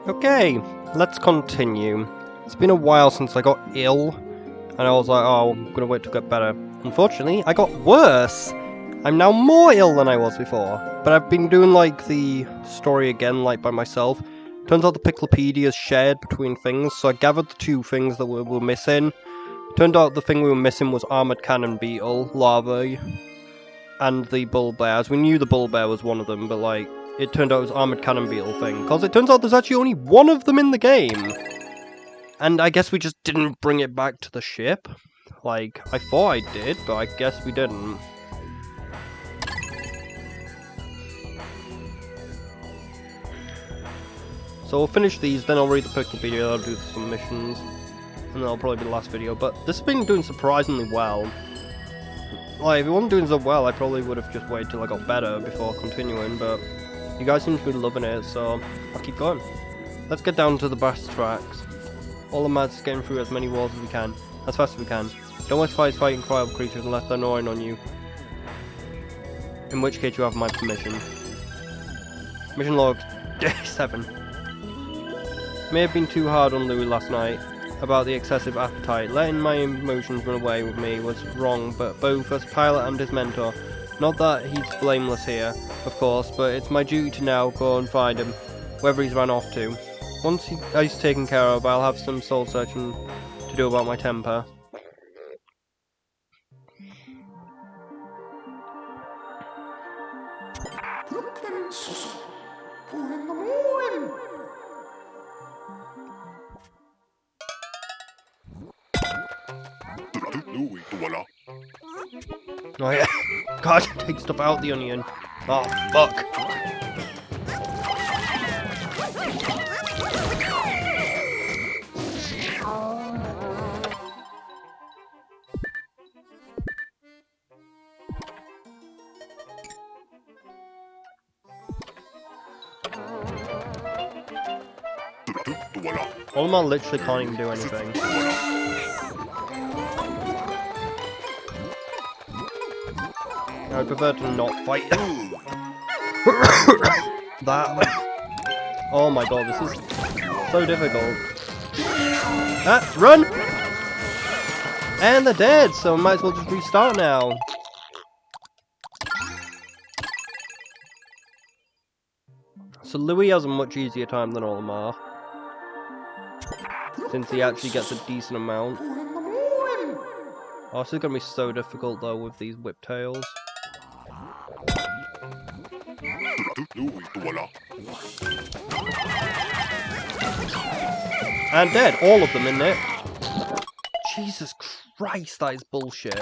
Okay, let's continue. It's been a while since I got ill, and I was like, oh, I'm gonna wait to get better. Unfortunately, I got worse! I'm now more ill than I was before. But I've been doing, like, the story again, like, by myself. Turns out the piklopedia is shared between things, so I gathered the two things that were missing. Turned out the thing we were missing was armored cannon beetle, larvae, and the bull bear. As we knew the bull bear was one of them, but, like, it turned out it was armored cannon beetle thing. Because it turns out there's actually only one of them in the game. And I guess we just didn't bring it back to the ship. Like, I thought I did, but I guess we didn't. So we'll finish these, then I'll read the piklopedia, I'll do some missions, and then that'll probably be the last video. But this has been doing surprisingly well. Like, if it wasn't doing so well, I probably would have just waited till I got better before continuing, but you guys seem to be loving it, so I'll keep going. Let's get down to the brass tracks. All the mads getting through as many walls as we can, as fast as we can. Don't waste fighting cryo creatures unless they're gnawing on you. In which case you have my permission. Mission log, day 7. May have been too hard on Louis last night about the excessive appetite. Letting my emotions run away with me was wrong, but both as pilot and his mentor. Not that he's blameless here, of course, but it's my duty to now go and find him, wherever he's ran off to. Once he's taken care of, I'll have some soul searching to do about my temper. Oh yeah, God, take stuff out the onion. Oh, fuck. Olimar literally can't even do anything. I prefer to not fight. That. Oh my god, this is so difficult. Ah, run! And they're dead, so I might as well just restart now. So Louis has a much easier time than Olimar, since he actually gets a decent amount. Oh, this is gonna be so difficult though with these whiptails. And dead, all of them in it. Jesus Christ, that is bullshit.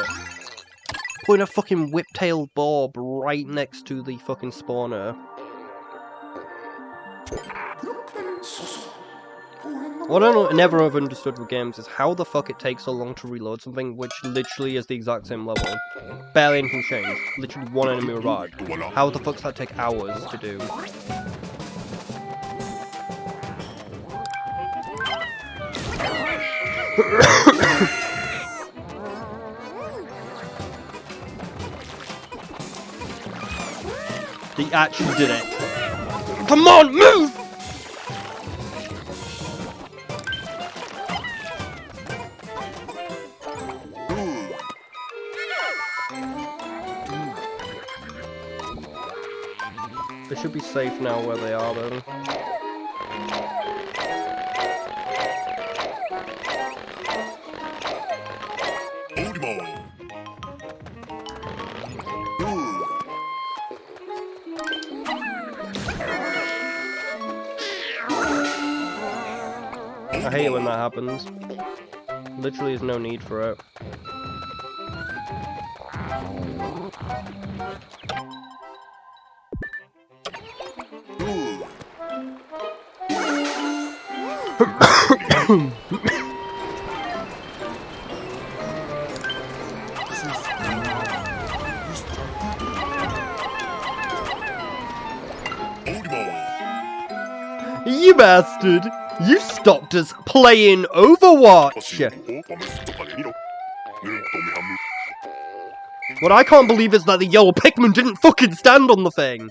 Putting a fucking whiptail bob right next to the fucking spawner. What I never have understood with games is how the fuck it takes so long to reload something which literally is the exact same level. Barely anything changed. Literally one enemy arrived. How the fuck does that take hours to do? He actually did it. Come on, move! They should be safe now where they are, though. I hate it when that happens. Literally, there's no need for it. You bastard! You stopped us playing Overwatch! What I can't believe is that the yellow pikmin didn't fucking stand on the thing!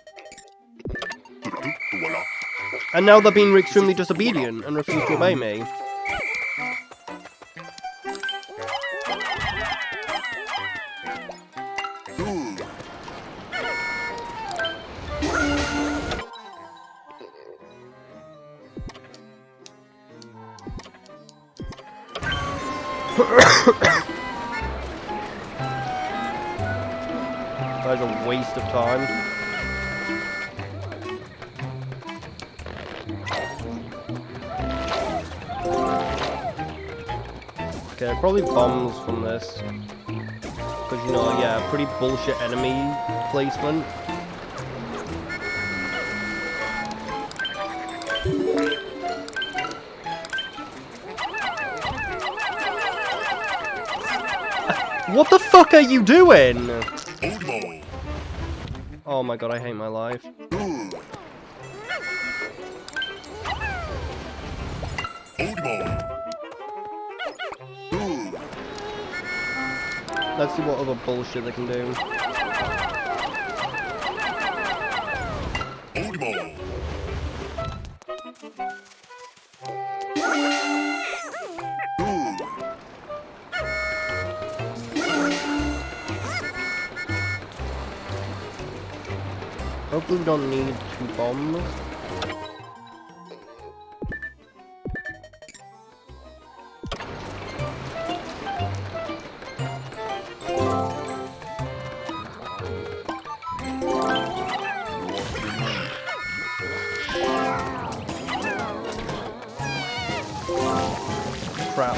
And now they're being extremely disobedient and refuse to obey me. That is a waste of time. Okay, probably bombs from this. Because, you know, yeah, pretty bullshit enemy placement. What the fuck are you doing? Oh my god, I hate my life. Let's see what other bullshit they can do. Hopefully we don't need 2 bombs. Crap.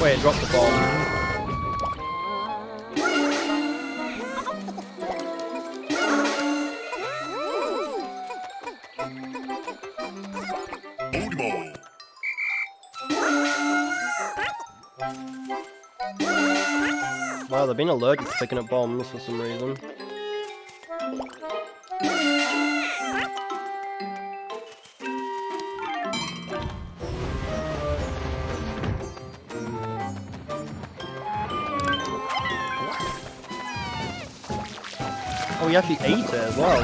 Wait, drop the bomb. Wow, they've been allergic to picking up bombs for some reason. Oh, he actually ate it as well.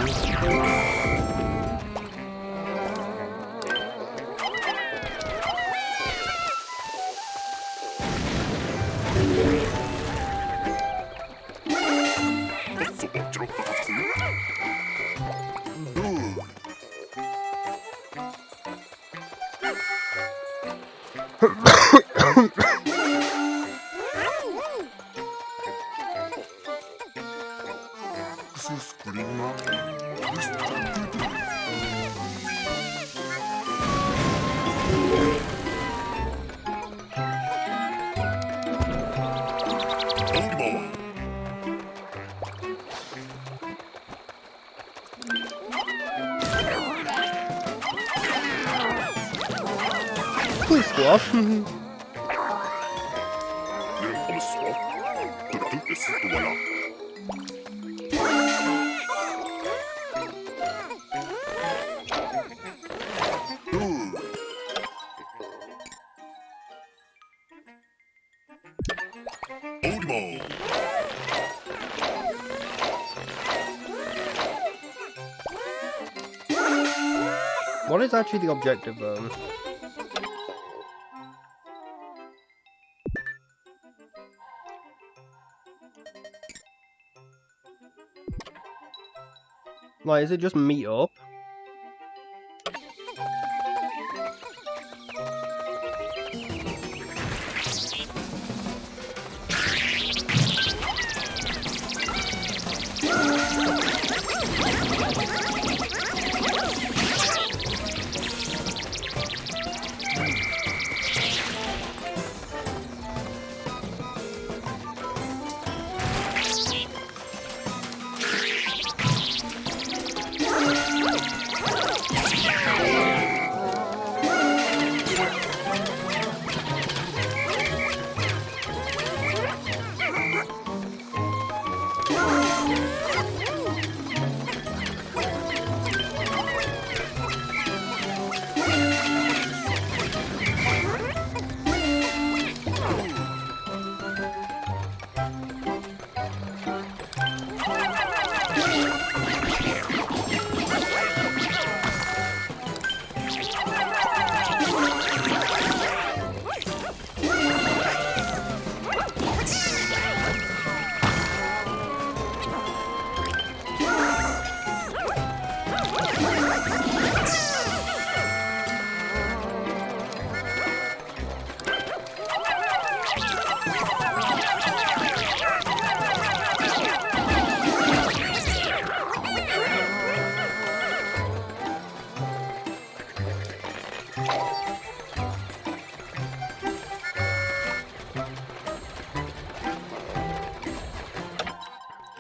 Please squash. What is actually the objective though? Like, is it just meet up?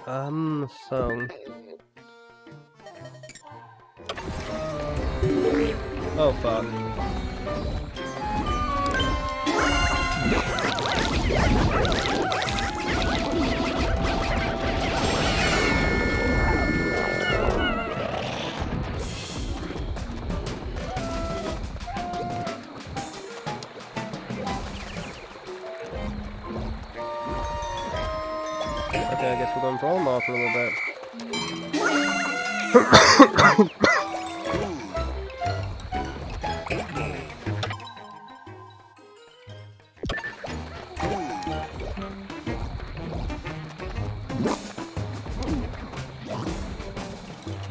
So... Oh, fuck. Okay, I guess we're going for all more for a little bit.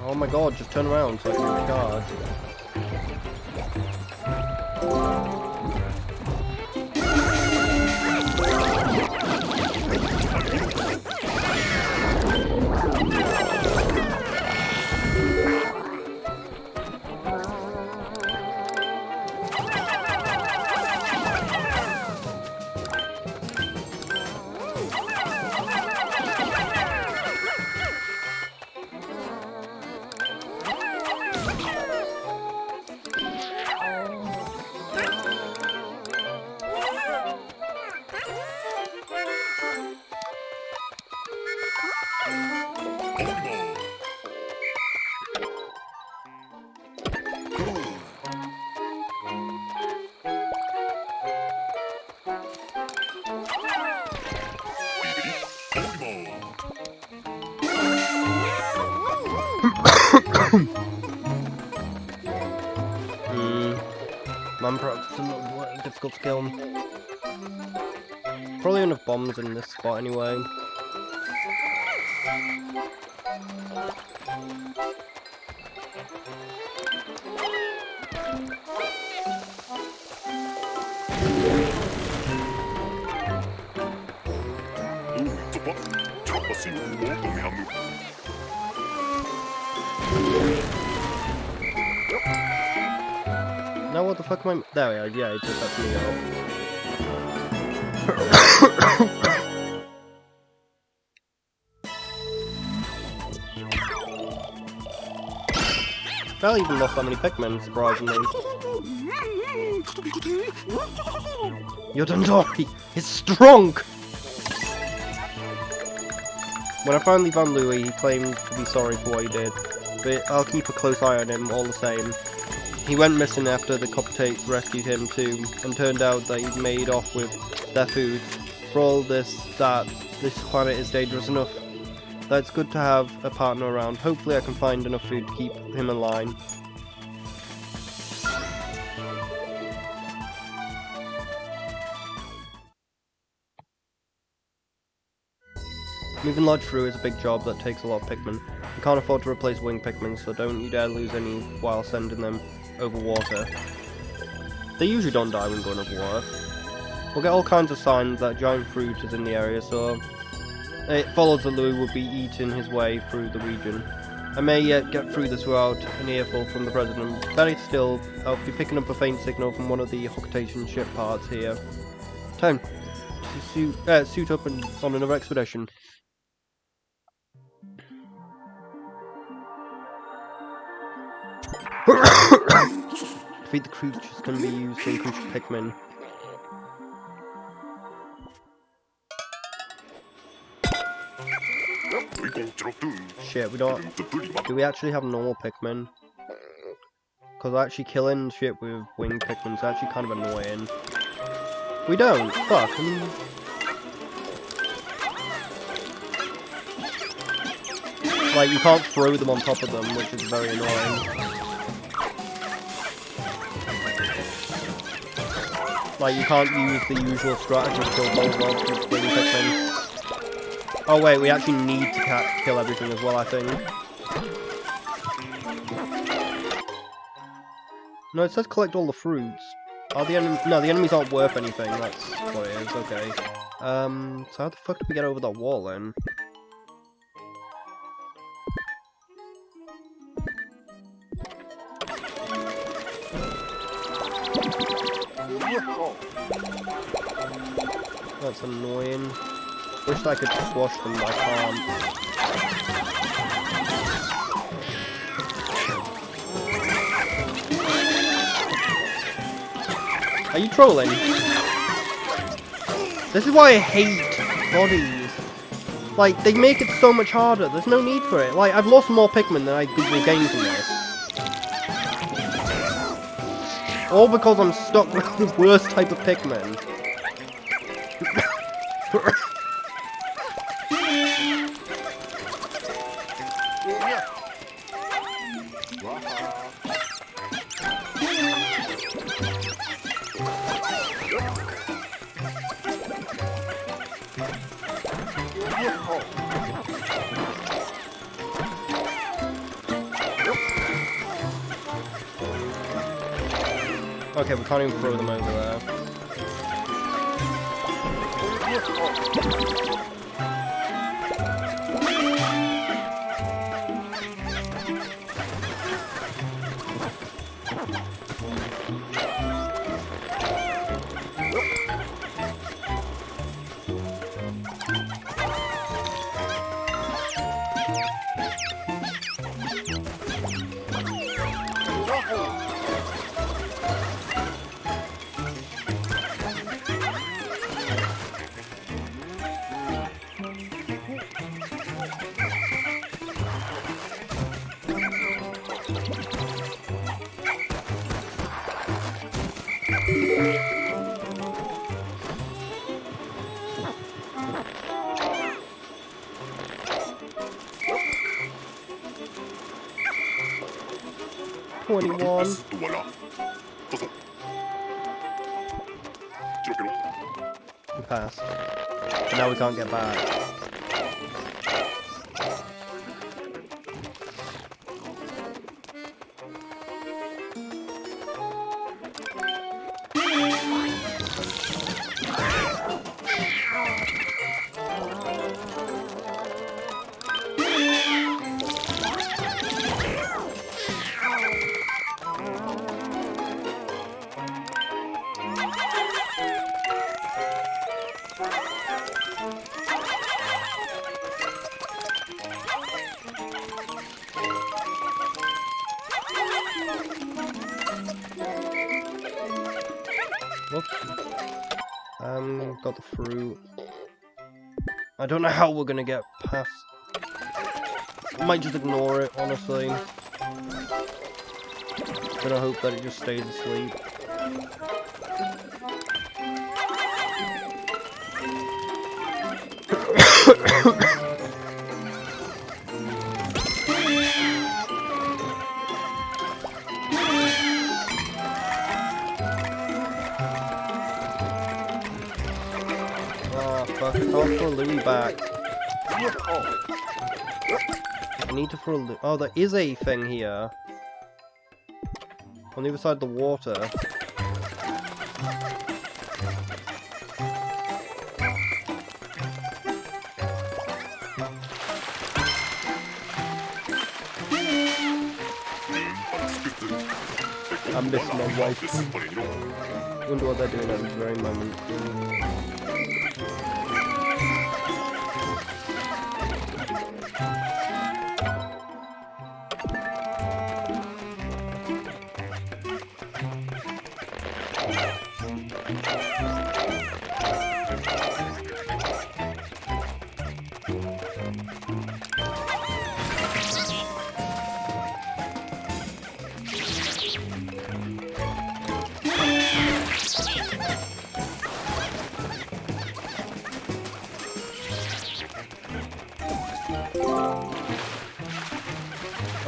Oh my god, just turn around so I can recharge. Manpro's a little difficult to kill. Probably enough bombs in this spot anyway. Now what the fuck am I... There we are, yeah, it just lets me go. Barely even lost that many Pikmin, surprisingly. Your Dandori is strong! When I finally found Louis, he claimed to be sorry for what he did, but I'll keep a close eye on him all the same. He went missing after the Coptates rescued him too, and turned out that he'd made off with their food. For all this planet is dangerous enough. That it's good to have a partner around. Hopefully I can find enough food to keep him in line. Moving large through is a big job that takes a lot of Pikmin. You can't afford to replace winged Pikmin, so don't you dare lose any while sending them over water. They usually don't die when going over water. We'll get all kinds of signs that giant fruit is in the area, so it follows that Louis will be eating his way through the region. I may yet get through this without an earful from the President. Better still, I'll be picking up a faint signal from one of the Hokutation ship parts here. Time to suit up and on another expedition. Defeat the creatures can be used to increase Pikmin. Shit, we don't... Do we actually have normal Pikmin? Because actually killing shit with winged Pikmin is actually kind of annoying. We don't! Fuck! I mean... Like, you can't throw them on top of them, which is very annoying. Like, you can't use the usual strategy to kill both mobs with winged Pikmin. Oh wait, we actually need to kill everything as well, I think. No, it says collect all the fruits. Are the no, the enemies aren't worth anything, that's what it is, okay. So how the fuck do we get over that wall then? That's annoying. Wish I could squash them, but I can't. Are you trolling? This is why I hate bodies. Like, they make it so much harder. There's no need for it. Like, I've lost more Pikmin than I will gain from this. All because I'm stuck with the worst type of Pikmin. Okay, we can't even throw them over there. We passed. But now we can't get back. Whoops. Got the fruit. I don't know how we're gonna get past. I might just ignore it, honestly. Gonna hope that it just stays asleep. Fuck, I can't throw Louie back. I need to throw Louie. Oh, there is a thing here. On the other side of the water. I miss my wife. Wonder what they're doing at this very moment.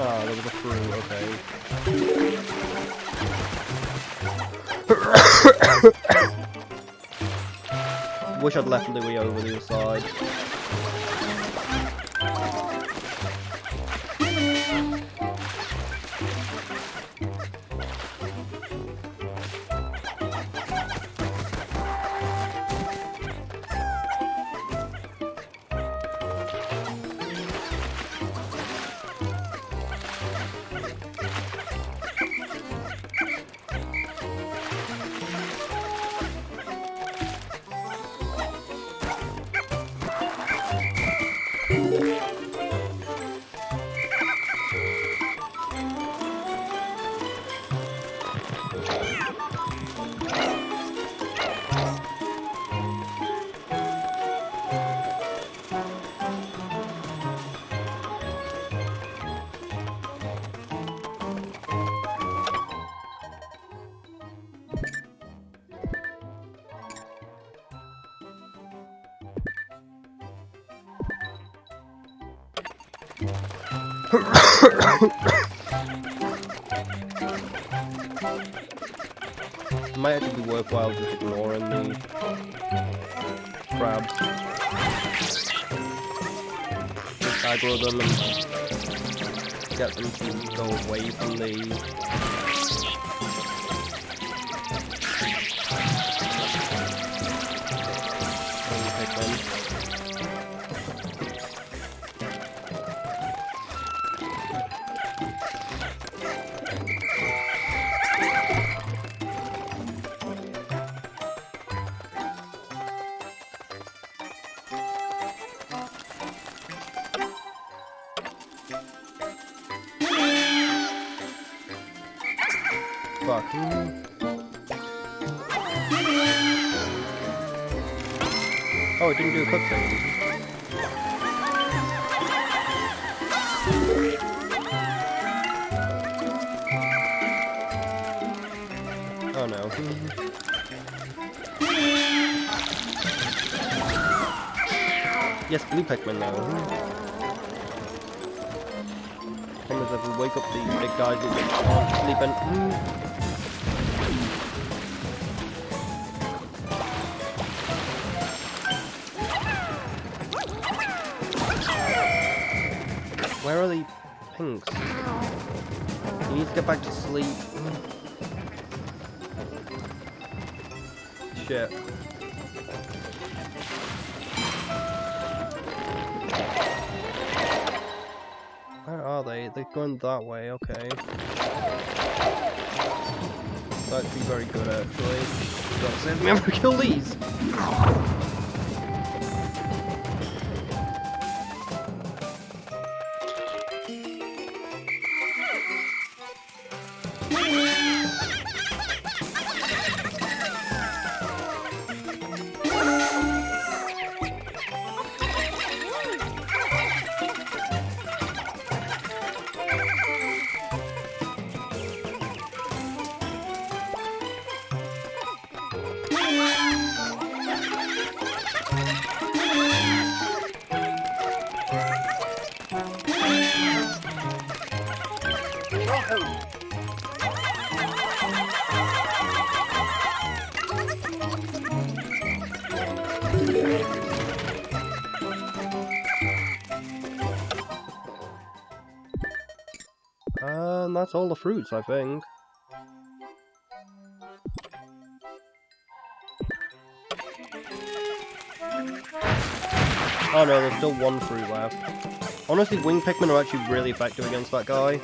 Ah, there was a fruit, okay. Wish I'd left Louie over the other side. It might actually be worthwhile just ignoring the crabs. Just aggro them and get them to go away from the pikmin. Fuck. Oh, it didn't do a cutscene. Oh no. Yes, blue pikmin now. Problem is if we wake up these big guys who aren't sleeping. Where are the pinks? He needs to get back to sleep. Shit. Where are they? They're going that way, okay. That'd be very good actually. Gotta save me ever kill these! And that's all the fruits, I think. Oh no, there's still one fruit left. Honestly, wing pikmin are actually really effective against that guy.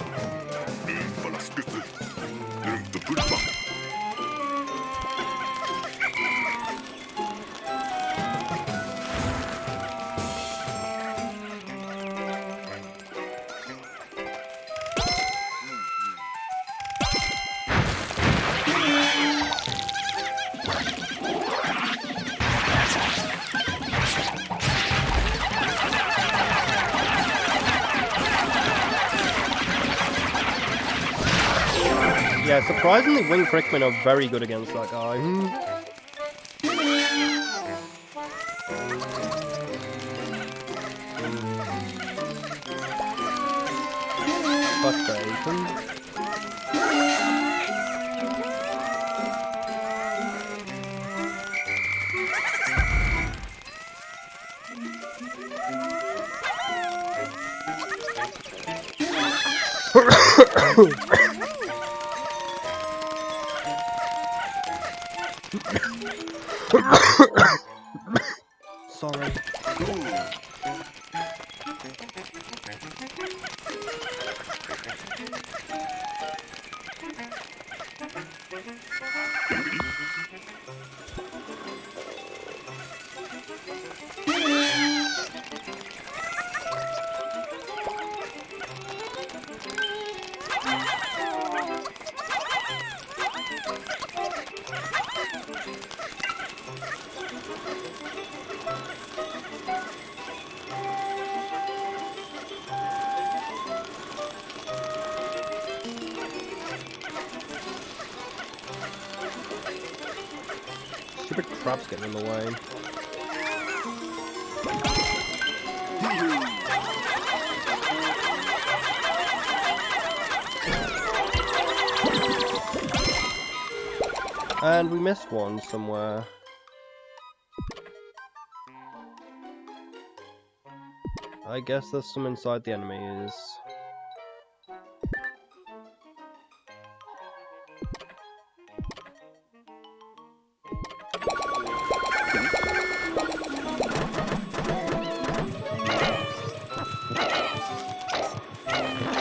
Yeah, surprisingly, wing pikmin are very good against that guy. Fuck bacon. Sorry. Stupid crab's getting in the way. And we missed one somewhere. I guess there's some inside the enemies.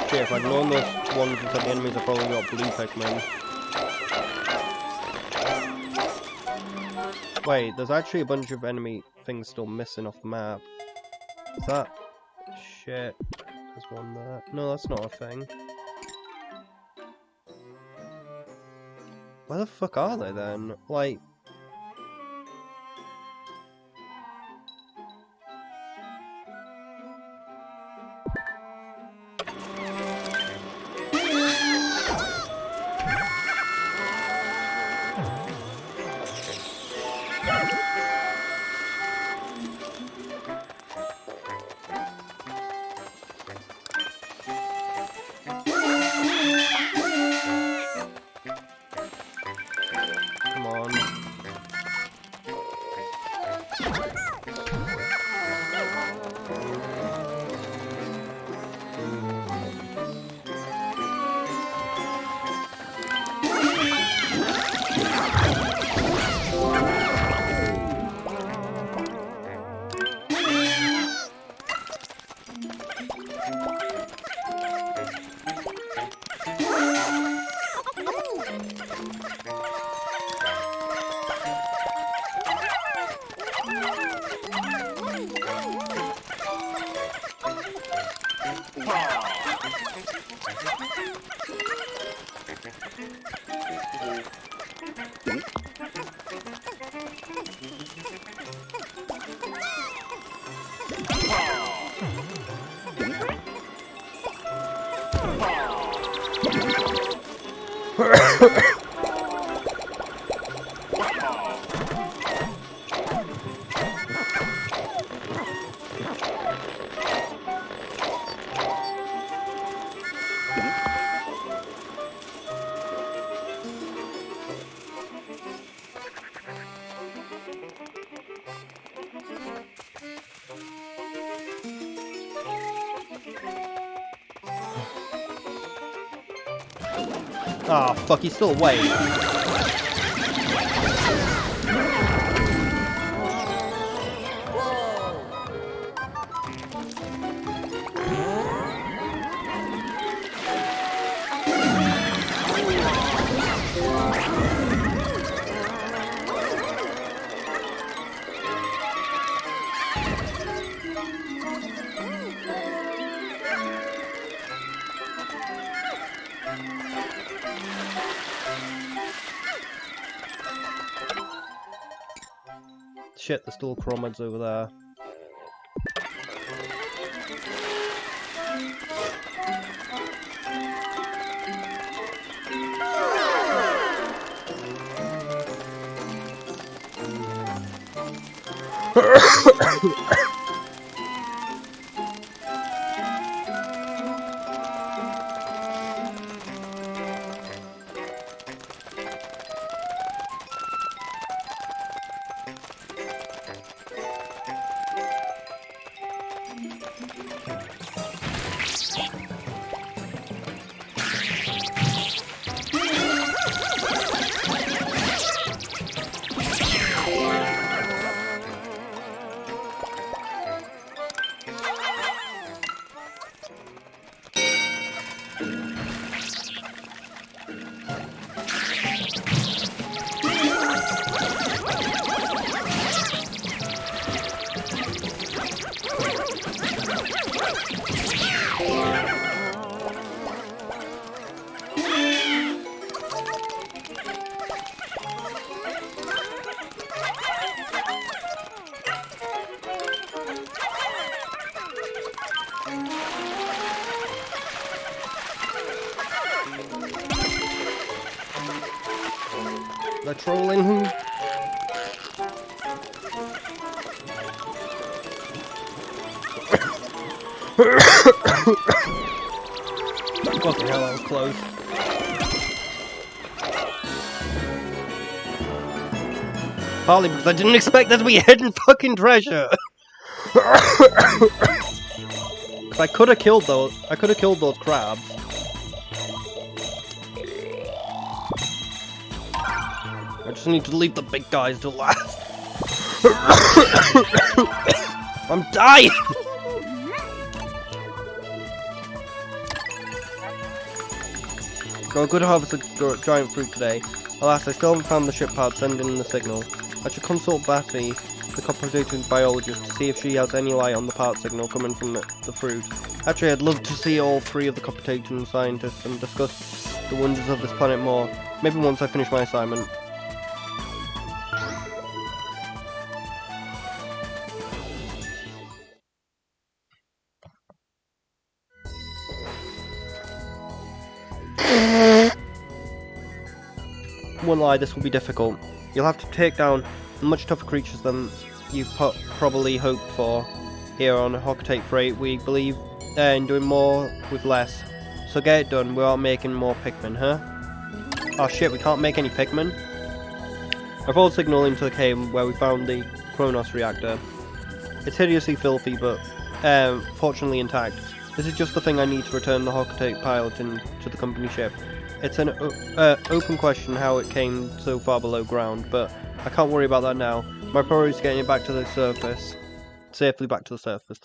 Shit, if I'd known those ones inside the enemies, I probably got blue pikmin. Wait, there's actually a bunch of enemy things still missing off the map. Is that... Shit. There's one there. No, that's not a thing. Where the fuck are they then? Like... Come on. Ah, oh, fuck, he's still away. Shit, there's still chromids over there. They're trolling. Fucking hell, that was close. Partly because I didn't expect there to be hidden fucking treasure. I could have killed those. I could have killed those crabs. I just need to leave the big guys to last. I'm dying. Got a good harvest of giant fruit today. Alas, I still haven't found the ship part sending in the signal. I should consult Batty, the computational biologist, to see if she has any light on the part signal coming from the fruit. Actually, I'd love to see all three of the computation scientists and discuss the wonders of this planet more. Maybe once I finish my assignment. Won't lie, this will be difficult. You'll have to take down much tougher creatures than you've probably hoped for here on Hocotate Freight. We believe in doing more with less. So get it done without making more pikmin, huh? Oh shit, we can't make any pikmin? I followed signal into the cave where we found the Kronos reactor. It's hideously filthy, but fortunately intact. This is just the thing I need to return the Hocotate pilot to the company ship. It's an open question how it came so far below ground, but I can't worry about that now. My priority is getting it back to the surface. Safely back to the surface.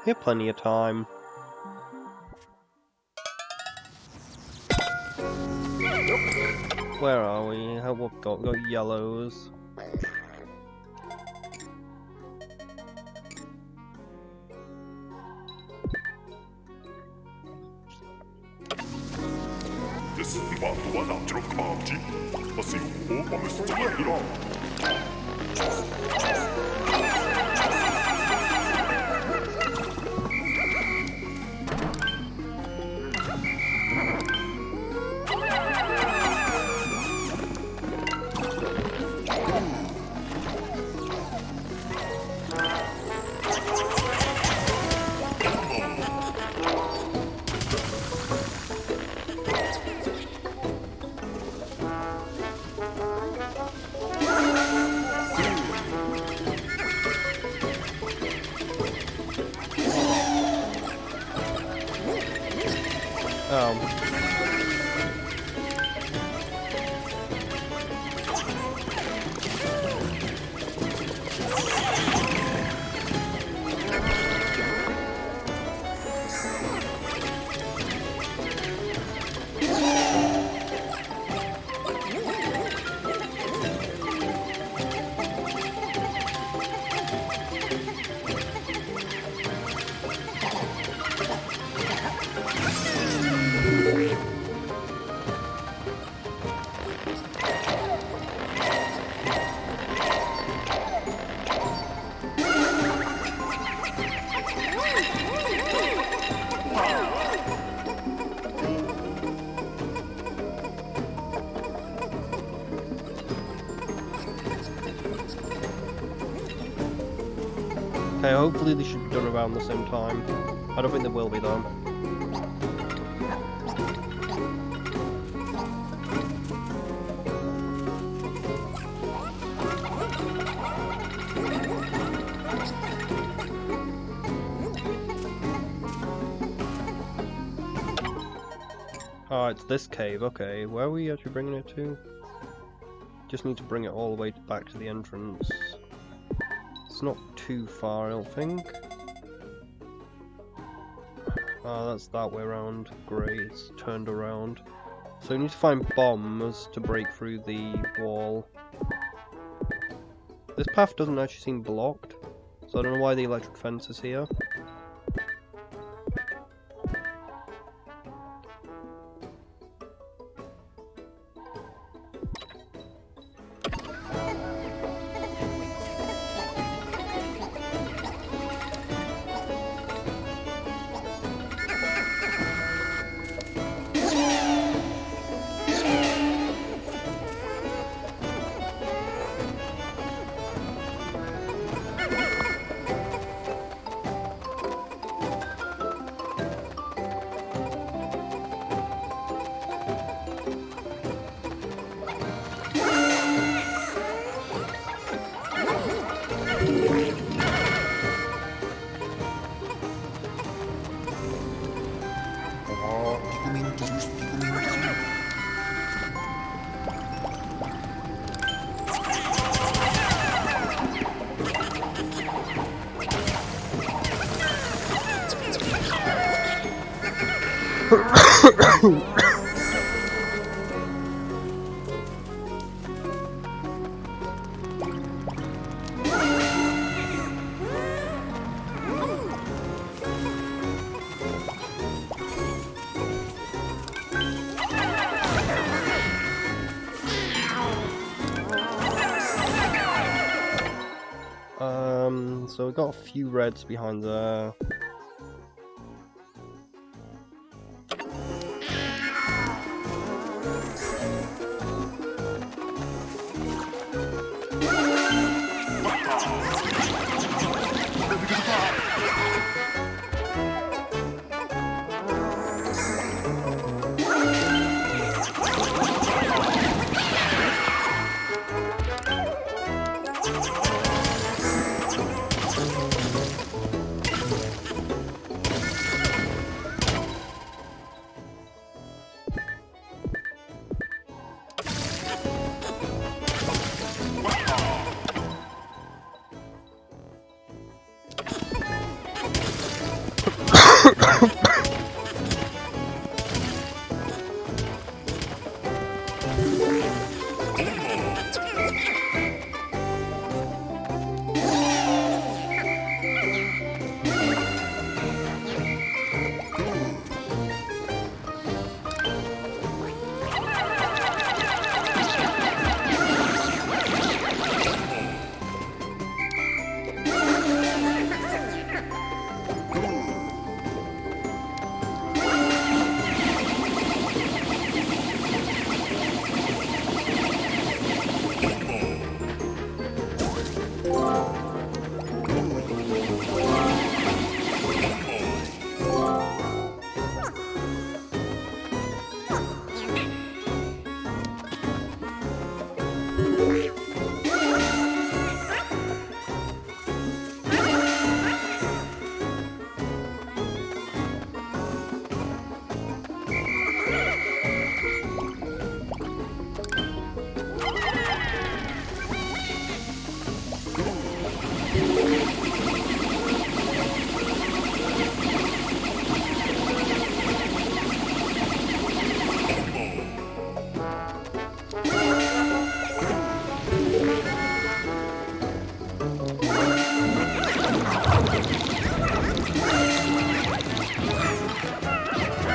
You have plenty of time. Where are we? How we've got yellows. Okay, hopefully they should be done around the same time. I don't think they will be though. Oh, it's this cave, okay. Where are we actually bringing it to? Just need to bring it all the way back to the entrance. It's not too far, I don't think. Oh, that's that way around. Great, it's turned around. So we need to find bombs to break through the wall. This path doesn't actually seem blocked, so I don't know why the electric fence is here. So we've got a few reds behind there.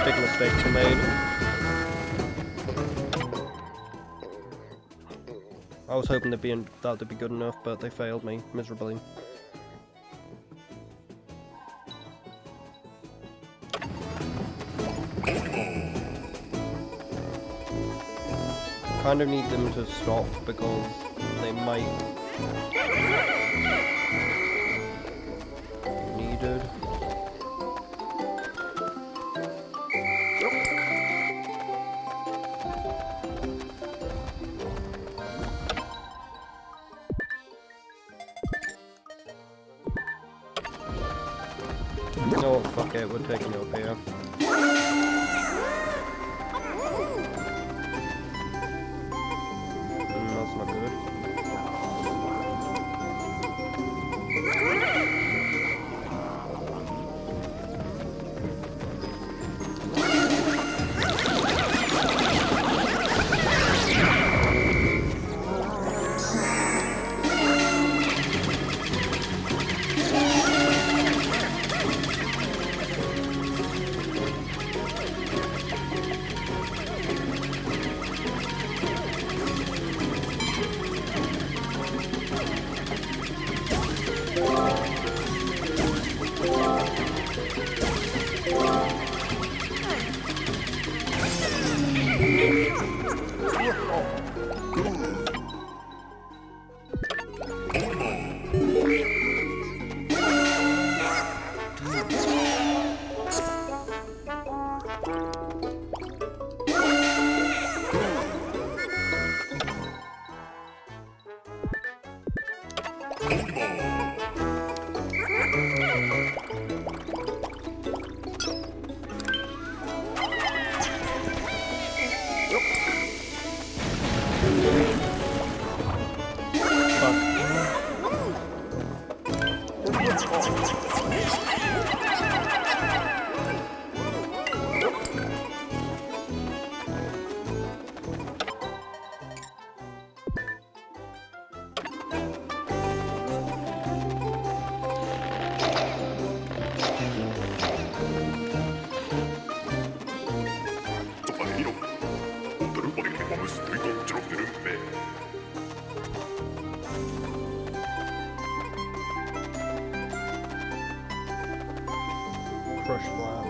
Big mistakes were made. I was hoping that'd be good enough, but they failed me miserably. Kind of need them to stop because they might be needed. You know what, fuck it, we're taking it up here. That's not good. Crush flat.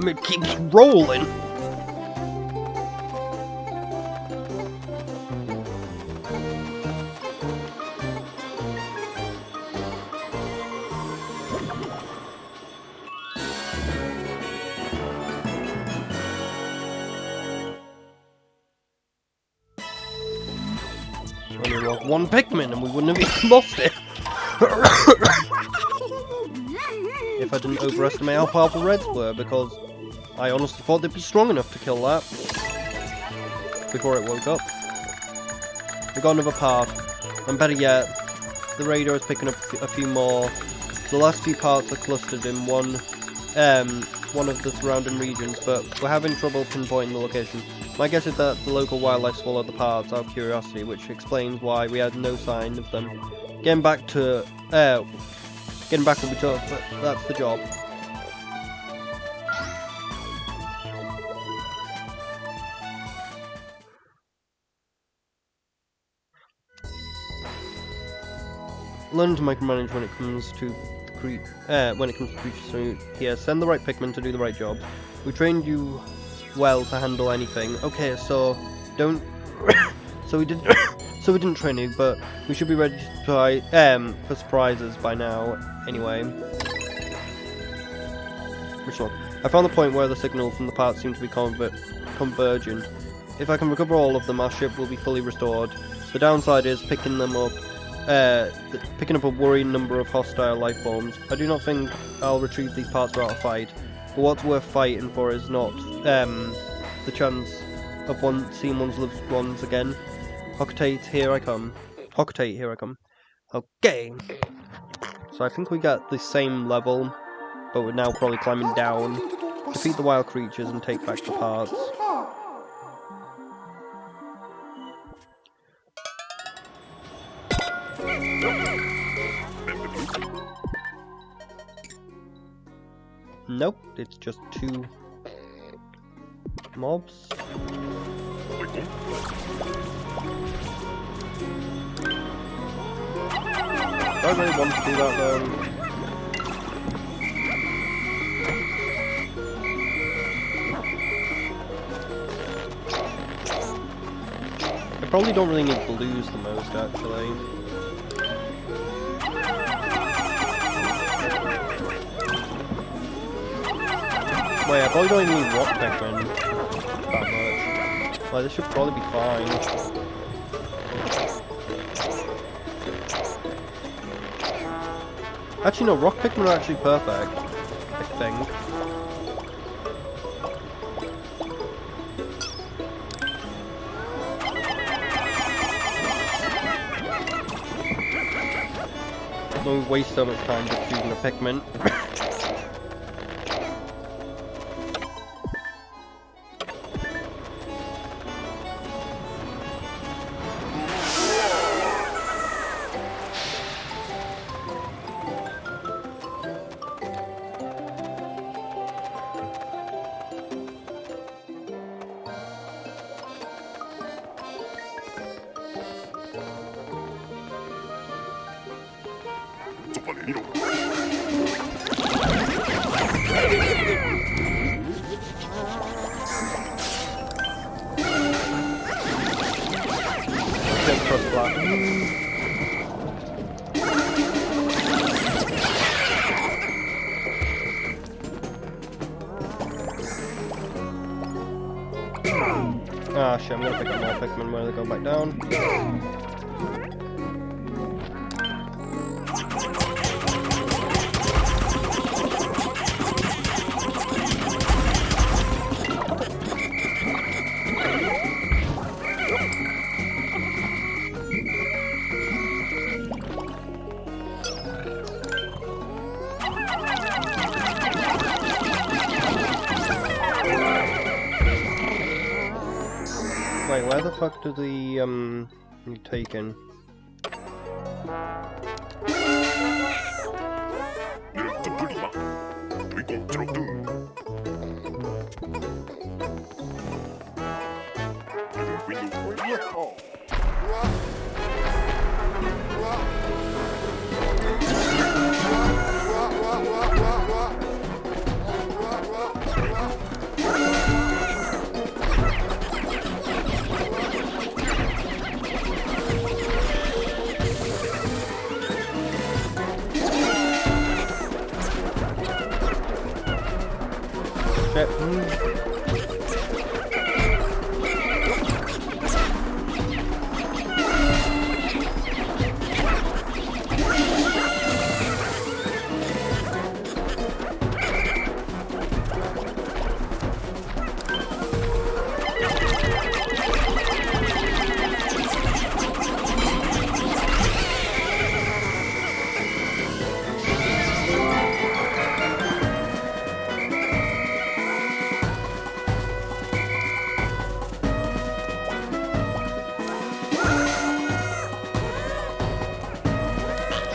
It keeps rolling. Only lost one Pikmin and we wouldn't have even lost it. If I didn't overestimate how powerful Reds were, because I honestly thought they'd be strong enough to kill that before it woke up. We got another part, and better yet, the radar is picking up a few more. The last few parts are clustered in one of the surrounding regions, but we're having trouble pinpointing the location. My guess is that the local wildlife swallowed the parts out of curiosity, which explains why we had no sign of them. Getting back will be tough, but that's the job. Learn to micromanage when it comes to creatures. So here, send the right Pikmin to do the right job. We trained you well to handle anything. Okay, so don't. so we didn't train you, but we should be ready to try for surprises by now. Anyway, which one? I found the point where the signal from the parts seem to be converging. If I can recover all of them, our ship will be fully restored. The downside is picking up a worrying number of hostile life forms. I do not think I'll retrieve these parts without a fight, but what's worth fighting for is not the chance of seeing one's loved ones again. Hocotate, here I come. Hocotate, here I come. Okay. So I think we got the same level, but we're now probably climbing down. Defeat the wild creatures and take back the parts. Nope, it's just 2 mobs. I really want to do that though. I probably don't really need blues the most actually. Wait, I probably don't even need rock Pikmin that much. Like, this should probably be fine. Actually, no, rock Pikmin are actually perfect, I think. Don't waste so much time just choosing a pikmin. Ah shit, I'm gonna pick up more pikmin when they go back down. Wait, where the fuck do the, you taken?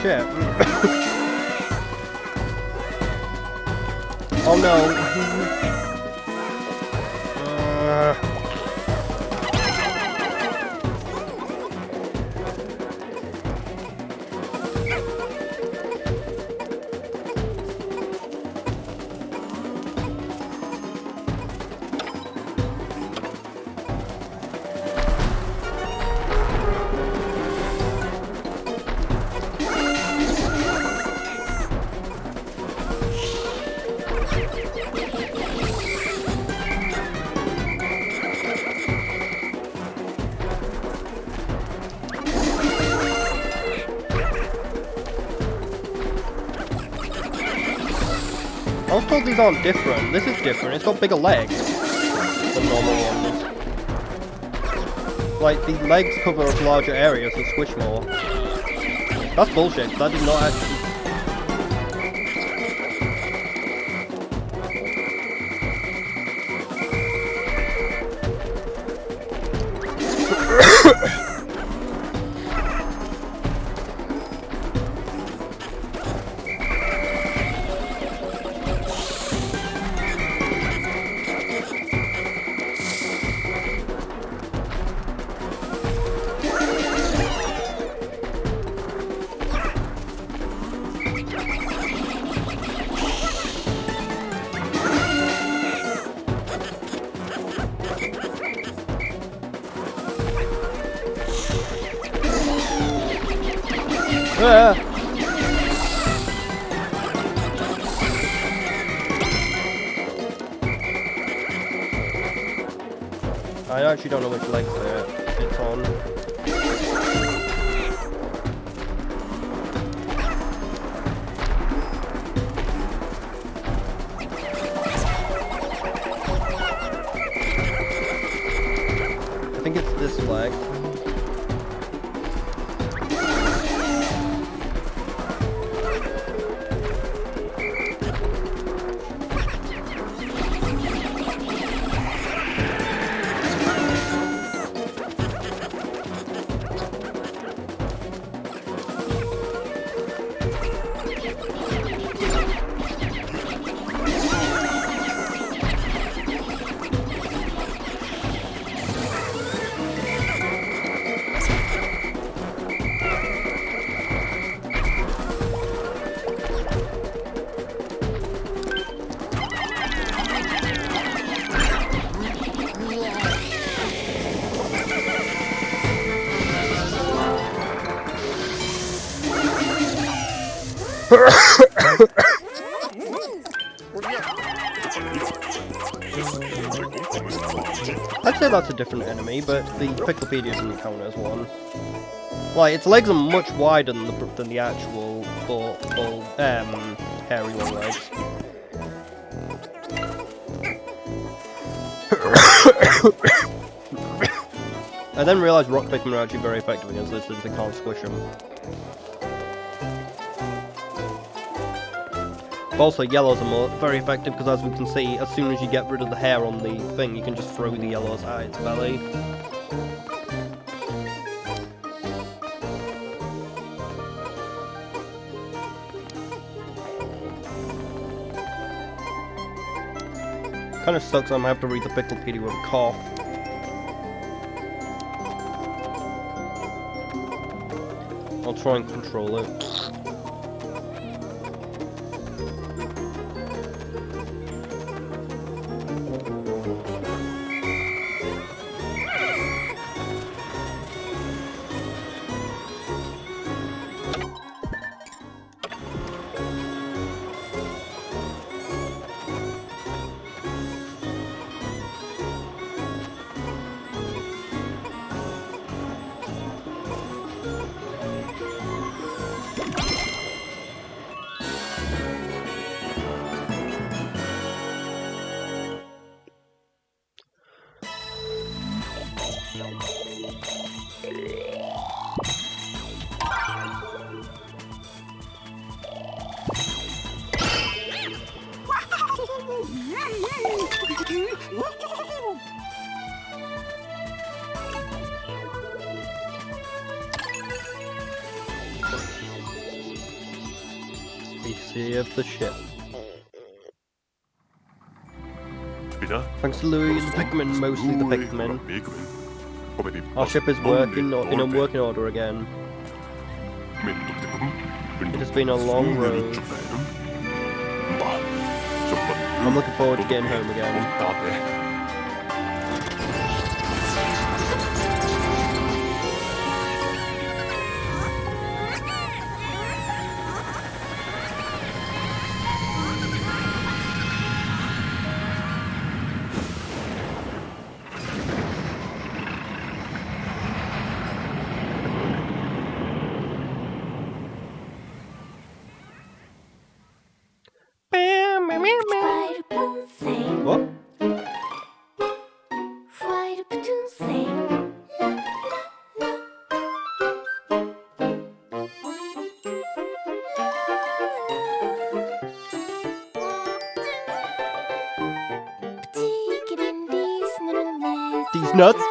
Shit. Oh no. I was told these aren't different. This is different. It's got bigger legs than normal ones. Like, the legs cover up larger areas and squish more. That's bullshit, that did not actually... I actually don't know which legs it's on. I think it's this leg. I'd say that's a different enemy, but the piklopedia doesn't count as one. Like, its legs are much wider than the actual full hairy long legs. I then realised rock pikmin are actually very effective against this since they can't squish them. But also, yellows are very effective because, as we can see, as soon as you get rid of the hair on the thing, you can just throw the yellows at its belly. Kinda sucks I'm gonna have to read the piklopedia with a cough. I'll try and control it. PC of the ship. Thanks to Louis, the pikmin, mostly the pikmin. Our ship is working in a working order again. It has been a long road. I'm looking forward to getting home again. What? These nuts?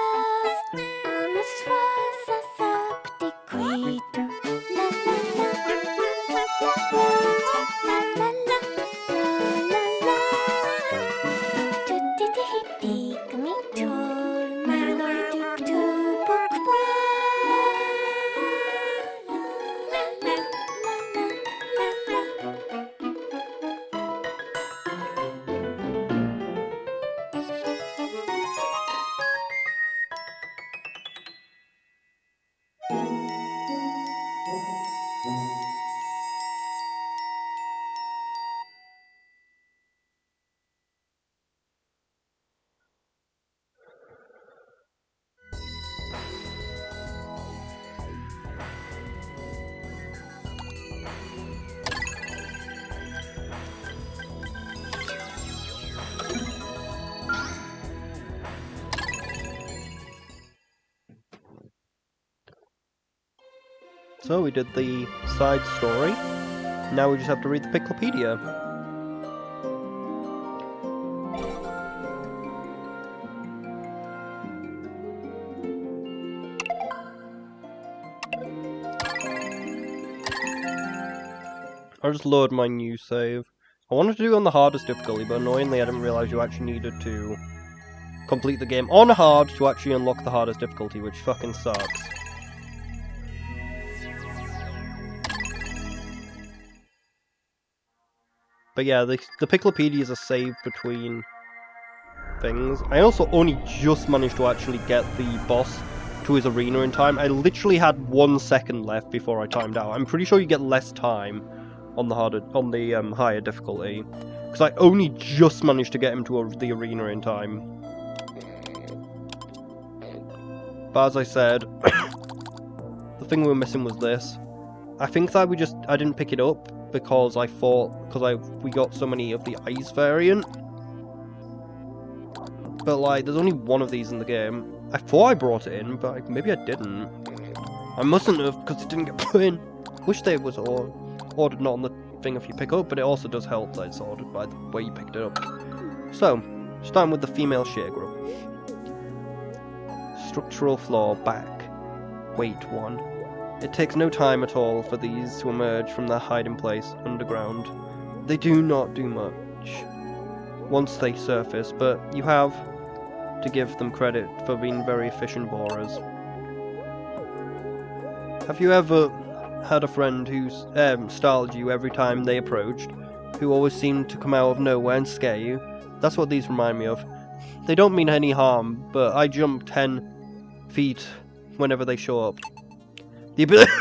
So we did the side story. Now we just have to read the piklopedia. I'll just load my new save. I wanted to do it on the hardest difficulty, but annoyingly I didn't realise you actually needed to complete the game on hard to actually unlock the hardest difficulty, which fucking sucks. But yeah, the piklopedia is a save between things. I also only just managed to actually get the boss to his arena in time. I literally had 1 second left before I timed out. I'm pretty sure you get less time on the higher difficulty, because I only just managed to get him to the arena in time. But as I said, the thing we were missing was this. I think that I didn't pick it up because we got so many of the ice variant. But like, there's only one of these in the game. I thought I brought it in, but maybe I didn't. I mustn't have, because it didn't get put in. Wish they was ordered not on the thing if you pick up, but it also does help that it's ordered by the way you picked it up. So, starting with the female shear group. Structural flaw back. Weight 1. It takes no time at all for these to emerge from their hiding place underground. They do not do much once they surface, but you have to give them credit for being very efficient borers. Have you ever had a friend who startled you every time they approached, who always seemed to come out of nowhere and scare you? That's what these remind me of. They don't mean any harm, but I jump 10 feet whenever they show up. The ability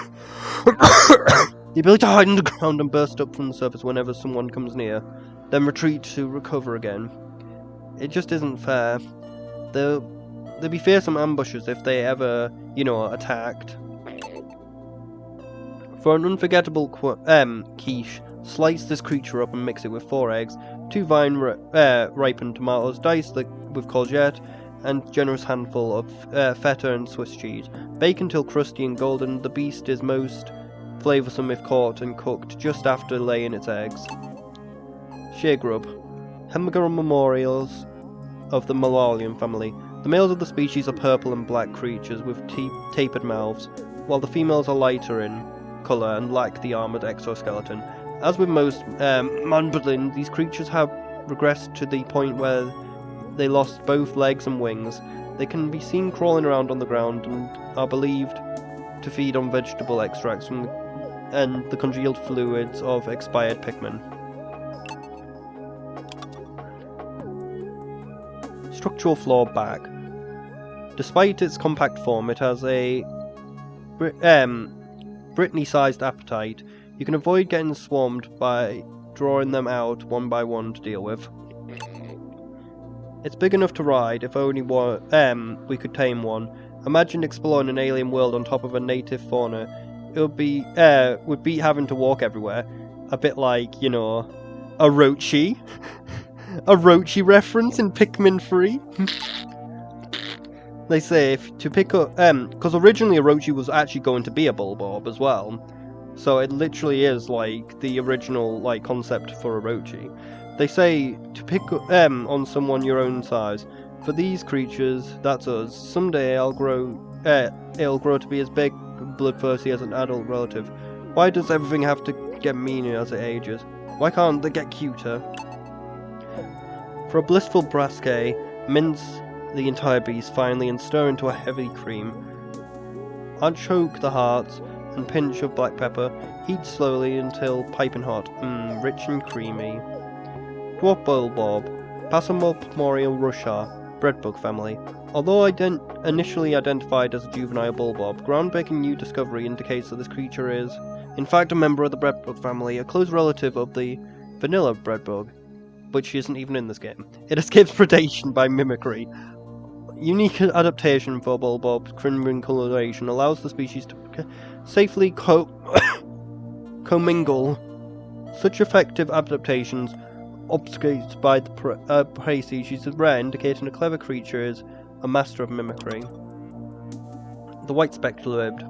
to hide in the ground and burst up from the surface whenever someone comes near, then retreat to recover again. It just isn't fair. There'll be fearsome ambushes if they ever, attacked. For an unforgettable quiche, slice this creature up and mix it with 4 eggs, 2 vine-ripened tomatoes, diced with courgette, and generous handful of feta and Swiss cheese. Bake until crusty and golden. The beast is most flavoursome if caught and cooked just after laying its eggs. Shear grub. Hemiger memorials of the Malarian family. The males of the species are purple and black creatures with tapered mouths, while the females are lighter in colour and lack the armoured exoskeleton. As with most mandolin, these creatures have regressed to the point where they lost both legs and wings. They can be seen crawling around on the ground and are believed to feed on vegetable extracts and the congealed fluids of expired pikmin. Structural flaw back. Despite its compact form, it has a Britney-sized appetite. You can avoid getting swarmed by drawing them out one by one to deal with. It's big enough to ride, if only we could tame one. Imagine exploring an alien world on top of a native fauna. It would beat having to walk everywhere. A bit like, a Orochi. A Orochi reference in Pikmin 3. They say to pick up, because originally Orochi was actually going to be a Bulborb as well. So it literally is like the original concept for Orochi. They say to pick on someone your own size. For these creatures, that's us. Someday it'll grow to be as big and bloodthirsty as an adult relative. Why does everything have to get meaner as it ages? Why can't they get cuter? For a blissful brasquet, mince the entire beast finely and stir into a heavy cream. Unchoke the hearts and pinch of black pepper. Heat slowly until piping hot. Rich and creamy. Dwarf Bulborb, Passmophoria rusha, breadbug family. Although initially identified as a juvenile Bulborb, groundbreaking new discovery indicates that this creature is, in fact, a member of the breadbug family, a close relative of the vanilla breadbug, which isn't even in this game. It escapes predation by mimicry. Unique adaptation for Bulborb's crimson coloration allows the species to safely commingle. Such effective adaptations obfuscated by the prey species is rare, indicating a clever creature is a master of mimicry. The white spectral-ribbed.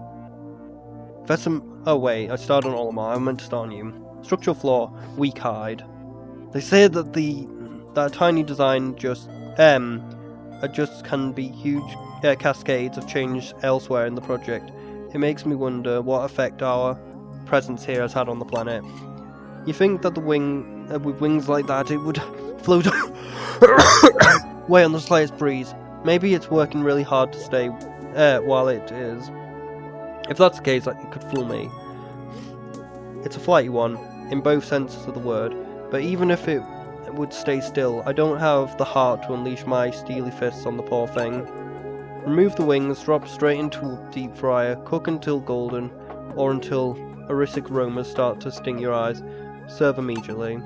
Oh wait, I started on Olimar, I meant to start on you. Structural flaw, weak-eyed. They say that that tiny design just can be huge cascades of change elsewhere in the project. It makes me wonder what effect our presence here has had on the planet. You think that with wings like that, it would float away on the slightest breeze. Maybe it's working really hard to stay while it is. If that's the case, it could fool me. It's a flighty one, in both senses of the word, but even if it would stay still, I don't have the heart to unleash my steely fists on the poor thing. Remove the wings, drop straight into a deep fryer, cook until golden, or until Erisic roamers start to sting your eyes, serve immediately.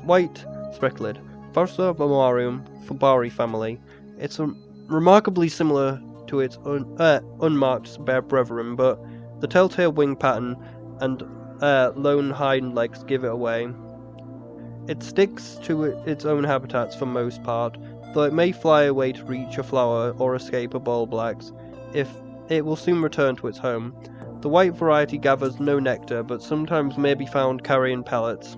White speckled, Farsa Mamarium Fabari family. It's remarkably similar to its unmarked bear brethren, but the telltale wing pattern and lone hind legs give it away. It sticks to its own habitats for most part, though it may fly away to reach a flower or escape a bulblax. If it will soon return to its home. The white variety gathers no nectar, but sometimes may be found carrying pellets.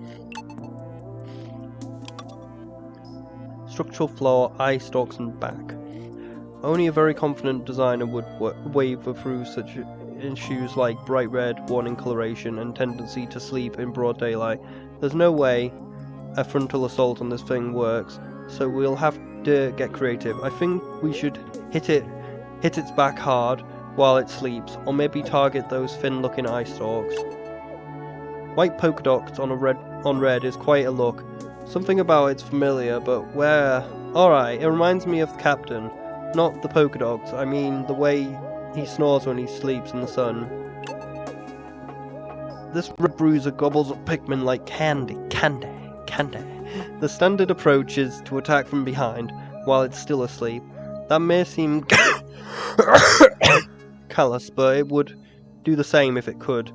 Structural flaw, eye stalks and back. Only a very confident designer would waver through such issues like bright red, warning coloration, and tendency to sleep in broad daylight. There's no way a frontal assault on this thing works, so we'll have to get creative. I think we should hit its back hard while it sleeps, or maybe target those thin-looking eye stalks. White polka dots on red is quite a look. Something about it's familiar, but where? Alright, it reminds me of the captain. Not the polka dots, I mean the way he snores when he sleeps in the sun. This red bruiser gobbles up pikmin like candy. The standard approach is to attack from behind while it's still asleep. That may seem callous, but it would do the same if it could.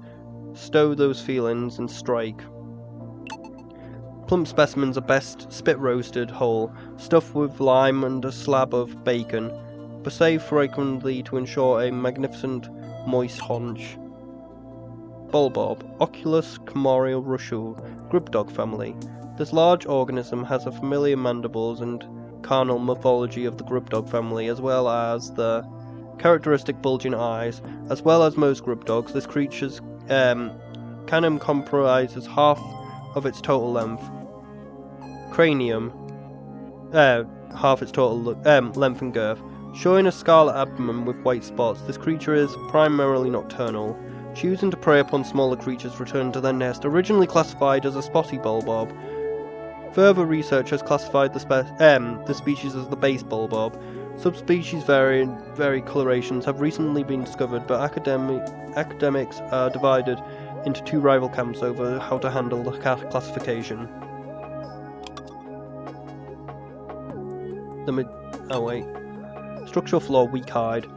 Stow those feelings and strike. Plump specimens are best spit roasted whole, stuffed with lime and a slab of bacon, but frequently to ensure a magnificent moist haunch. Bulbob, Oculus Comorio Rushu, grub dog family. This large organism has a familiar mandibles and carnal morphology of the grub dog family, as well as the characteristic bulging eyes. As well as most grub dogs, this creature's canum comprises half of its total length. Cranium, half its total length and girth. Showing a scarlet abdomen with white spots, this creature is primarily nocturnal, choosing to prey upon smaller creatures returning to their nest, originally classified as a spotty bulbob. Further research has classified the species as the base bulbob. Subspecies vary colorations have recently been discovered, but academics are divided into two rival camps over how to handle the classification. Structural flaw, weak-eyed.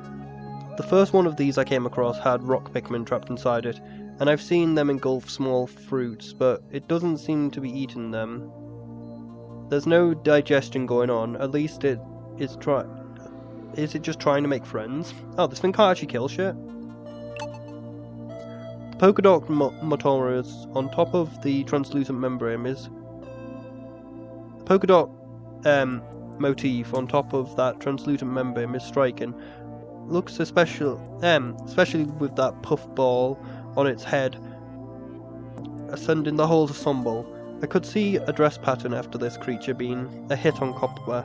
The first one of these I came across had rock pikmin trapped inside it, and I've seen them engulf small fruits, but it doesn't seem to be eating them. There's no digestion going on, at least is it just trying to make friends? Oh, this thing can't actually kill shit. The polka dot motorus on top of the translucent membrane is... polka dot motif on top of that translucent membrane is striking. Looks especially with that puff ball on its head, ascending the whole ensemble. I could see a dress pattern after this creature being a hit on copper.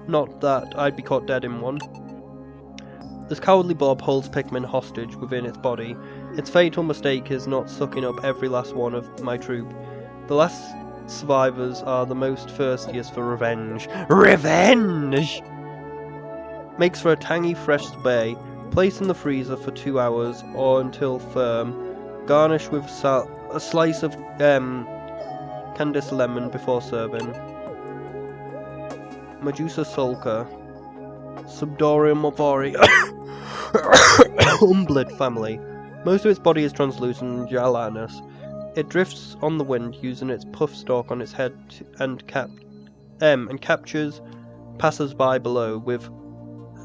Not that I'd be caught dead in one. This cowardly blob holds pikmin hostage within its body. Its fatal mistake is not sucking up every last one of my troop. The last survivors are the most thirstiest for revenge. Revenge! Makes for a tangy, fresh sorbet, placed in the freezer for 2 hours or until firm. Garnish with a slice of Candice lemon before serving. Medusa sulca, Subdorium movari, Umblid family. Most of its body is translucent and gelatinous. It drifts on the wind using its puff stalk on its head and captures passers-by below with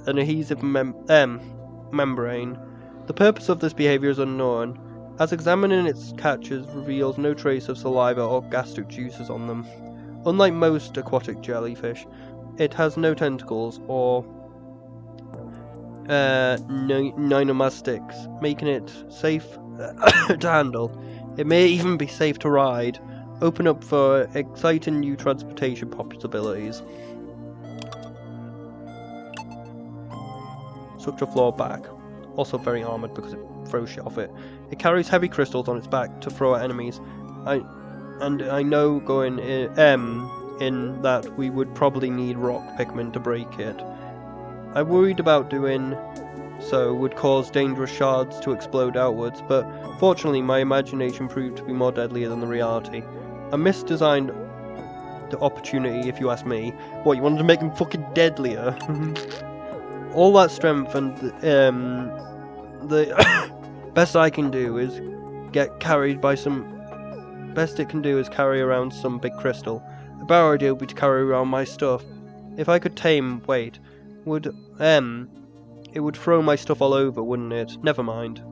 an adhesive membrane. The purpose of this behavior is unknown, as examining its catches reveals no trace of saliva or gastric juices on them. Unlike most aquatic jellyfish, it has no tentacles or pneumastics, making it safe to handle. It may even be safe to ride, open up for exciting new transportation possibilities. Structural flaw, back. Also very armoured because it throws shit off it. It carries heavy crystals on its back to throw at enemies. I know going in that we would probably need rock pikmin to break it. I worried about doing so would cause dangerous shards to explode outwards, but fortunately my imagination proved to be more deadlier than the reality. A misdesigned opportunity, if you ask me. What, you wanted to make them fucking deadlier? All that strength and the best I can do is get carried by some... Best it can do is carry around some big crystal. A better idea would be to carry around my stuff. If I could tame... Wait. Would... It would throw my stuff all over, wouldn't it? Never mind.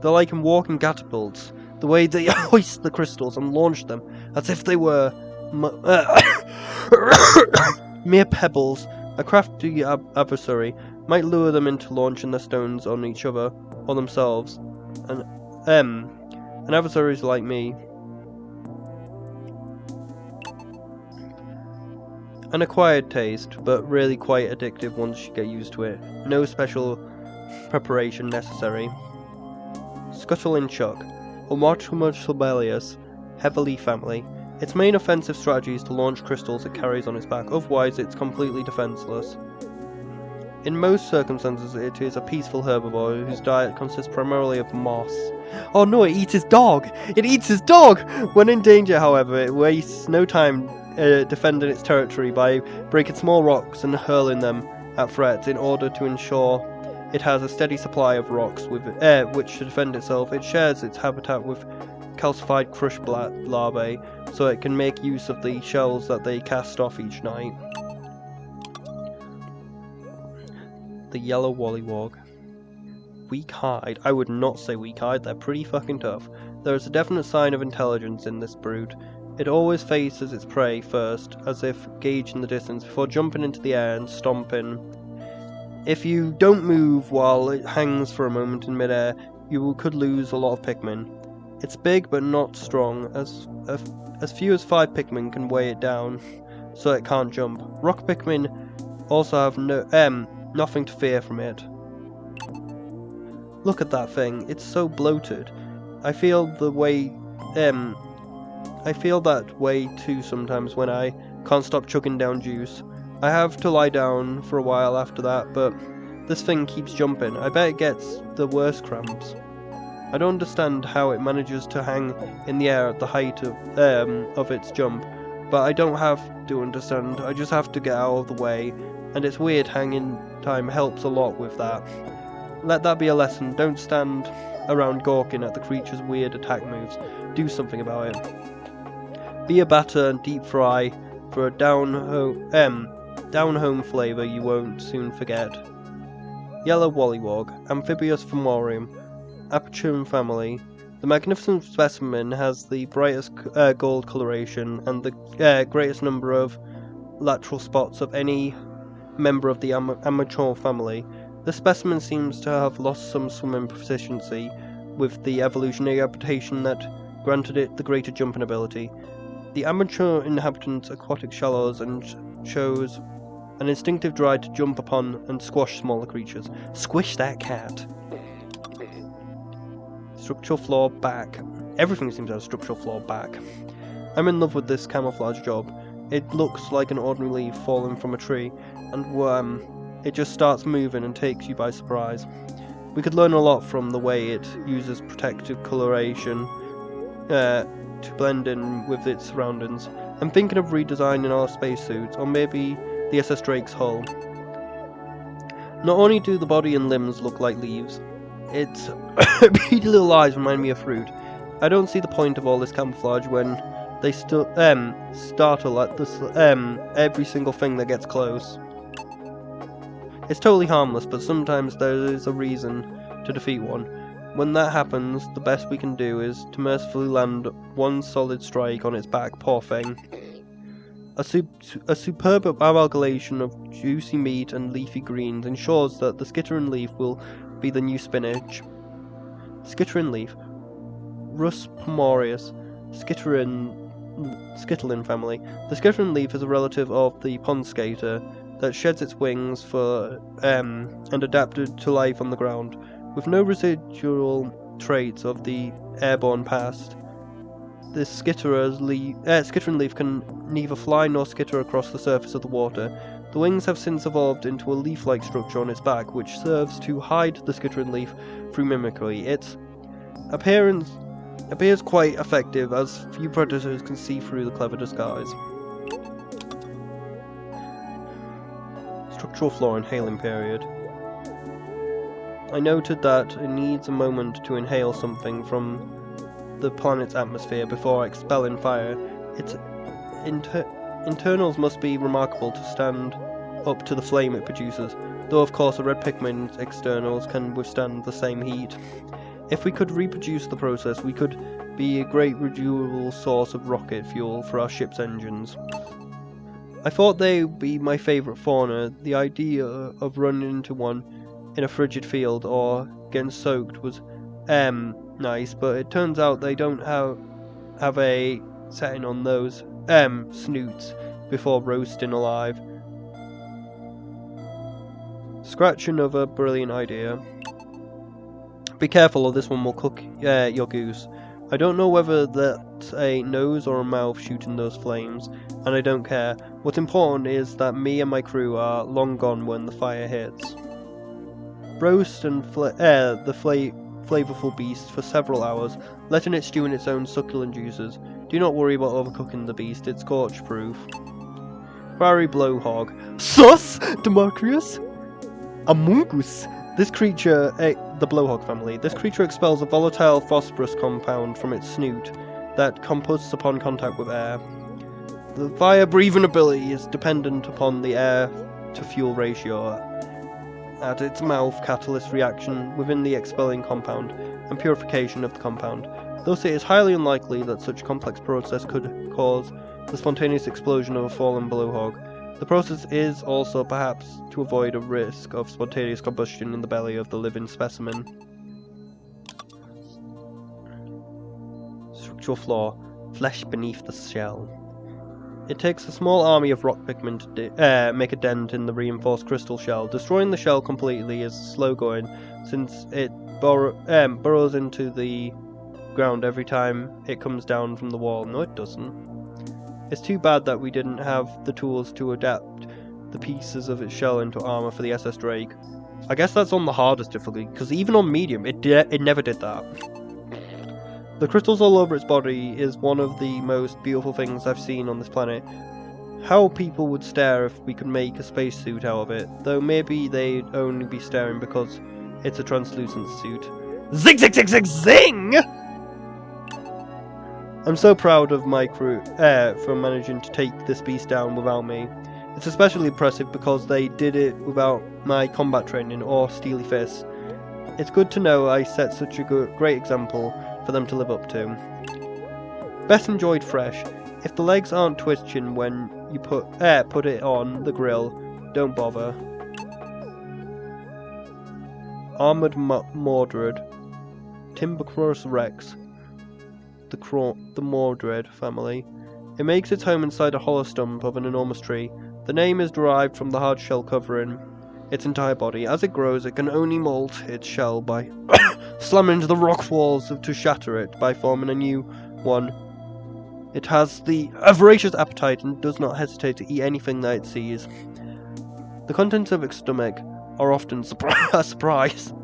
They're like in walking catapults. The way they hoist the crystals and launch them, as if they were... mere pebbles. A crafty adversary might lure them into launching their stones on each other, or themselves. And adversaries like me. An acquired taste, but really quite addictive once you get used to it. No special preparation necessary. Scuttle and Chuck, a much rebellious, heavily family. Its main offensive strategy is to launch crystals it carries on its back, otherwise it's completely defenseless. In most circumstances it is a peaceful herbivore whose diet consists primarily of moss. Oh no, it eats his dog! It eats his dog! When in danger, however, it wastes no time defending its territory by breaking small rocks and hurling them at threats in order to ensure it has a steady supply of rocks with which to defend itself. It shares its habitat with calcified crush larvae, so it can make use of the shells that they cast off each night. The yellow wollywog. Weak-eyed. I would not say weak-eyed, they're pretty fucking tough. There is a definite sign of intelligence in this brood. It always faces its prey first, as if gauging the distance, before jumping into the air and stomping. If you don't move while it hangs for a moment in midair, you could lose a lot of pikmin. It's big but not strong, as few as 5 pikmin can weigh it down, so it can't jump. Rock pikmin also have nothing to fear from it. Look at that thing, it's so bloated. I feel that way too sometimes when I can't stop chugging down juice. I have to lie down for a while after that, but this thing keeps jumping. I bet it gets the worst cramps. I don't understand how it manages to hang in the air at the height of its jump, but I don't have to understand, I just have to get out of the way, and its weird hanging time helps a lot with that. Let that be a lesson, don't stand around gawking at the creature's weird attack moves, do something about it. Be a batter and deep fry for a down-home flavour you won't soon forget. Yellow wollywog, Amphibious Fomorium, Aperture family. The magnificent specimen has the brightest gold coloration and the greatest number of lateral spots of any member of the amateur family. The specimen seems to have lost some swimming proficiency with the evolutionary adaptation that granted it the greater jumping ability. The amateur inhabits aquatic shallows and shows an instinctive drive to jump upon and squash smaller creatures. Squish that cat! Structural flaw back. Everything seems to have structural flaw back. I'm in love with this camouflage job. It looks like an ordinary leaf falling from a tree, and it just starts moving and takes you by surprise. We could learn a lot from the way it uses protective coloration to blend in with its surroundings. I'm thinking of redesigning our spacesuits, or maybe the SS Drake's hull. Not only do the body and limbs look like leaves, its beady little eyes remind me of fruit. I don't see the point of all this camouflage when they startle at this every single thing that gets close. It's totally harmless, but sometimes there is a reason to defeat one. When that happens, the best we can do is to mercifully land one solid strike on its back, poor thing. A superb amalgamation of juicy meat and leafy greens ensures that the skittering leaf will be the new spinach. Skittering leaf. Rus pomorius. Skittling family. The skittering leaf is a relative of the pond skater that sheds its wings for and adapted to life on the ground, with no residual traits of the airborne past. This skittering leaf can neither fly nor skitter across the surface of the water. The wings have since evolved into a leaf-like structure on its back, which serves to hide the skittering leaf through mimicry. Its appears quite effective, as few predators can see through the clever disguise. Structural flaw inhaling period. I noted that it needs a moment to inhale something from the planet's atmosphere before expelling fire. Its internals must be remarkable to stand up to the flame it produces, though of course a red pikmin's externals can withstand the same heat. If we could reproduce the process, we could be a great renewable source of rocket fuel for our ship's engines. I thought they would be my favourite fauna. The idea of running into one in a frigid field or getting soaked was nice, but it turns out they don't have a setting on those snoots before roasting alive. Scratch another brilliant idea. Be careful or this one will cook your goose. I don't know whether that's a nose or a mouth shooting those flames, and I don't care. What's important is that me and my crew are long gone when the fire hits. Roast and the flavourful beast for several hours, letting it stew in its own succulent juices. Do not worry about overcooking the beast, it's scorch-proof. Fiery blowhog. Sus! Demetrius! Amungus! This creature, the blowhog family, this creature expels a volatile phosphorus compound from its snoot that combusts upon contact with air. The fire-breathing ability is dependent upon the air-to-fuel ratio at its mouth, catalyst reaction within the expelling compound, and purification of the compound. Thus it is highly unlikely that such a complex process could cause the spontaneous explosion of a fallen blowhog. The process is also perhaps to avoid a risk of spontaneous combustion in the belly of the living specimen. Structural flaw. Flesh beneath the shell. It takes a small army of rock pikmin to make a dent in the reinforced crystal shell. Destroying the shell completely is slow going, since it burrows into the ground every time it comes down from the wall. No, it doesn't. It's too bad that we didn't have the tools to adapt the pieces of its shell into armor for the SS Drake. I guess that's on the hardest difficulty, because even on medium, it never did that. The crystals all over its body is one of the most beautiful things I've seen on this planet. How people would stare if we could make a spacesuit out of it, though maybe they'd only be staring because it's a translucent suit. Zing zing zing zing zing! I'm so proud of my crew for managing to take this beast down without me. It's especially impressive because they did it without my combat training or steely fists. It's good to know I set such a great example for them to live up to. Best enjoyed fresh. If the legs aren't twitching when you put it on the grill, don't bother. Armoured Mordred. Timbercross Rex. The Mordred family. It makes its home inside a hollow stump of an enormous tree. The name is derived from the hard shell covering its entire body. As it grows, it can only molt its shell by slamming into the rock walls to shatter it by forming a new one. It has a voracious appetite and does not hesitate to eat anything that it sees. The contents of its stomach are often a surprise.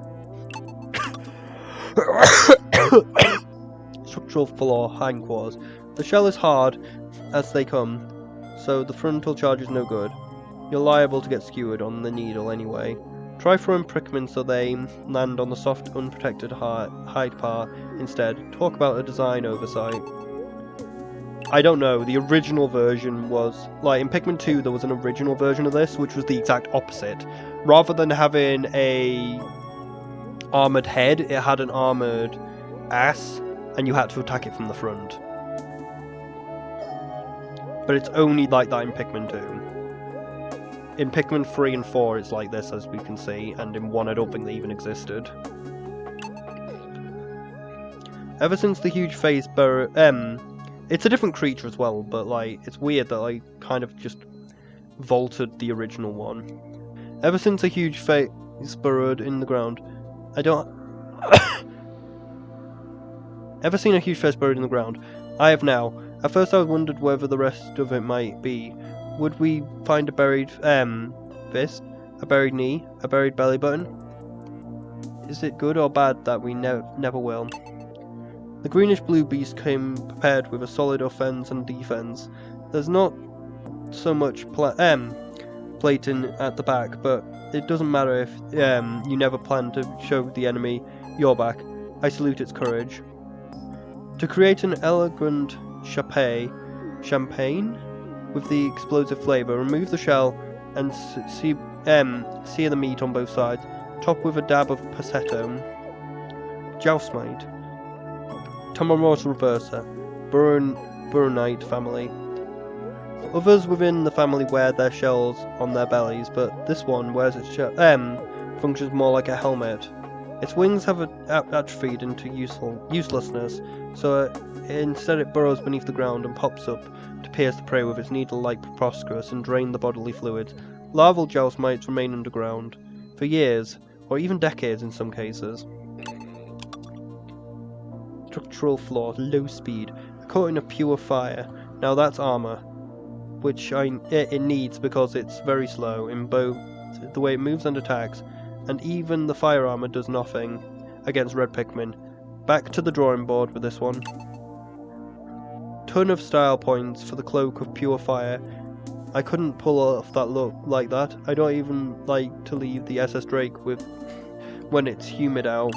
Structural flaw, hindquarters. The shell is hard as they come, so the frontal charge is no good. You're liable to get skewered on the needle anyway. Try throwing pikmin so they land on the soft, unprotected hide part instead. Talk about a design oversight. I don't know, the original version was, like in Pikmin 2 there was an original version of this, which was the exact opposite. Rather than having a armoured head, it had an armoured ass, and you had to attack it from the front. But it's only like that in Pikmin 2. In Pikmin 3 and 4 it's like this, as we can see, and in 1 I don't think they even existed. Ever since the huge face it's a different creature as well, but like it's weird that I kind of just vaulted the original one. Ever since a huge face burrowed in the ground, Ever seen a huge face buried in the ground? I have now. At first I wondered whether the rest of it might be, Would we find a buried fist, a buried knee, a buried belly button? Is it good or bad that we never will? The greenish-blue beast came prepared with a solid offense and defense. There's not so much plating at the back, but it doesn't matter if you never plan to show the enemy your back. I salute its courage. To create an elegant champagne with the explosive flavour, remove the shell and sear the meat on both sides. Top with a dab of passetto. Joustmate. Tomahawk reverser. Buronite family. Others within the family wear their shells on their bellies, but this one wears its shell. Functions more like a helmet. Its wings have atrophied into uselessness, so instead it burrows beneath the ground and pops up to pierce the prey with its needle-like proboscis and drain the bodily fluids. Larval joustmites remain underground for years, or even decades in some cases. Structural flaws, low speed, a coating of pure fire. Now that's armor, which it needs because it's very slow in both the way it moves and attacks, and even the fire armor does nothing against red pikmin. Back to the drawing board with this one. Ton of style points for the cloak of pure fire. I couldn't pull off that look like that. I don't even like to leave the SS Drake with when it's humid out.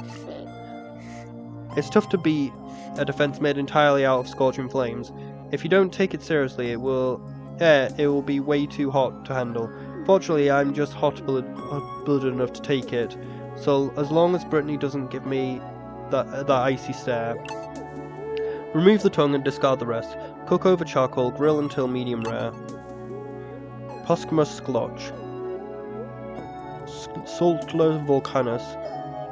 It's tough to beat a defense made entirely out of scorching flames. If you don't take it seriously, it will be way too hot to handle. Fortunately, I'm just hot-blooded enough to take it, so as long as Brittany doesn't give me that icy stare. Remove the tongue and discard the rest. Cook over charcoal, grill until medium rare. Posthumous sklotch. Saltler volcanus,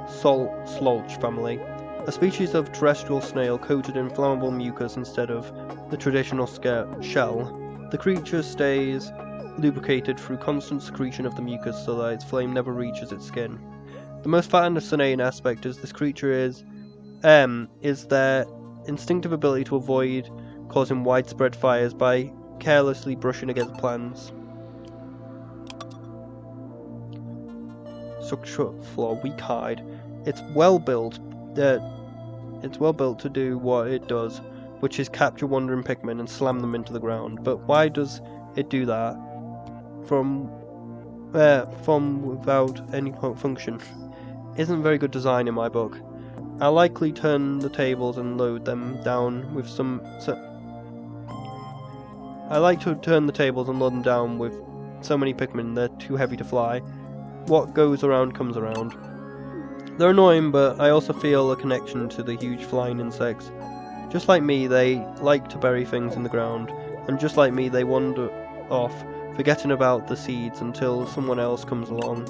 Slolch family. A species of terrestrial snail coated in flammable mucus instead of the traditional shell. The creature stays lubricated through constant secretion of the mucus so that its flame never reaches its skin. The most fascinating aspect is this creature is their instinctive ability to avoid causing widespread fires by carelessly brushing against plants. Structure flaw, weak hide. It's well built to do what it does, which is capture wandering pikmin and slam them into the ground. But why does it do that from without any function? Isn't very good design in my book. I'll likely turn the tables and load them down with I like to turn the tables and load them down with so many pikmin they're too heavy to fly. What goes around comes around. They're annoying, but I also feel a connection to the huge flying insects. Just like me, they like to bury things in the ground, and just like me, they wander off, forgetting about the seeds until someone else comes along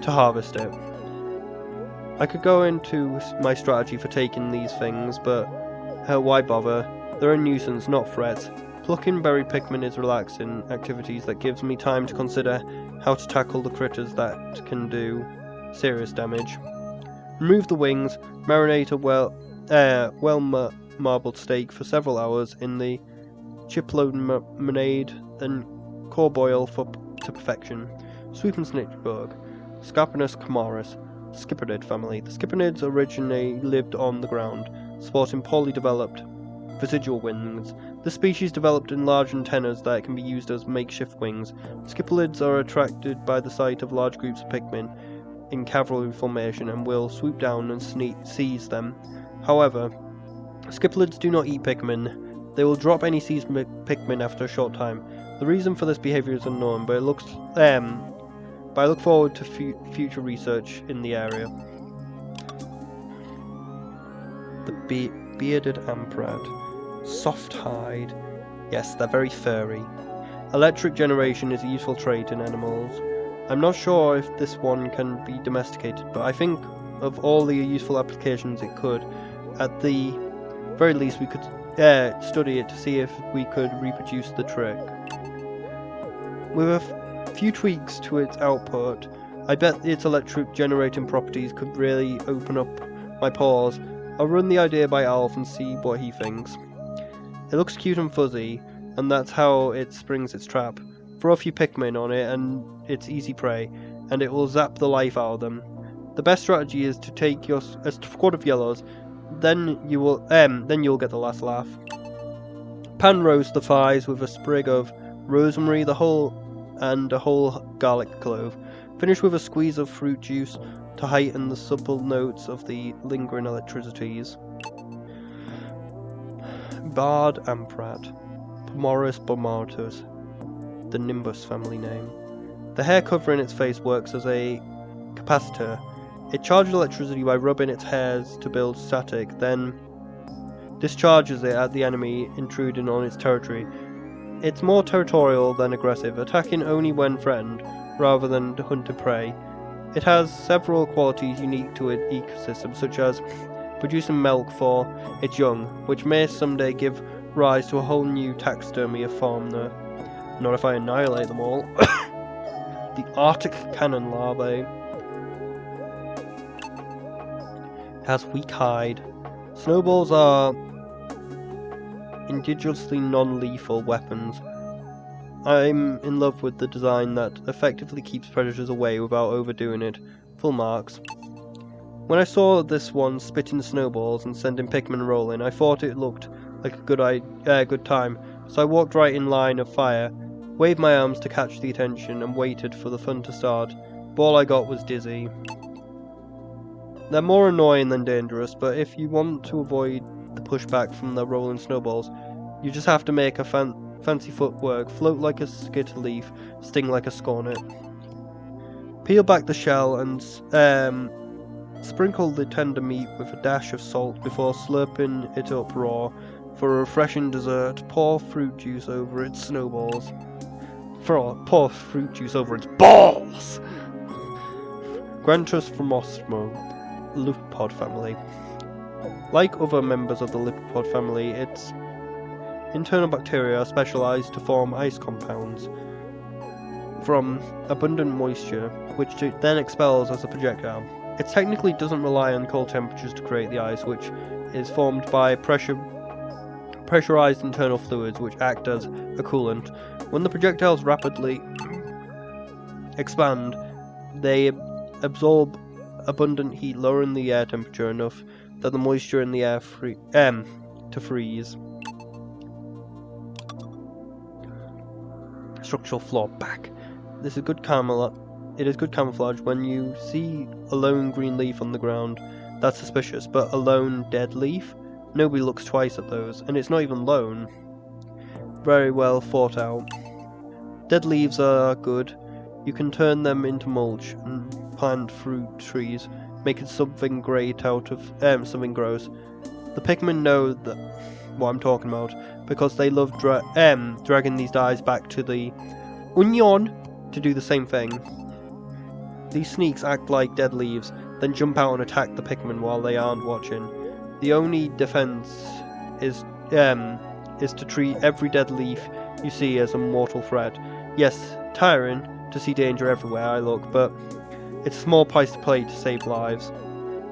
to harvest it. I could go into my strategy for taking these things, but why bother? They're a nuisance, not threats. Plucking buried pikmin is relaxing activities that gives me time to consider how to tackle the critters that can do serious damage. Remove the wings, marinate a marbled steak for several hours in the chipload then core boil to perfection. Sweep and snitch bug. Scarpinus camaris. Skipperid family. The Skipperids originally lived on the ground, sporting poorly developed vestigial wings. This species developed enlarged antennas that can be used as makeshift wings. Skipperids are attracted by the sight of large groups of pikmin in cavalry formation and will swoop down and seize them. However, Skipperids do not eat pikmin. They will drop any seized pikmin after a short time. The reason for this behavior is unknown, but I look forward to future research in the area. The bearded amprad. Soft hide. Yes, they're very furry. Electric generation is a useful trait in animals. I'm not sure if this one can be domesticated, but I think of all the useful applications it could. At the very least, we could study it to see if we could reproduce the trick. With a few tweaks to its output, I bet its electric generating properties could really open up my paws. I'll run the idea by Alf and see what he thinks. It looks cute and fuzzy, and that's how it springs its trap. Throw a few pikmin on it and it's easy prey, and it will zap the life out of them. The best strategy is to take a squad of yellows, then you'll get the last laugh. Pan roast the thighs with a sprig of rosemary, a whole garlic clove. Finish with a squeeze of fruit juice to heighten the supple notes of the lingering electricities. Bard Amprat, Pomoris Bomartus, the Nimbus family name. The hair covering its face works as a capacitor. It charges electricity by rubbing its hairs to build static, then discharges it at the enemy intruding on its territory. It's more territorial than aggressive, attacking only when threatened, rather than hunting prey. It has several qualities unique to its ecosystem, such as producing milk for its young, which may someday give rise to a whole new taxidermy of fauna. Not if I annihilate them all. The Arctic cannon larvae. It has weak hide. Snowballs are indigenously non-lethal weapons. I'm in love with the design that effectively keeps predators away without overdoing it. Full marks. When I saw this one spitting snowballs and sending pikmin rolling, I thought it looked like a good time, so I walked right in line of fire, waved my arms to catch the attention, and waited for the fun to start. But all I got was dizzy. They're more annoying than dangerous, but if you want to avoid the pushback from the rolling snowballs, you just have to make a fancy footwork, float like a skittle leaf, sting like a scornet. Peel back the shell and sprinkle the tender meat with a dash of salt before slurping it up raw. For a refreshing dessert, pour fruit juice over its snowballs. Pour fruit juice over its balls! Grantus fromosmo, Lupod family. Like other members of the Lupod family, its internal bacteria are specialized to form ice compounds from abundant moisture, which it then expels as a projectile. It technically doesn't rely on cold temperatures to create the ice, which is formed by pressurized internal fluids which act as a coolant. When the projectiles rapidly expand, they absorb abundant heat, lowering the air temperature enough that the moisture in the air to freeze. Structural flaw back. This is good It is good camouflage. When you see a lone green leaf on the ground, that's suspicious, but a lone dead leaf? Nobody looks twice at those, and it's not even lone. Very well thought out. Dead leaves are good. You can turn them into mulch and plant fruit trees, making something great out of something gross. The Pikmin know what I'm talking about, because they love dragging these guys back to the Union to do the same thing. These sneaks act like dead leaves, then jump out and attack the Pikmin while they aren't watching. The only defense is to treat every dead leaf you see as a mortal threat. Yes, tiring to see danger everywhere I look, but it's a small price to pay to save lives.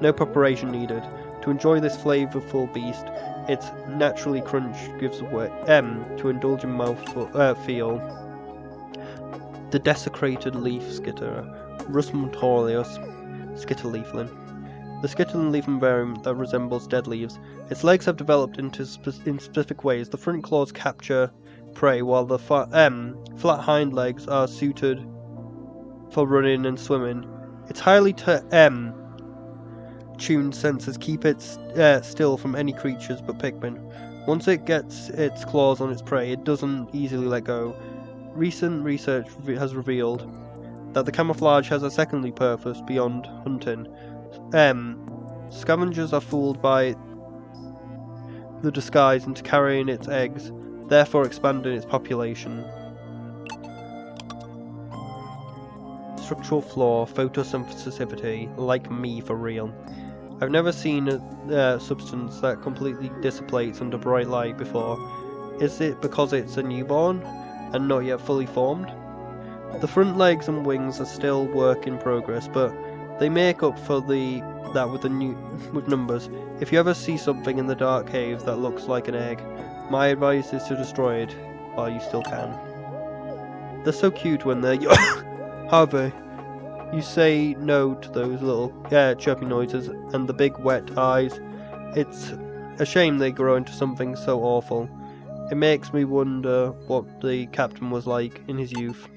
No preparation needed. To enjoy this flavorful beast, its naturally crunch gives way to indulgent mouthfeel. The desecrated leaf skitter, Rusmontorius skitterleaflin. The skitterleaflin variant that resembles dead leaves. Its legs have developed in specific ways. The front claws capture prey, while the flat hind legs are suited for running and swimming. Its highly tuned senses keep it still from any creatures but Pikmin. Once it gets its claws on its prey, it doesn't easily let go. Recent research has revealed that the camouflage has a secondary purpose beyond hunting. Scavengers are fooled by the disguise into carrying its eggs, therefore expanding its population. Structural flaw, photosynthesivity, like me for real. I've never seen a substance that completely dissipates under bright light before. Is it because it's a newborn and not yet fully formed? The front legs and wings are still work in progress, but they make up for that with numbers. If you ever see something in the dark cave that looks like an egg, my advice is to destroy it. while you still can. They're so cute when they're However, you say no to those little chirpy noises and the big wet eyes. It's a shame they grow into something so awful. It makes me wonder what the captain was like in his youth.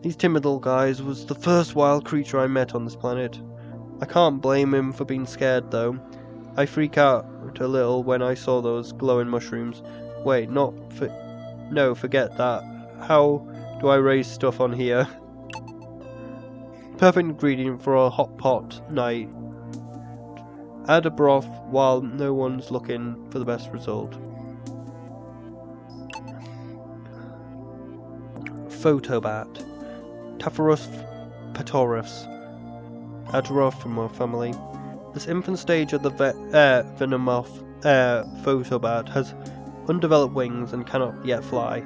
These timid little guys was the first wild creature I met on this planet. I can't blame him for being scared though. I freak out a little when I saw those glowing mushrooms. Wait, no, forget that. How do I raise stuff on here? Perfect ingredient for a hot pot night. Add a broth while no one's looking for the best result. Photobat. Tapharus patorus. Adrophima family. This infant stage of the Venomorph photobat has undeveloped wings and cannot yet fly.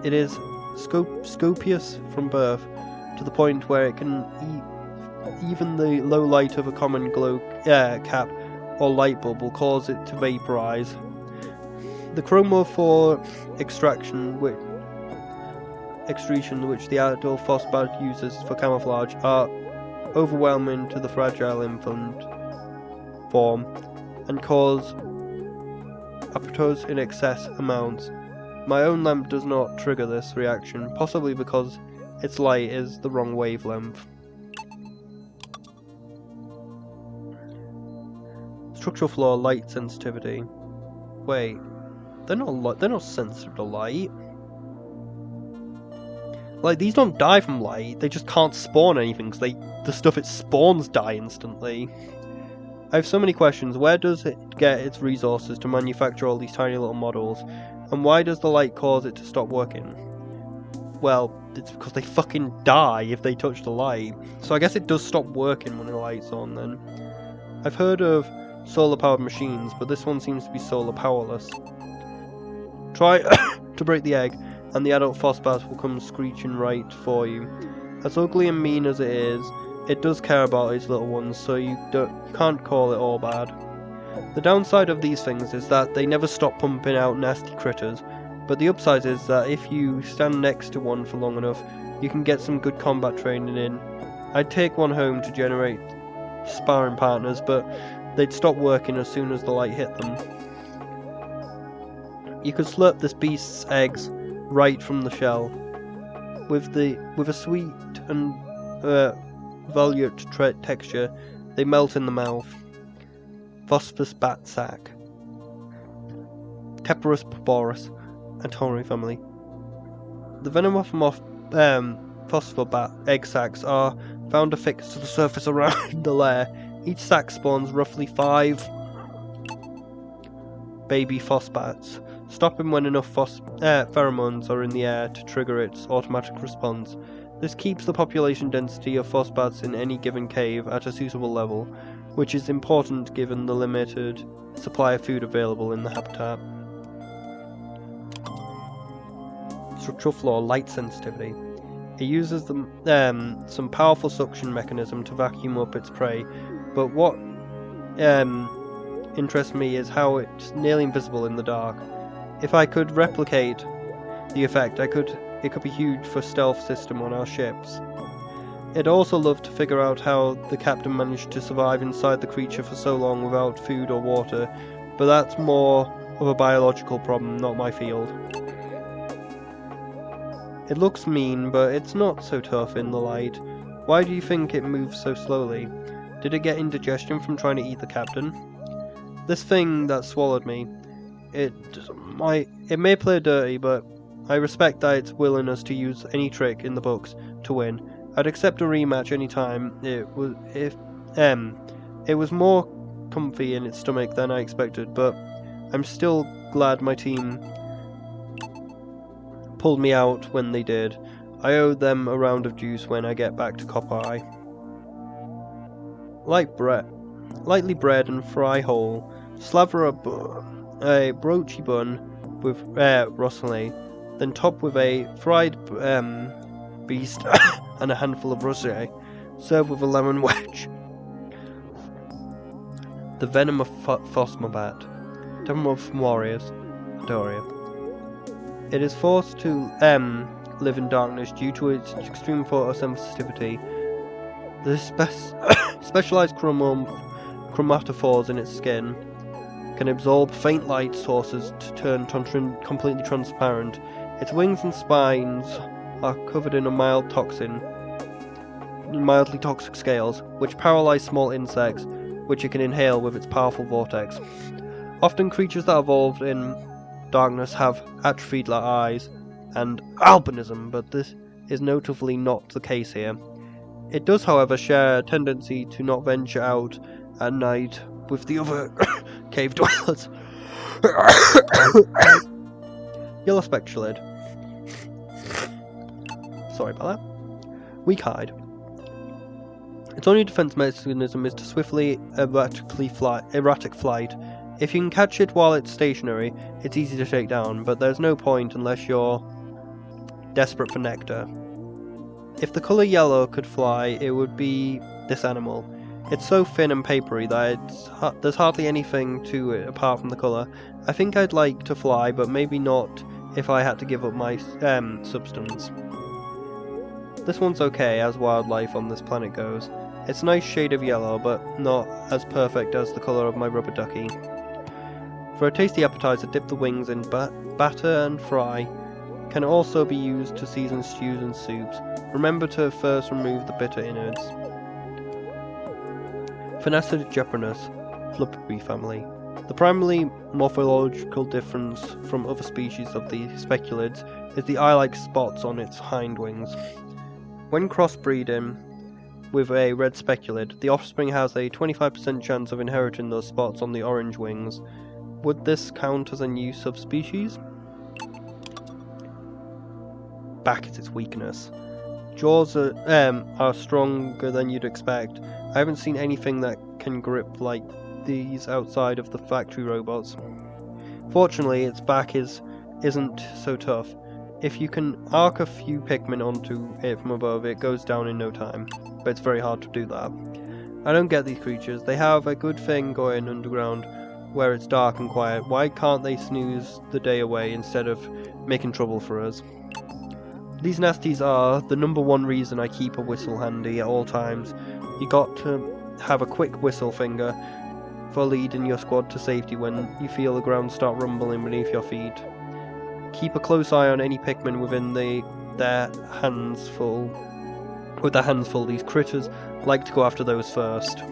It is scopious from birth, to the point where it can even the low light of a common glow cap or light bulb will cause it to vaporize. The chromophore excretion which the adult phosphat uses for camouflage are overwhelming to the fragile infant form and cause apoptosis in excess amounts. My own lamp does not trigger this reaction, possibly because its light is the wrong wavelength. Structural flaw, light sensitivity. Wait, they're not sensitive to light. Like, these don't die from light, they just can't spawn anything because the stuff it spawns die instantly. I have so many questions. Where does it get its resources to manufacture all these tiny little models? And why does the light cause it to stop working? Well, it's because they fucking die if they touch the light. So I guess it does stop working when the light's on then. I've heard of solar powered machines, but this one seems to be solar powerless. Try to break the egg, and the adult phosphat will come screeching right for you. As ugly and mean as it is, it does care about its little ones, so you can't call it all bad. The downside of these things is that they never stop pumping out nasty critters, but the upside is that if you stand next to one for long enough, you can get some good combat training in. I'd take one home to generate sparring partners, but they'd stop working as soon as the light hit them. You could slurp this beast's eggs right from the shell. With a sweet and volute texture, they melt in the mouth. Phosphorus bat sac. Tapharus paborus, Antori family. The Venomorph phosphobat egg sacs are found affixed to the surface around the lair. Each sac spawns roughly 5 baby phosphats, stopping when enough pheromones are in the air to trigger its automatic response. This keeps the population density of phosphats in any given cave at a suitable level, which is important given the limited supply of food available in the habitat. Structural flaw, light sensitivity. It uses some powerful suction mechanism to vacuum up its prey, but what interests me is how it's nearly invisible in the dark. If I could replicate the effect, it could be huge for stealth system on our ships. I'd also love to figure out how the captain managed to survive inside the creature for so long without food or water, but that's more of a biological problem, not my field. It looks mean, but it's not so tough in the light. Why do you think it moves so slowly? Did it get indigestion from trying to eat the captain? This thing that swallowed me, it may play dirty, but I respect that its willingness to use any trick in the books to win. I'd accept a rematch any time. It was more comfy in its stomach than I expected, but I'm still glad my team pulled me out when they did. I owe them a round of juice when I get back to Copper Eye. Lightly bread and fry whole. Slather a broachy bun with rosselay, then top with a fried beast and a handful of rosé. Serve with a lemon wedge. The venom of Phosmobat. Venom of Warriors. Doria. It is forced to live in darkness due to its extreme photosensitivity. The specialized chromatophores in its skin can absorb faint light sources to turn completely transparent. Its wings and spines are covered in a mildly toxic scales, which paralyze small insects, which it can inhale with its powerful vortex. Often creatures that evolved in darkness have atrophied eyes and albinism, but this is notably not the case here. It does, however, share a tendency to not venture out at night with the other cave dwellers. Yellow spectulid. Sorry about that. Weak-eyed. Its only defense mechanism is to swiftly, erratic flight. If you can catch it while it's stationary, it's easy to take down, but there's no point unless you're desperate for nectar. If the colour yellow could fly, it would be this animal. It's so thin and papery that there's hardly anything to it apart from the colour. I think I'd like to fly, but maybe not if I had to give up my substance. This one's okay as wildlife on this planet goes. It's a nice shade of yellow, but not as perfect as the colour of my rubber ducky. For a tasty appetizer, dip the wings in batter and fry. Can also be used to season stews and soups. Remember to first remove the bitter innards. Phenacid Jeopardus, Flippery family. The primary morphological difference from other species of the speculids is the eye-like spots on its hind wings. When crossbreeding with a red speculid, the offspring has a 25% chance of inheriting those spots on the orange wings. Would this count as a new subspecies? Back is its weakness. Jaws are stronger than you'd expect. I haven't seen anything that can grip like these outside of the factory robots. Fortunately, its back isn't so tough. If you can arc a few pikmin onto it from above, it goes down in no time, but it's very hard to do that. I don't get these creatures. They have a good thing going underground, where it's dark and quiet. Why can't they snooze the day away instead of making trouble for us? These nasties are the number one reason I keep a whistle handy at all times. You got to have a quick whistle finger for leading your squad to safety when you feel the ground start rumbling beneath your feet. Keep a close eye on any pikmin within their hands full. With their hands full, these critters like to go after those first.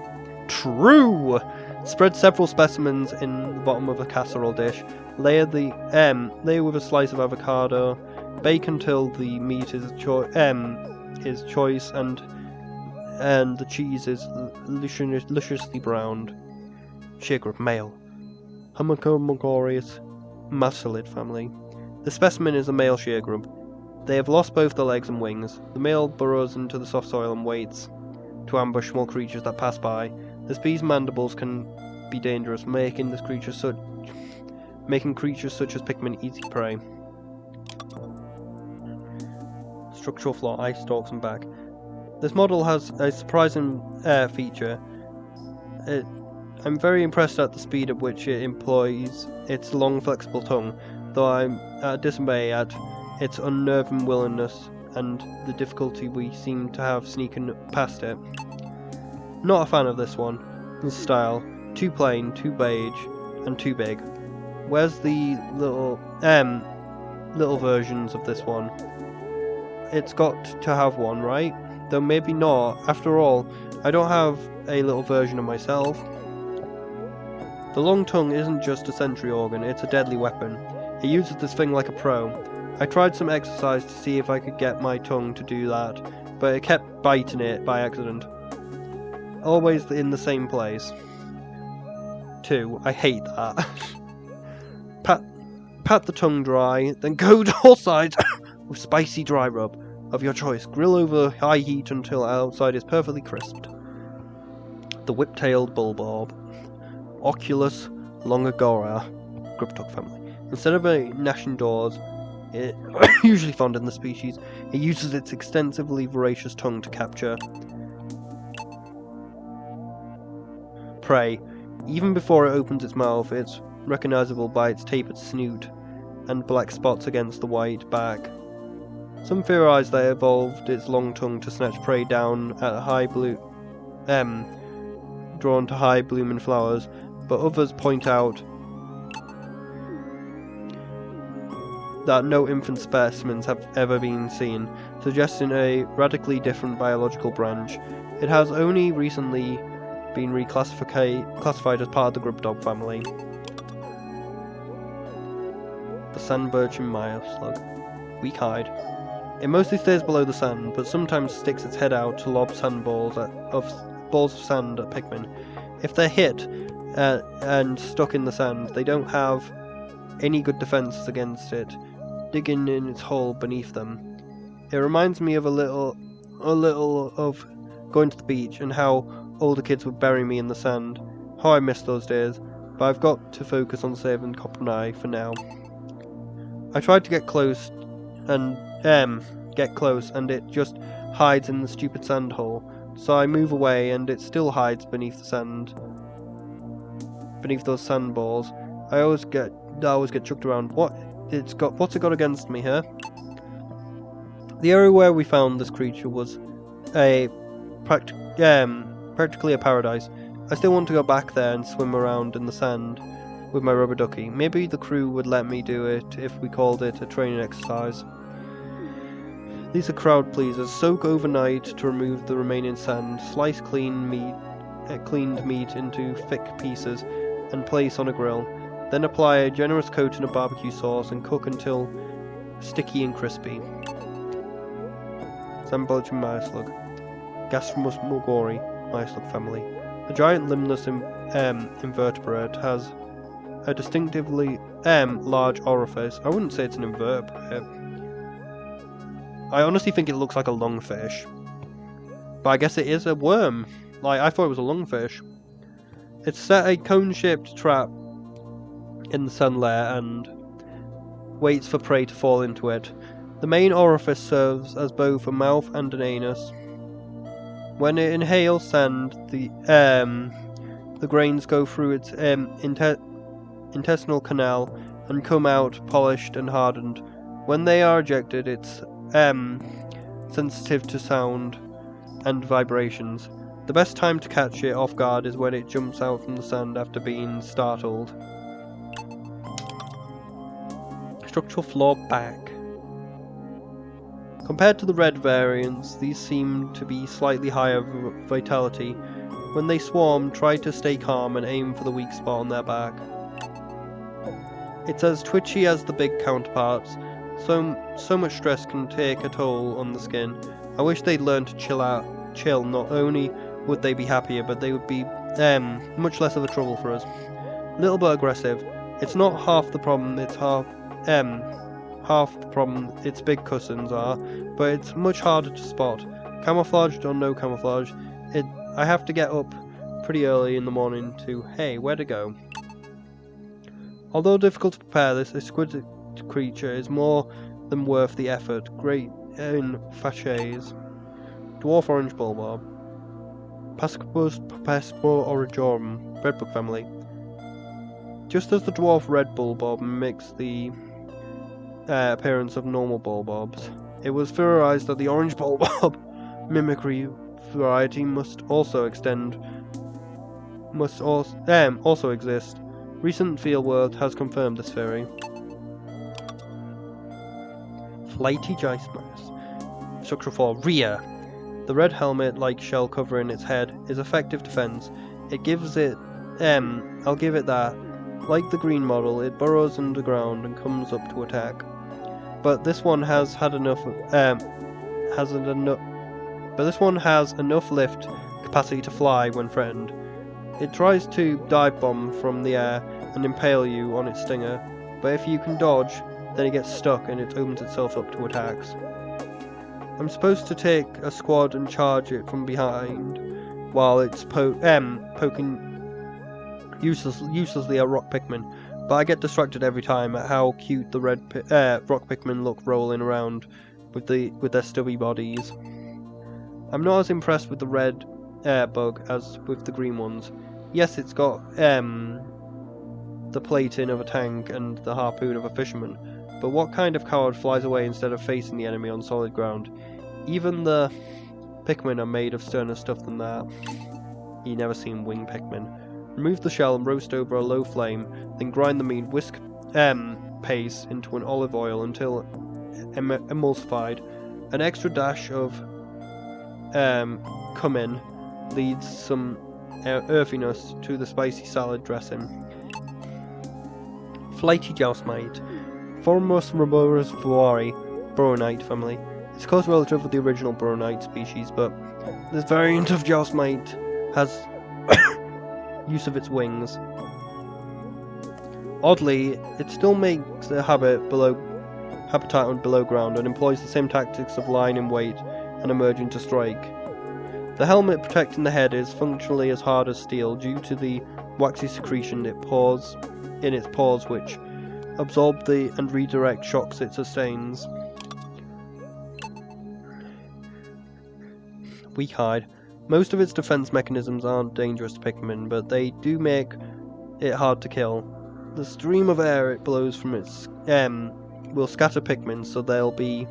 True! Spread several specimens in the bottom of a casserole dish. Layer with a slice of avocado. Bake until the meat is choice and the cheese is lusciously browned. Shear group male. Homocomogorius Macellid family. The specimen is a male shear grub. They have lost both the legs and wings. The male burrows into the soft soil and waits to ambush small creatures that pass by. The species' mandibles can be dangerous, making creatures such as pikmin easy prey. Structural flaw, eye stalks and back. This model has a surprising feature. I'm very impressed at the speed at which it employs its long flexible tongue, though I'm at dismay at its unnerving willingness and the difficulty we seem to have sneaking past it. Not a fan of this one. This style, too plain, too beige, and too big. Where's the little versions of this one? It's got to have one, right? Though maybe not. After all, I don't have a little version of myself. The long tongue isn't just a sentry organ, it's a deadly weapon. It uses this thing like a pro. I tried some exercise to see if I could get my tongue to do that, but it kept biting it by accident. Always in the same place. 2. I hate that. Pat the tongue dry, then coat all sides with spicy dry rub of your choice. Grill over high heat until outside is perfectly crisped. The whip-tailed bulbob. Oculus longigora, grubtuck family. Instead of a gnashing jaws, usually found in the species, it uses its extensively voracious tongue to capture prey. Even before it opens its mouth, it's recognizable by its tapered snoot. and black spots against the white back. Some theorise that it evolved its long tongue to snatch prey down at drawn to high blooming flowers, but others point out that no infant specimens have ever been seen, suggesting a radically different biological branch. It has only recently been classified as part of the grub dog family. The sand birchen mire slug. Weak hide. It mostly stays below the sand, but sometimes sticks its head out to lob balls of sand at pikmin. If they're hit and stuck in the sand, they don't have any good defenses against it, digging in its hole beneath them. It reminds me of a little of going to the beach and how older kids would bury me in the sand. How I miss those days, but I've got to focus on saving Copper and I for now. I tried to get close and it just hides in the stupid sand hole. So I move away and it still hides beneath the sand. Beneath those sand balls. I always get chucked around. What's it got against me, huh? The area where we found this creature was practically a paradise. I still want to go back there and swim around in the sand with my rubber ducky. Maybe the crew would let me do it if we called it a training exercise. These are crowd pleasers. Soak overnight to remove the remaining sand. Slice cleaned meat into thick pieces and place on a grill. Then apply a generous coating of barbecue sauce and cook until sticky and crispy. Sand birchen mire slug. Gastromus mulgori, mire slug family. The giant limbless invertebrate has a distinctively large orifice. I wouldn't say it's an invertebrate. I honestly think it looks like a lungfish. But I guess it is a worm. Like, I thought it was a lungfish. It's set a cone-shaped trap in the sand layer and waits for prey to fall into it. The main orifice serves as both a mouth and an anus. When it inhales sand, the grains go through its intestinal canal and come out polished and hardened. When they are ejected, it's sensitive to sound and vibrations. The best time to catch it off guard is when it jumps out from the sand after being startled. Structural flaw back. Compared to the red variants, these seem to be slightly higher vitality. When they swarm, try to stay calm and aim for the weak spot on their back. It's as twitchy as the big counterparts. So much stress can take a toll on the skin. I wish they'd learn to chill. Not only would they be happier, but they would be much less of a trouble for us. A little bit aggressive. It's not half the problem. It's half the problem its big cousins are, but it's much harder to spot. Camouflaged or no camouflage, I have to get up pretty early in the morning to, hey, where to go? Although difficult to prepare, this exquisite creature is more than worth the effort. Great in fachets. Dwarf orange bulbob. Pascopus pespor origorum, redbug family. Just as the dwarf red bulbob mimics the appearance of normal bulbobs, it was theorized that the orange bulbob mimicry variety must also exist. Recent fieldwork has confirmed this theory. Flighty Geistmers. Structural flaw. Rear. The red helmet-like shell covering its head is effective defense. It gives it, I'll give it that. Like the green model, it burrows underground and comes up to attack. But this one has enough lift capacity to fly when threatened. It tries to dive bomb from the air and impale you on its stinger, but if you can dodge, then it gets stuck and it opens itself up to attacks. I'm supposed to take a squad and charge it from behind while it's poking uselessly at rock pikmin, but I get distracted every time at how cute the red rock pikmin look rolling around with their stubby bodies. I'm not as impressed with the red bug as with the green ones. Yes, it's got the plating of a tank and the harpoon of a fisherman, But what kind of coward flies away instead of facing the enemy on solid ground? Even the pikmin are made of sterner stuff than that. You never seen wing pikmin. Remove the shell and roast over a low flame, then grind the meat, whisk paste into an olive oil until emulsified. An extra dash of cumin leads some earthiness to the spicy salad dressing. Flighty jousemite. Foremost herbivorous Boronite family. It's a close relative of the original Boronite species, but this variant of jousemite has use of its wings. Oddly, it still makes a habitat on below ground and employs the same tactics of lying in wait and emerging to strike. The helmet protecting the head is functionally as hard as steel due to the waxy secretion it pours in its pores, which absorb and redirect shocks it sustains. Weak hide. Most of its defense mechanisms aren't dangerous to pikmin, but they do make it hard to kill. The stream of air it blows from its will scatter pikmin, so they'll be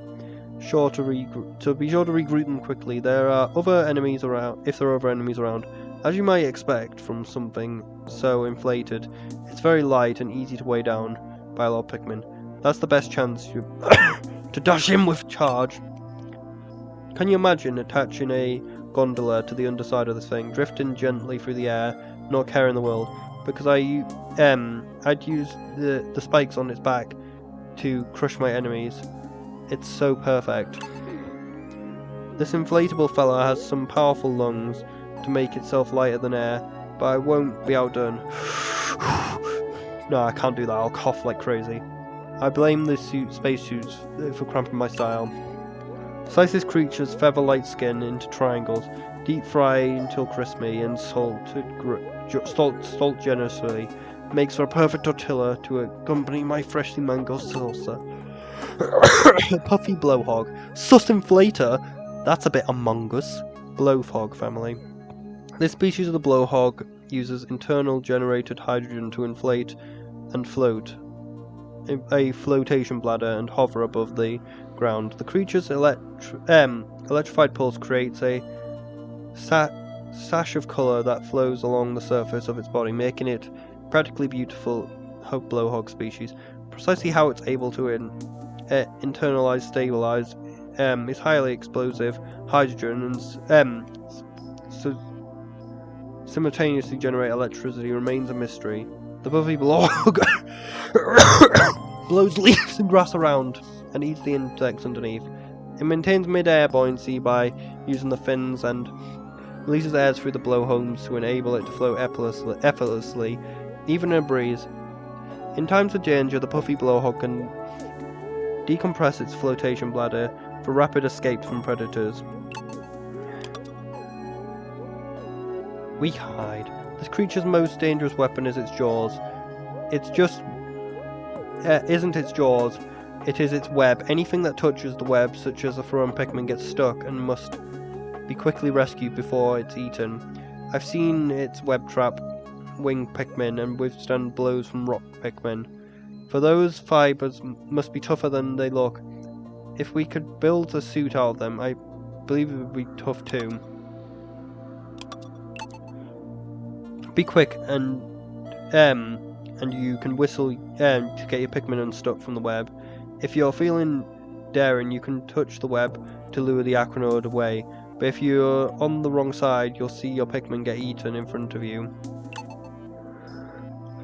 sure to regroup them quickly. There are other enemies around, if there are other enemies around. As you might expect from something so inflated, it's very light and easy to weigh down by a lot of pikmin. That's the best chance you to dash in with charge. Can you imagine attaching a gondola to the underside of this thing, drifting gently through the air, not caring the world? Because I'd use the spikes on its back to crush my enemies. It's so perfect. This inflatable fella has some powerful lungs to make itself lighter than air, but I won't be outdone. No, I can't do that, I'll cough like crazy. I blame the spacesuits for cramping my style. Slice this creature's feather-like skin into triangles, deep fry until crispy, and salt generously. Makes for a perfect tortilla to accompany my freshly mango salsa. Puffy blowhog. Sus inflator? That's a bit Among Us. Blowhog family. This species of the blowhog uses internal generated hydrogen to inflate and float a flotation bladder and hover above the ground. The creature's electrified pulse creates a sash of colour that flows along the surface of its body, making it practically beautiful blowhog species. Precisely how it's able to stabilize its highly explosive hydrogen and simultaneously generate electricity remains a mystery. The puffy blowhog blows leaves and grass around and eats the insects underneath. It maintains mid-air buoyancy by using the fins and releases air through the blowholes to enable it to float effortlessly, even in a breeze. In times of danger, the puffy blowhog can decompress its flotation bladder for rapid escape from predators. Weak hide. This creature's most dangerous weapon is its jaws. It's just isn't its jaws, it is its web. Anything that touches the web, such as a thrown pikmin, gets stuck and must be quickly rescued before it's eaten. I've seen its web trap wing pikmin and withstand blows from rock pikmin. For those fibers must be tougher than they look. If we could build a suit out of them, I believe it would be tough too. Be quick and you can whistle to get your pikmin unstuck from the web. If you're feeling daring, you can touch the web to lure the acronode away, but if you're on the wrong side, you'll see your pikmin get eaten in front of you.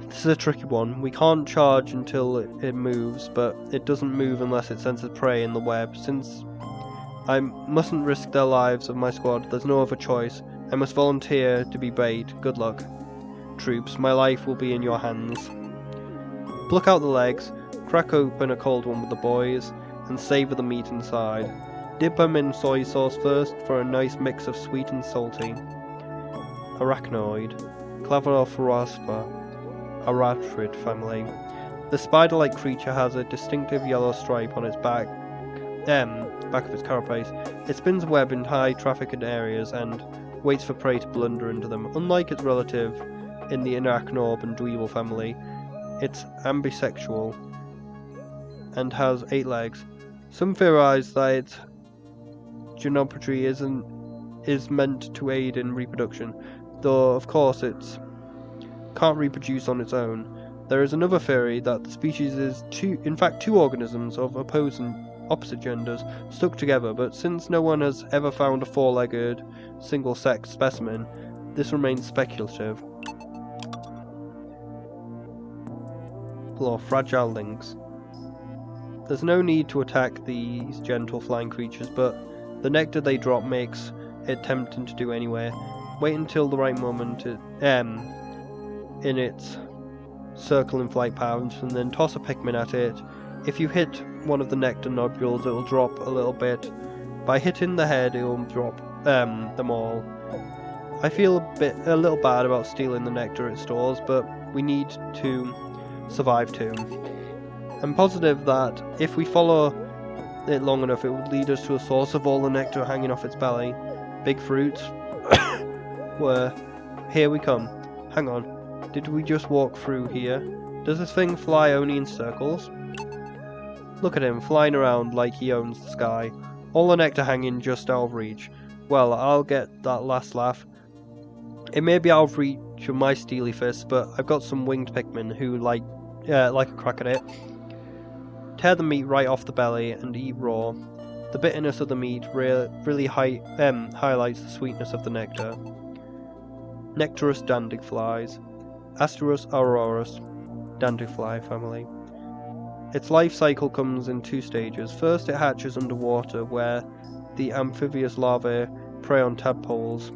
This is a tricky one. We can't charge until it moves, but it doesn't move unless it senses prey in the web. Since I mustn't risk their lives of my squad, there's no other choice. I must volunteer to be bait. Good luck, troops. My life will be in your hands. Pluck out the legs, crack open a cold one with the boys, and savour the meat inside. Dip them in soy sauce first for a nice mix of sweet and salty. Arachnoid. Clavarophoraspa. Aratrid family. The spider-like creature has a distinctive yellow stripe on its back of its carapace. It spins a web in high-trafficked areas and waits for prey to blunder into them. Unlike its relative in the Arachnorb and Dweeble family, it's ambisexual. and has 8 legs. Some theorize that its geometry is meant to aid in reproduction, though of course it can't reproduce on its own. There is another theory that the species is in fact two organisms of opposite genders stuck together, but since no one has ever found a 4-legged single-sex specimen, this remains speculative. Fragile links. There's no need to attack these gentle flying creatures, but the nectar they drop makes it tempting to do anyway. Wait until the right moment in its circle and flight patterns, and then toss a pikmin at it. If you hit one of the nectar nodules, it will drop a little bit. By hitting the head, it will drop them all. I feel a little bad about stealing the nectar it stores, but we need to survive too. I'm positive that if we follow it long enough, it would lead us to a source of all the nectar hanging off its belly. Big fruits. Here we come. Hang on. Did we just walk through here? Does this thing fly only in circles? Look at him, flying around like he owns the sky. All the nectar hanging just out of reach. Well, I'll get that last laugh. It may be out of reach of my steely fists, but I've got some winged pikmin who like a crack at it. Tear the meat right off the belly and eat raw. The bitterness of the meat really highlights the sweetness of the nectar. Nectarous dandelions. Asterus aurorus, dandelion family. Its life cycle comes in 2 stages. First, it hatches underwater, where the amphibious larvae prey on tadpoles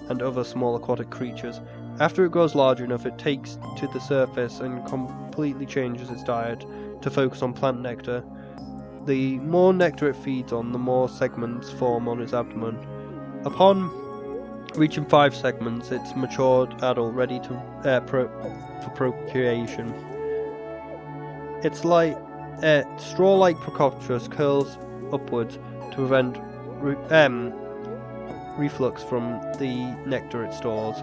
and other small aquatic creatures. After it grows large enough, it takes to the surface and completely changes its diet to focus on plant nectar. The more nectar it feeds on, the more segments form on its abdomen. Upon reaching 5 segments, it's matured adult, ready to for procreation. It's like straw-like procopterus curls upwards to prevent reflux from the nectar it stores.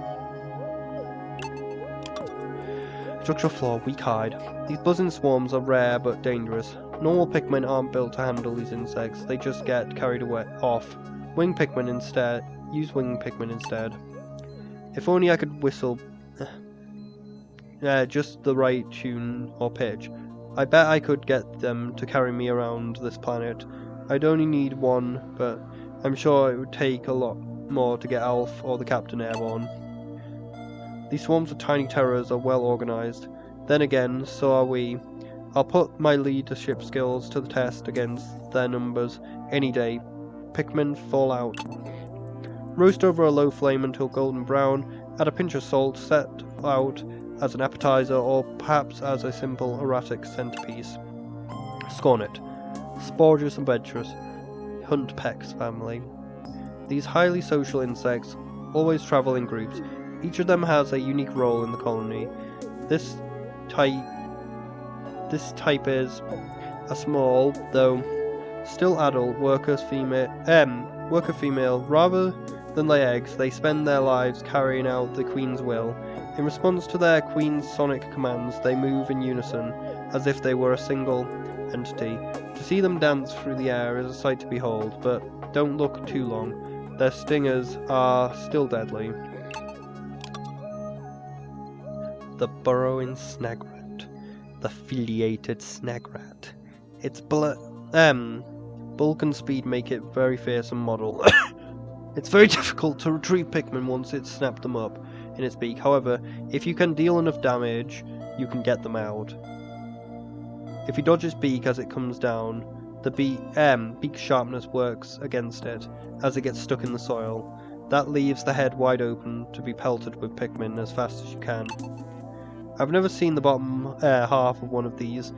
Structural flaw, weak-eyed. These buzzing swarms are rare but dangerous. Normal pikmin aren't built to handle these insects, they just get carried off. Use wing pikmin instead. If only I could whistle just the right tune or pitch. I bet I could get them to carry me around this planet. I'd only need one, but I'm sure it would take a lot more to get Alf or the Captain airborne. These swarms of tiny terrors are well organised. Then again, so are we. I'll put my leadership skills to the test against their numbers any day. Pikmin fall out. Roast over a low flame until golden brown. Add a pinch of salt, set out as an appetizer or perhaps as a simple erratic centerpiece. Scornet. Sporgious and adventurous. Hunt pecks family. These highly social insects always travel in groups. Each of them has a unique role in the colony. This type is a small, though still adult, worker female. Rather than lay eggs, they spend their lives carrying out the queen's will. In response to their queen's sonic commands, they move in unison, as if they were a single entity. To see them dance through the air is a sight to behold, but don't look too long. Their stingers are still deadly. The burrowing snagrat. The filiated snagrat. Its bulk and speed make it very fearsome model. It's very difficult to retrieve pikmin once it's snapped them up in its beak. However, if you can deal enough damage, you can get them out. If you dodge its beak as it comes down, the beak sharpness works against it as it gets stuck in the soil. That leaves the head wide open to be pelted with pikmin as fast as you can. I've never seen the bottom half of one of these.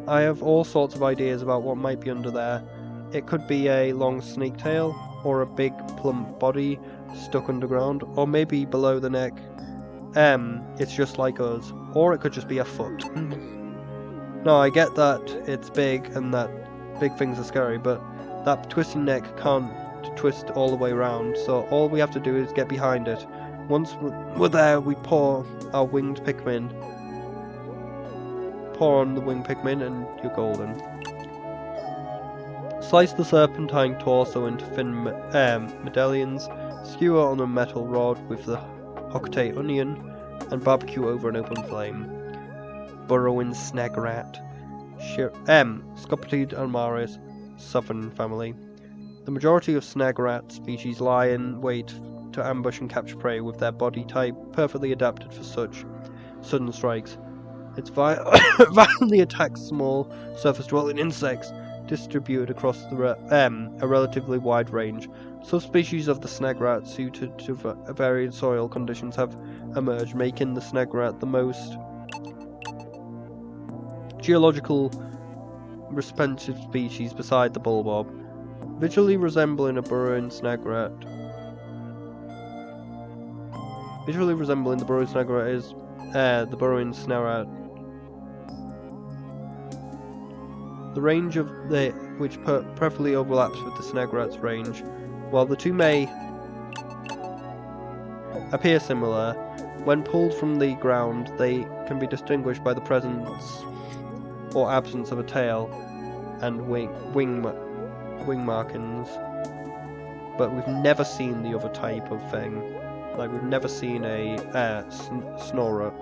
I have all sorts of ideas about what might be under there. It could be a long snake tail, or a big plump body stuck underground, or maybe below the neck. It's just like us. Or it could just be a foot. No, I get that it's big and that big things are scary, but that twisting neck can't twist all the way around, so all we have to do is get behind it. Once we're there, we pour our winged pikmin. Pour on the winged pikmin and you're golden. Slice the serpentine torso into thin medallions, skewer on a metal rod with the hocotate onion, and barbecue over an open flame. Burrowing snag rat. Scopitid almaris, southern family. The majority of snag rat species lie in wait to ambush and capture prey, with their body type perfectly adapted for such sudden strikes. It violently attacks small surface-dwelling insects, distributed across a relatively wide range. Subspecies of the snag rat suited to varied soil conditions have emerged, making the snag rat the most geological responsive species beside the bulbob. Visually resembling a burrowing snag rat. Visually resembling the burrowing snag rat is the burrowing snag rat. The range of which perfectly overlaps with the snag rat's range. While the two may appear similar, when pulled from the ground, they can be distinguished by the presence or absence of a tail and wing markings. But we've never seen the other type of thing. Like, we've never seen a Snorro.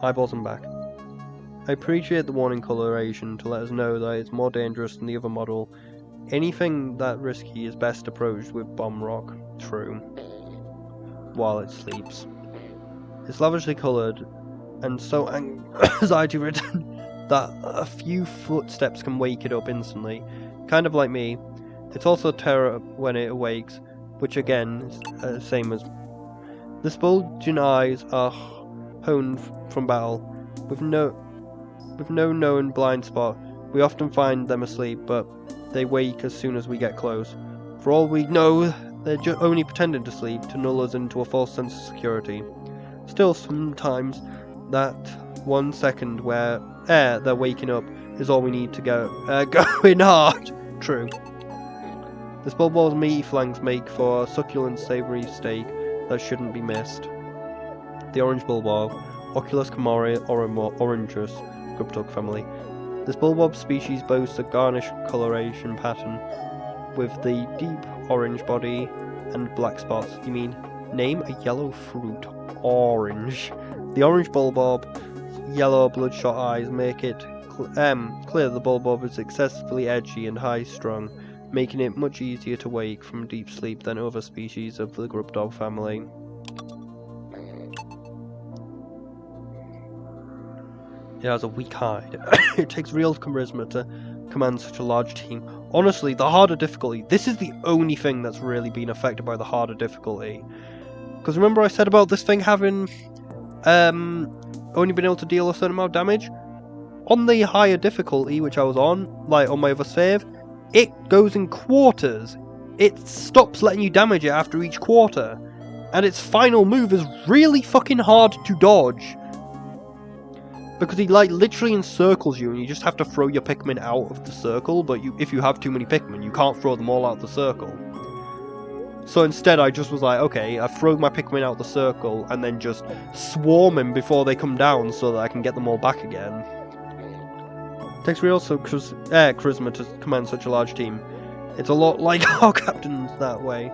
Eyeballs and back. I appreciate the warning coloration to let us know that it's more dangerous than the other model. Anything that risky is best approached with bomb rock. True. While it sleeps. It's lavishly coloured and so anxiety ridden that a few footsteps can wake it up instantly. Kind of like me. It's also terror when it awakes, which again is same as. The bulging eyes are honed from battle. With no known blind spot, we often find them asleep, but they wake as soon as we get close. For all we know, they're only pretending to sleep to lull us into a false sense of security. Still, sometimes that 1 second where they're waking up is all we need to go going hard. True. This bulbob's meaty flanks make for a succulent savoury steak that shouldn't be missed. The orange bulbob, Oculus camori orangeus, grubtug family. This bulbob species boasts a garnish coloration pattern with the deep orange body and black spots. You mean, name a yellow fruit orange. The orange bulbob, yellow bloodshot eyes make it clear the bulbob is excessively edgy and high-strung, making it much easier to wake from deep sleep than other species of the grubdog family. It has a weak hide. It takes real charisma to command such a large team. Honestly, the harder difficulty, this is the only thing that's really been affected by the harder difficulty. Because remember I said about this thing having only been able to deal a certain amount of damage? On the higher difficulty, which I was on, like on my other save, it goes in quarters. It stops letting you damage it after each quarter. And its final move is really fucking hard to dodge. Because he like literally encircles you and you just have to throw your Pikmin out of the circle, but if you have too many Pikmin, you can't throw them all out of the circle. So instead I just was like, okay, I throw my Pikmin out the circle and then just swarm him before they come down so that I can get them all back again. It takes real charisma to command such a large team. It's a lot like our captains that way.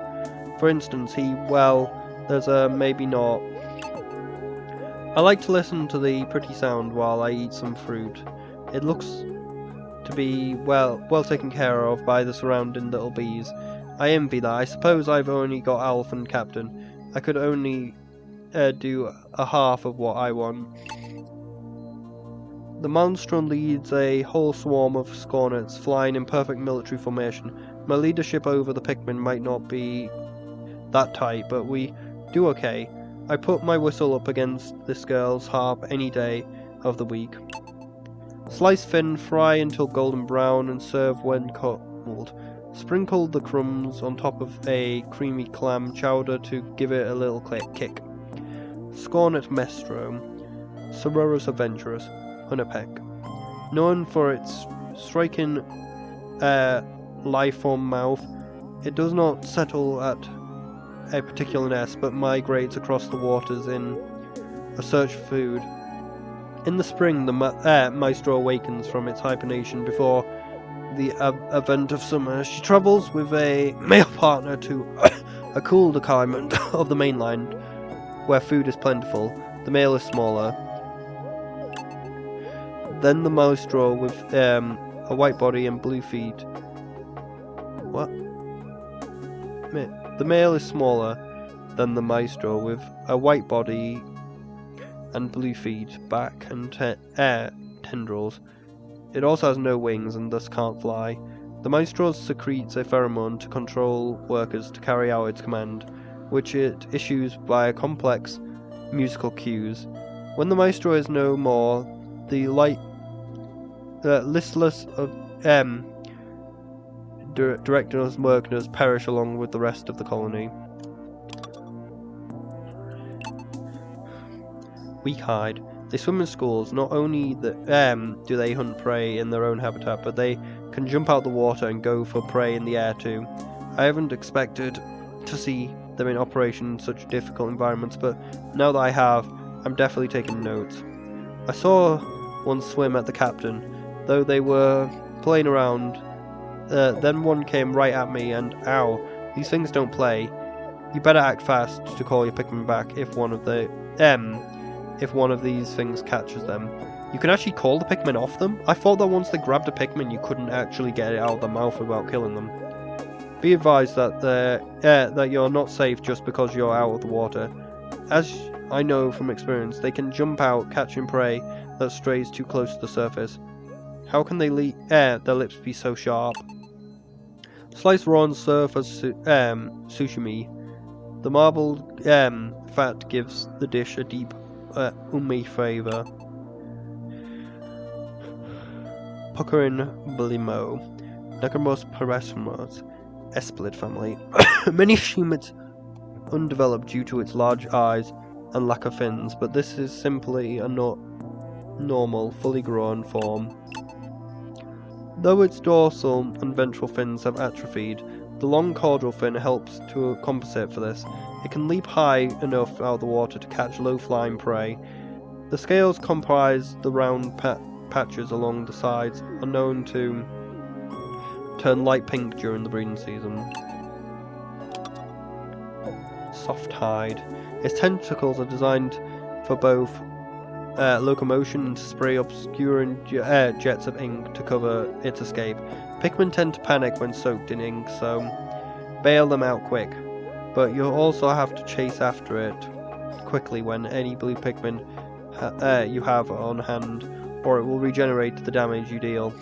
For instance, there's a maybe not. I like to listen to the pretty sound while I eat some fruit. It looks to be well taken care of by the surrounding little bees. I envy that. I suppose I've only got Alf and Captain. I could only do a half of what I want. The monstrum leads a whole swarm of scornets flying in perfect military formation. My leadership over the Pikmin might not be that tight, but we do okay. I put my whistle up against this girl's harp any day of the week. Slice thin, fry until golden brown, and serve when cold. Sprinkle the crumbs on top of a creamy clam chowder to give it a little kick. Scornet Mestro, Sororus Adventurous, Hunterpeck. Known for its striking life-form mouth, it does not settle at a particular nest, but migrates across the waters in a search for food. In the spring, the maestro awakens from its hibernation before the event of summer. She travels with a male partner to a colder climate of the mainland, where food is plentiful. The male is smaller. Then the maestro with a white body and blue feet. What? The male is smaller than the maestro with a white body and blue feet, back and tendrils. It also has no wings and thus can't fly. The maestro secretes a pheromone to control workers to carry out its command, which it issues via complex musical cues. When the maestro is no more, the listless directors and workers perish along with the rest of the colony. Weak-eyed. They swim in schools. Not only do they hunt prey in their own habitat, but they can jump out the water and go for prey in the air too. I haven't expected to see them in operation in such difficult environments, but now that I have, I'm definitely taking notes. I saw one swim at the captain, though they were playing around. Then one came right at me and ow, these things don't play. You better act fast to call your pikmin back if one of these things catches them. You can actually call the pikmin off them? I thought that once they grabbed a pikmin you couldn't actually get it out of their mouth without killing them. Be advised that that you're not safe just because you're out of the water. As I know from experience, they can jump out catching prey that strays too close to the surface. How can their lips be so sharp? Sliced raw and served as sushimi. The marbled fat gives the dish a deep umami flavour. Puckerin blimo. Nagramos parasmos. Espelid family. Many assume it's undeveloped due to its large eyes and lack of fins, but this is simply a normal, fully grown form. Though its dorsal and ventral fins have atrophied, the long caudal fin helps to compensate for this. It can leap high enough out of the water to catch low-flying prey. The scales comprise the round patches along the sides, are known to turn light pink during the breeding season. Soft hide. Its tentacles are designed for both locomotion and to spray obscuring jets of ink to cover its escape. Pikmin tend to panic when soaked in ink, so bail them out quick. But you'll also have to chase after it quickly when any blue Pikmin you have on hand, or it will regenerate the damage you deal.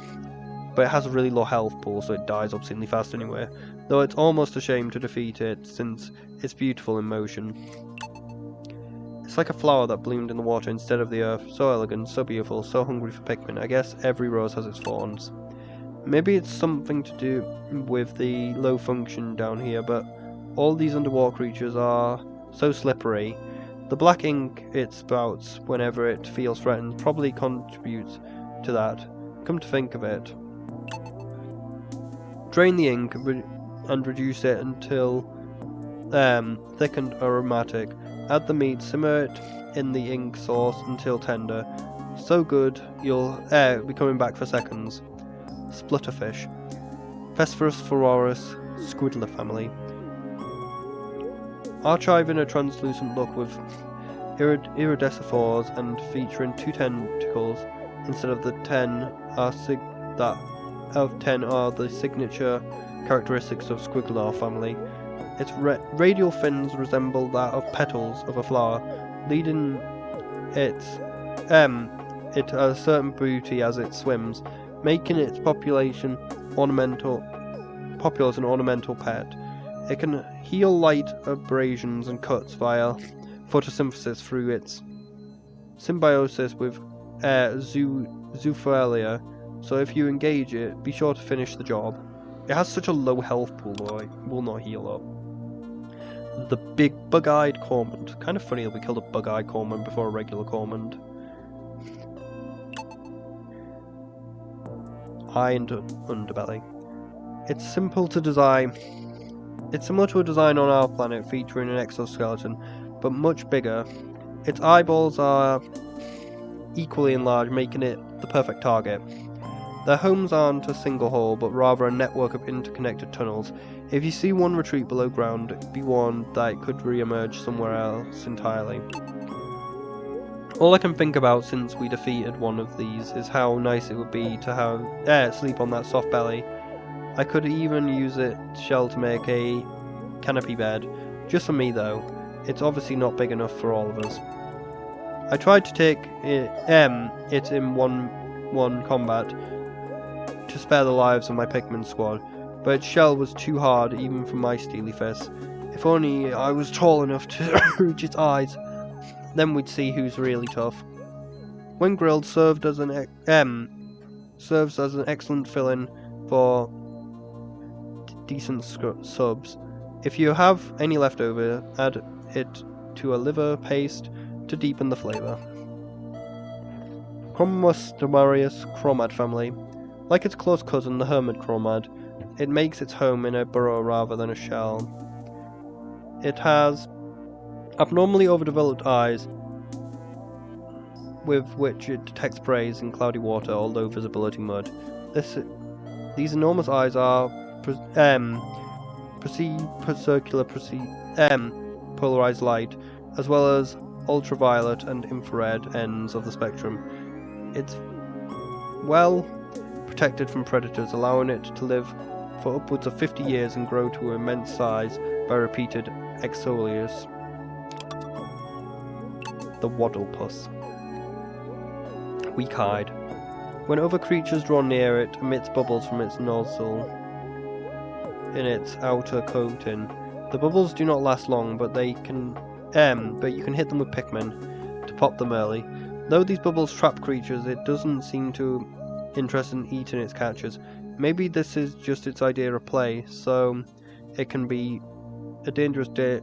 But it has a really low health pool, so it dies obscenely fast anyway, though it's almost a shame to defeat it since it's beautiful in motion. It's like a flower that bloomed in the water instead of the earth, so elegant, so beautiful, so hungry for Pikmin. I guess every rose has its thorns. Maybe it's something to do with the low function down here, but all these underwater creatures are so slippery. The black ink it spouts whenever it feels threatened probably contributes to that. Come to think of it. Drain the ink and reduce it until thick and aromatic. Add the meat, simmer it in the ink sauce until tender. So good you'll be coming back for seconds. Splutterfish. Phesphorus furorus squidler family. Archive in a translucent look with iridescent and featuring 2 tentacles instead of the 10 are the signature characteristics of squidler family. Its radial fins resemble that of petals of a flower, leading it a certain beauty as it swims, making its populous and ornamental pet. It can heal light abrasions and cuts via photosynthesis through its symbiosis with Zoophalia, so if you engage it, be sure to finish the job. It has such a low health pool though, it will not heal up. The big bug-eyed cormorant. Kind of funny that we killed a bug-eyed cormorant before a regular cormorant. Eye and underbelly. It's simple to design. It's similar to a design on our planet featuring an exoskeleton, but much bigger. Its eyeballs are equally enlarged, making it the perfect target. Their homes aren't a single hole, but rather a network of interconnected tunnels. If you see one retreat below ground, be warned that it could re-emerge somewhere else entirely. All I can think about since we defeated one of these is how nice it would be to have sleep on that soft belly. I could even use its shell to make a canopy bed. Just for me though. It's obviously not big enough for all of us. I tried to take it in one combat to spare the lives of my Pikmin squad, but its shell was too hard even for my steely fists. If only I was tall enough to reach its eyes, then we'd see who's really tough. When grilled, serves as an excellent fill-in for decent subs. If you have any left over, add it to a liver paste to deepen the flavour. Chromastomarius chromad family. Like its close cousin, the hermit chromad, it makes its home in a burrow rather than a shell. It has abnormally overdeveloped eyes with which it detects prey in cloudy water or low visibility mud. These enormous eyes are polarized light, as well as ultraviolet and infrared ends of the spectrum. It's well protected from predators, allowing it to live for upwards of 50 years and grow to immense size by repeated exfoliation. The Waddlepus. Weak-eyed. When other creatures draw near, it emits bubbles from its nozzle in its outer coating. The bubbles do not last long, but you can hit them with Pikmin to pop them early. Though these bubbles trap creatures, it doesn't seem to interested in eating its catchers. Maybe this is just its idea of play, so it can be a dangerous game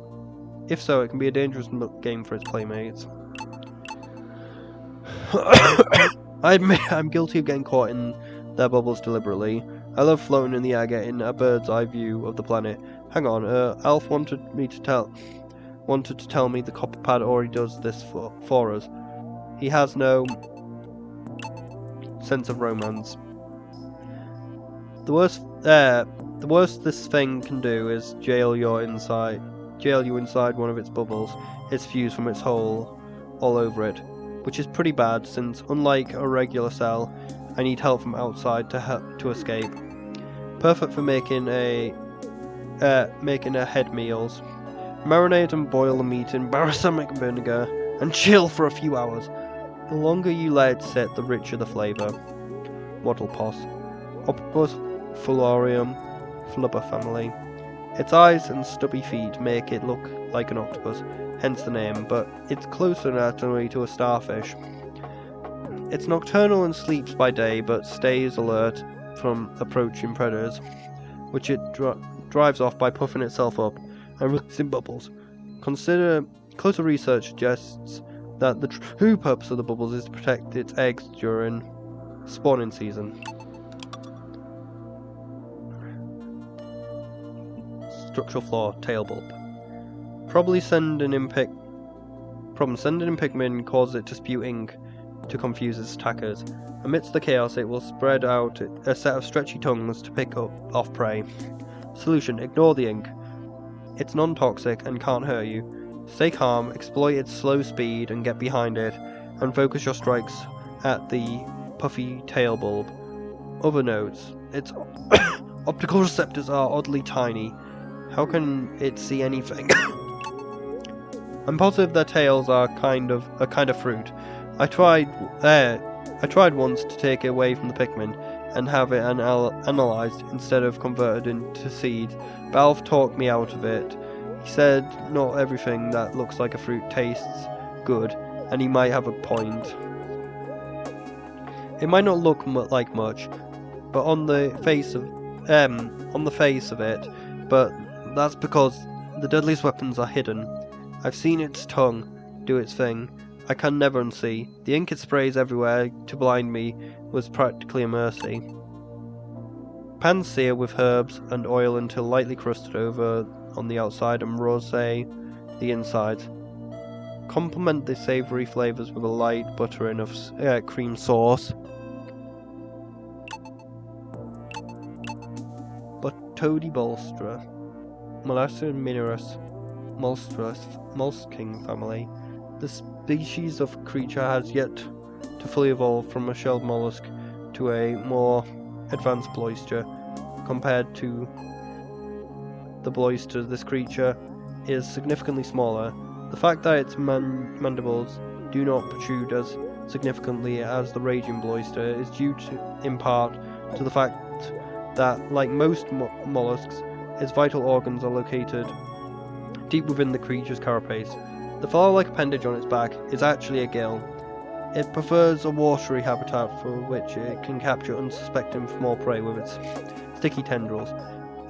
for its playmates. I admit I'm guilty of getting caught in their bubbles deliberately. I love floating in the air, getting a bird's eye view of the planet. Hang on, Alf wanted to tell me the Copperpad already does this for us. He has no sense of romance. The worst this thing can do is jail you inside one of its bubbles. It's fused from its hole all over it, which is pretty bad since, unlike a regular cell, I need help from outside to escape. Perfect for making a head meals. Marinate and boil the meat in balsamic vinegar and chill for a few hours. The longer you let it sit, the richer the flavour. Waddlepus. Octopus Fulorium flubber family. Its eyes and stubby feet make it look like an octopus, hence the name, but it's closer anatomically to a starfish. It's nocturnal and sleeps by day, but stays alert from approaching predators, which it drives off by puffing itself up and releasing bubbles. Closer research suggests that the true purpose of the bubbles is to protect its eggs during spawning season. Structural flaw, tail bulb. Sending in Pikmin causes it to spew ink to confuse its attackers. Amidst the chaos, it will spread out a set of stretchy tongues to pick off prey. Solution: ignore the ink. It's non-toxic and can't hurt you. Stay calm, exploit its slow speed and get behind it, and focus your strikes at the puffy tail bulb. Other notes: its optical receptors are oddly tiny. How can it see anything? I'm positive their tails are a kind of fruit. I tried once to take it away from the Pikmin and have it analysed instead of converted into seeds. Alf talked me out of it. He said not everything that looks like a fruit tastes good, and he might have a point. It might not look like much, but on the face of it, but that's because the deadliest weapons are hidden. I've seen its tongue do its thing. I can never unsee. The ink it sprays everywhere to blind me was practically a mercy. Pan sear with herbs and oil until lightly crusted over on the outside and rosé the inside. Complement the savoury flavours with a light buttering of cream sauce. But Toady bolster, Mollusca minirus, mollusking family. The species of creature has yet to fully evolve from a shelled mollusk to a more advanced bloister. Compared to the bloister, this creature is significantly smaller. The fact that its mandibles do not protrude as significantly as the raging bloister is due in part to the fact that, like most mollusks, its vital organs are located deep within the creature's carapace. The flower-like appendage on its back is actually a gill. It prefers a watery habitat for which it can capture unsuspecting small prey with its sticky tendrils,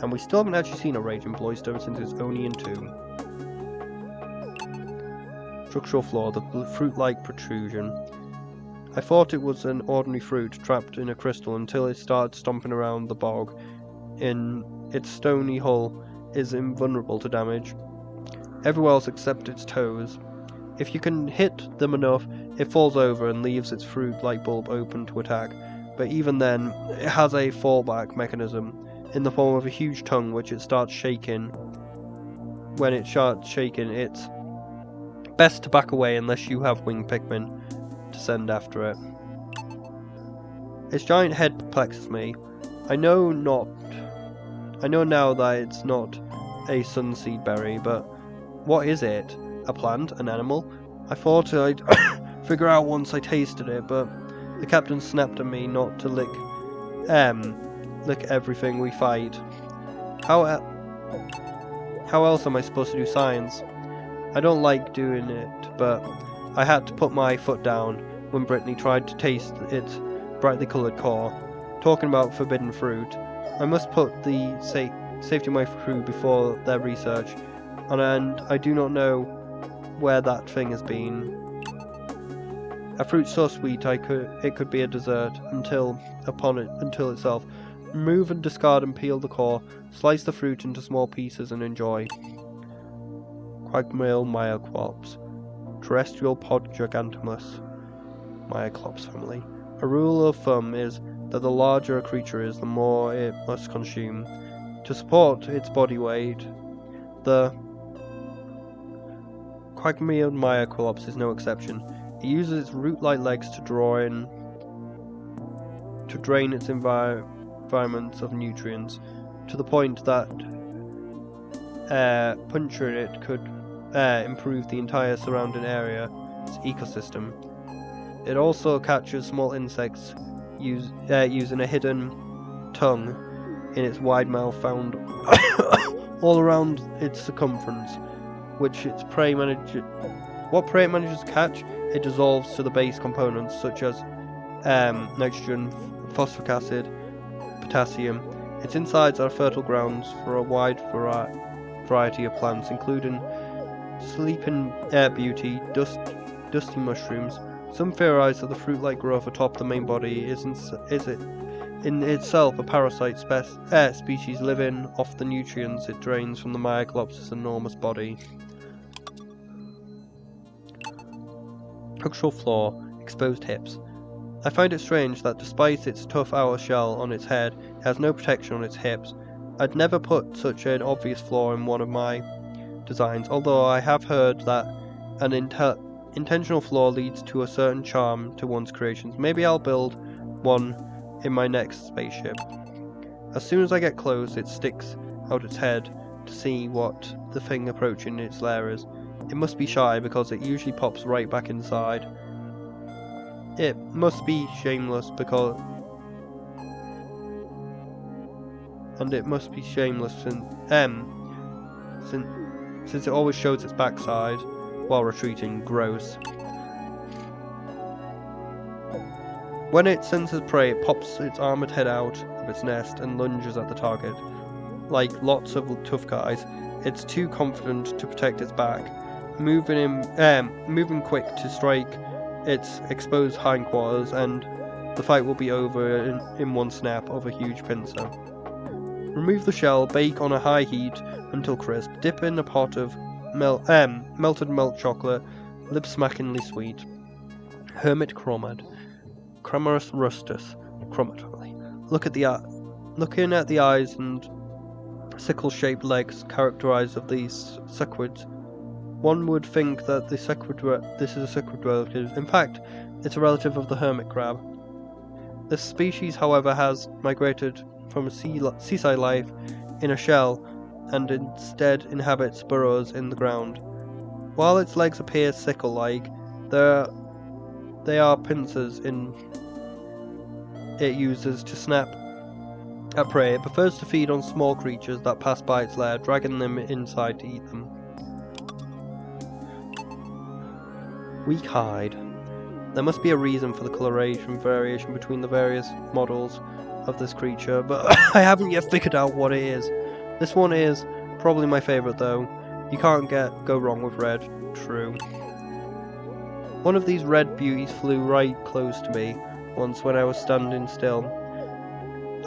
and we still haven't actually seen a raging bloister since it's only in 2. Structural flaw, the fruit-like protrusion. I thought it was an ordinary fruit trapped in a crystal until it started stomping around the bog. Its stony hull is invulnerable to damage. Everywhere else except its toes. If you can hit them enough, it falls over and leaves its fruit-like bulb open to attack, but even then, it has a fallback mechanism in the form of a huge tongue which it starts shaking. When it starts shaking, it's best to back away unless you have winged pikmin to send after it. Its giant head perplexes me. I know now that it's not a sunseed berry, but what is it? A plant? An animal? I thought I'd figure out once I tasted it, but the captain snapped at me not to lick everything we fight. How else am I supposed to do science? I don't like doing it, but I had to put my foot down when Brittany tried to taste its brightly coloured core. Talking about forbidden fruit, I must put the safety of my crew before their research, and I do not know where that thing has been. A fruit so sweet it could be a dessert until itself. Remove and discard and peel the core, slice the fruit into small pieces and enjoy. Quagmale Myoclops, terrestrial pod gigantimus, Myoclops family. A rule of thumb is that the larger a creature is, the more it must consume. To support its body weight, the Quagmale Myoclops is no exception. It uses its root-like legs to drain its environment of nutrients, to the point that puncturing it could improve the entire surrounding area's ecosystem. It also catches small insects using a hidden tongue in its wide mouth found all around its circumference, which its prey manages. What prey it manages to catch, it dissolves to the base components such as nitrogen, phosphoric acid, potassium. Its insides are fertile grounds for a wide variety of plants, including sleeping beauty, dusty mushrooms. Some theorize that the fruit-like growth atop the main body is in itself a parasite species living off the nutrients it drains from the Myoclops' enormous body. Structural flaw, exposed hips. I find it strange that despite its tough outer shell on its head, it has no protection on its hips. I'd never put such an obvious flaw in one of my designs, although I have heard that an intentional flaw leads to a certain charm to one's creations. Maybe I'll build one in my next spaceship. As soon as I get close, it sticks out its head to see what the thing approaching its lair is. It must be shy because it usually pops right back inside. It must be shameless because... And it must be shameless since it always shows its backside while retreating. Gross. When it senses prey, it pops its armoured head out of its nest and lunges at the target. Like lots of tough guys, it's too confident to protect its back, moving quick to strike its exposed hindquarters, and the fight will be over in one snap of a huge pincer. Remove the shell, bake on a high heat until crisp, dip in a pot of melted milk chocolate, lip-smackingly sweet. Hermit Chromad. Cramarus rustus. Chromad family. Looking at the eyes and sickle-shaped legs characterized of these cichlids, one would think that this is a cichlid relative. In fact, it's a relative of the hermit crab. This species, however, has migrated from seaside life in a shell and instead inhabits burrows in the ground. While its legs appear sickle-like, they are pincers it uses to snap at prey. It prefers to feed on small creatures that pass by its lair, dragging them inside to eat them. Weak hide. There must be a reason for the coloration variation between the various models of this creature, but I haven't yet figured out what it is. This one is probably my favourite though. You can't go wrong with red. True. One of these red beauties flew right close to me once when I was standing still.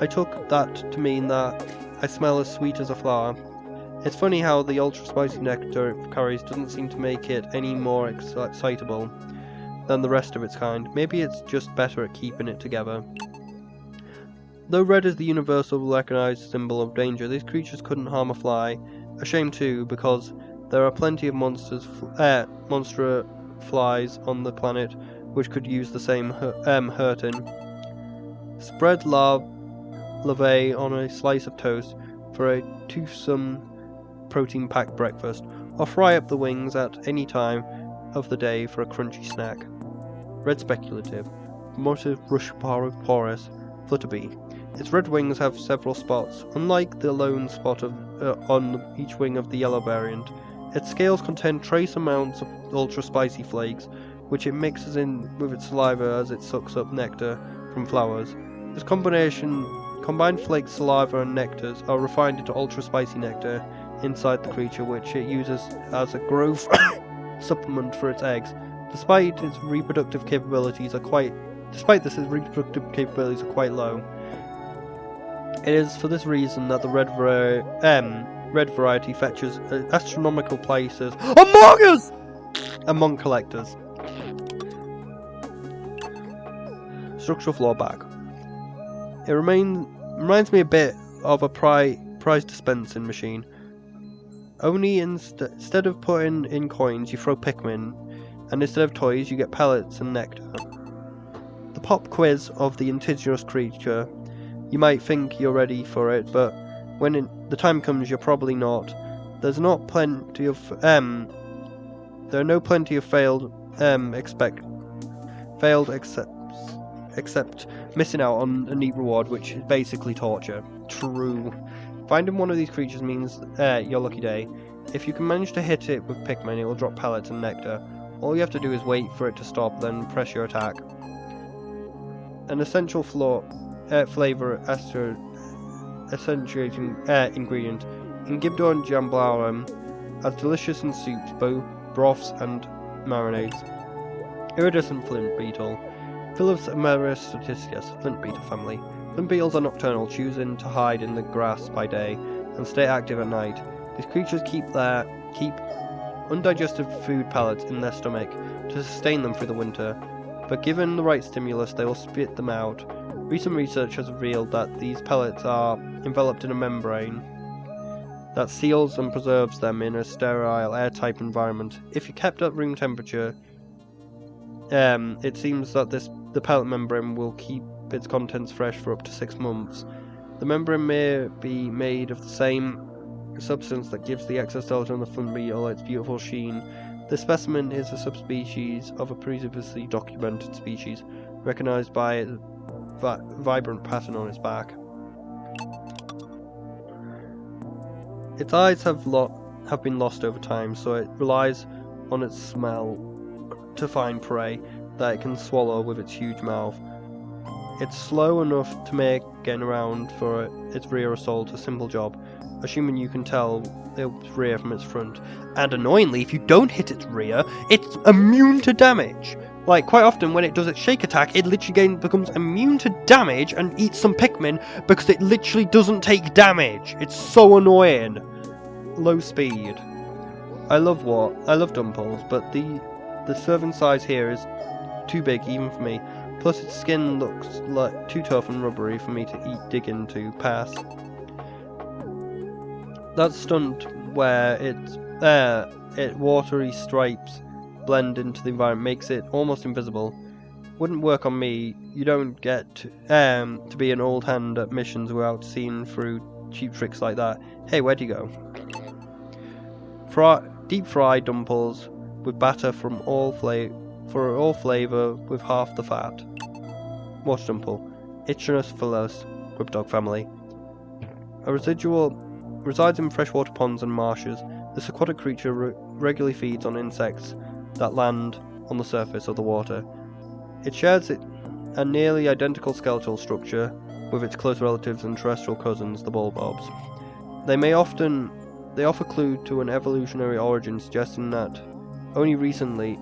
I took that to mean that I smell as sweet as a flower. It's funny how the ultra spicy nectar it carries doesn't seem to make it any more excitable than the rest of its kind. Maybe it's just better at keeping it together. Though red is the universal recognized symbol of danger, these creatures couldn't harm a fly. A shame too, because there are plenty of monster flies on the planet which could use the same hurting. Spread larvae on a slice of toast for a toothsome protein-packed breakfast, or fry up the wings at any time of the day for a crunchy snack. Red speculative, motive porous, flutterbee. Its red wings have several spots, unlike the lone spot on each wing of the yellow variant. Its scales contain trace amounts of ultra-spicy flakes, which it mixes in with its saliva as it sucks up nectar from flowers. This combined flakes, saliva and nectars are refined into ultra-spicy nectar inside the creature, which it uses as a growth supplement for its eggs. Despite this, its reproductive capabilities are quite low. It is for this reason that the red variety fetches astronomical places among collectors. Structural flaw back. It reminds me a bit of a prize dispensing machine. Only instead of putting in coins, you throw pikmin, and instead of toys, you get pellets and nectar. The pop quiz of the indigenous creature. You might think you're ready for it, but when the time comes, you're probably not. There are no plenty of failed except missing out on a neat reward, which is basically torture. True. Finding one of these creatures means your lucky day. If you can manage to hit it with pikmin, it will drop pellets and nectar. All you have to do is wait for it to stop, then press your attack. An essential flavor accentuating ingredient. In Gibdo and Jambalaya, as delicious in soups, both broths and marinades. Iridescent flint beetle. Phyllis Ameristatiscus, flint beetle family. Flint beetles are nocturnal, choosing to hide in the grass by day and stay active at night. These creatures keep undigested food pellets in their stomach to sustain them through the winter, but given the right stimulus, they will spit them out. Recent research has revealed that these pellets are enveloped in a membrane that seals and preserves them in a sterile, airtight environment. If you kept at room temperature, it seems that the pellet membrane will keep its contents fresh for up to 6 months. The membrane may be made of the same substance that gives the exoskeleton of the flint beetle its beautiful sheen. This specimen is a subspecies of a previously documented species, recognized by its vibrant pattern on its back. Its eyes have been lost over time, so it relies on its smell to find prey that it can swallow with its huge mouth. It's slow enough to make getting around for its rear assault a simple job, assuming you can tell its rear from its front. And annoyingly, if you don't hit its rear, it's immune to damage. Like, quite often when it does its shake attack, it literally becomes immune to damage and eats some pikmin because it literally doesn't take damage. It's so annoying. Low speed. I love Dumples, but The serving size here is too big even for me. Plus its skin looks like too tough and rubbery for me to dig into. Pass. That stunt where its watery stripes blend into the environment makes it almost invisible. Wouldn't work on me. You don't get to be an old hand at missions without seeing through cheap tricks like that. Hey, where'd you go? Deep fried dumplings with batter for all flavour with half the fat. Water dumple. Itchinus philos, grubdog family. A residual resides in freshwater ponds and marshes. This aquatic creature regularly feeds on insects that land on the surface of the water. It shares a nearly identical skeletal structure with its close relatives and terrestrial cousins, the bulbobs. They offer clue to an evolutionary origin, suggesting that only recently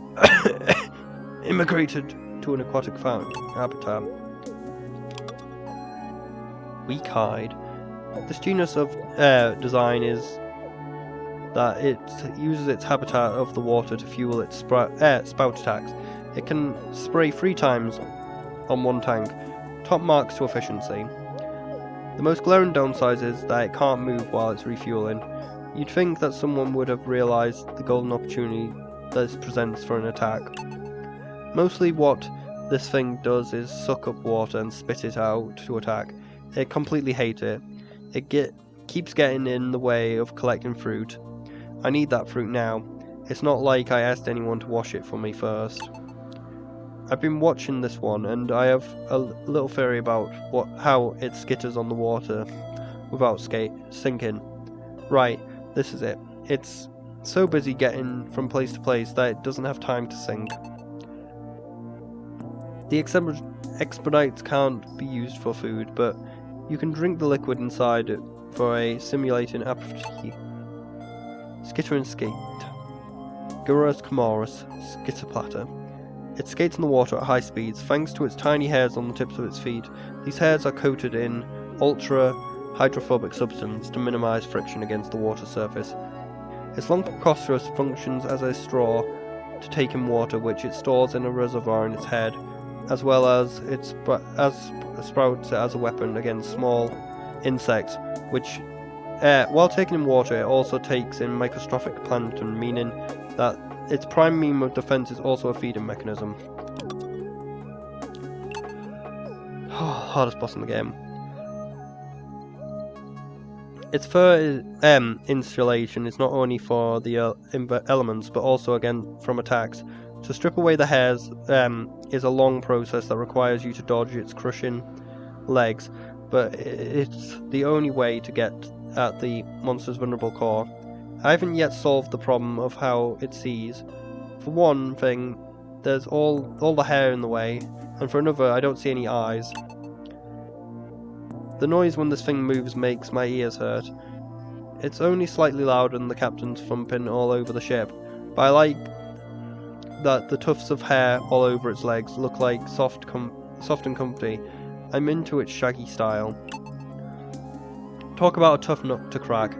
immigrated to an aquatic habitat. Weak-eyed. This genus of design is that it uses its habitat of the water to fuel its spout attacks. It can spray 3 times on one tank, top marks to efficiency. The most glaring downside is that it can't move while it's refueling. You'd think that someone would have realised the golden opportunity this presents for an attack. Mostly what this thing does is suck up water and spit it out to attack. It completely hates it. It keeps getting in the way of collecting fruit. I need that fruit now. It's not like I asked anyone to wash it for me first. I've been watching this one, and I have a little theory about how it skitters on the water without sinking. Right, this is it. It's so busy getting from place to place that it doesn't have time to sink. The expedites can't be used for food, but you can drink the liquid inside it for a simulating aperitif. Skitter and skate. Gyrus camarus, skitter platter. It skates in the water at high speeds, thanks to its tiny hairs on the tips of its feet. These hairs are coated in ultra-hydrophobic substance to minimize friction against the water surface. Its long proboscis functions as a straw to take in water, which it stores in a reservoir in its head, as well as it sprouts it as a weapon against small insects, which, while taking in water, it also takes in microscopic plankton, meaning that its prime means of defense is also a feeding mechanism. Hardest boss in the game. Its fur insulation is not only for the elements, but also again from attacks. To strip away the hairs is a long process that requires you to dodge its crushing legs, but it's the only way to get at the monster's vulnerable core. I haven't yet solved the problem of how it sees. For one thing, there's all the hair in the way, and for another, I don't see any eyes. The noise when this thing moves makes my ears hurt. It's only slightly louder than the captain's thumping all over the ship, but I like that the tufts of hair all over its legs look like soft and comfy. I'm into its shaggy style. Talk about a tough nut to crack.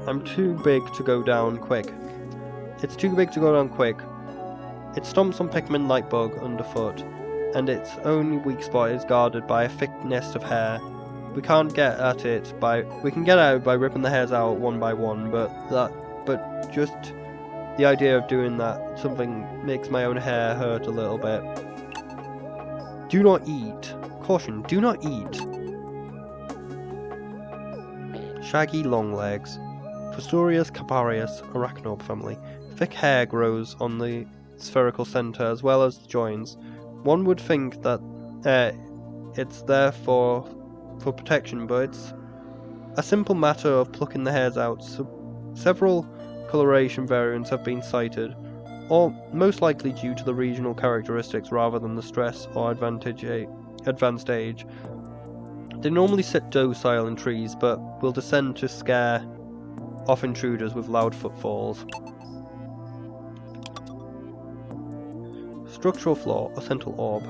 I'm too big to go down quick. It's too big to go down quick. It stomps on pikmin like bug underfoot, and its only weak spot is guarded by a thick nest of hair. We can get at it by ripping the hairs out one by one, but just the idea of doing that something makes my own hair hurt a little bit. Do not eat. Caution, do not eat. Shaggy long legs. Fustorius caparius, arachnoid family. Thick hair grows on the spherical center as well as the joints. One would think that it's there for protection, but it's a simple matter of plucking the hairs out. Several coloration variants have been cited, or most likely due to the regional characteristics rather than the stress or advanced age. They normally sit docile in trees, but will descend to scare off intruders with loud footfalls. Structural flaw, a central orb.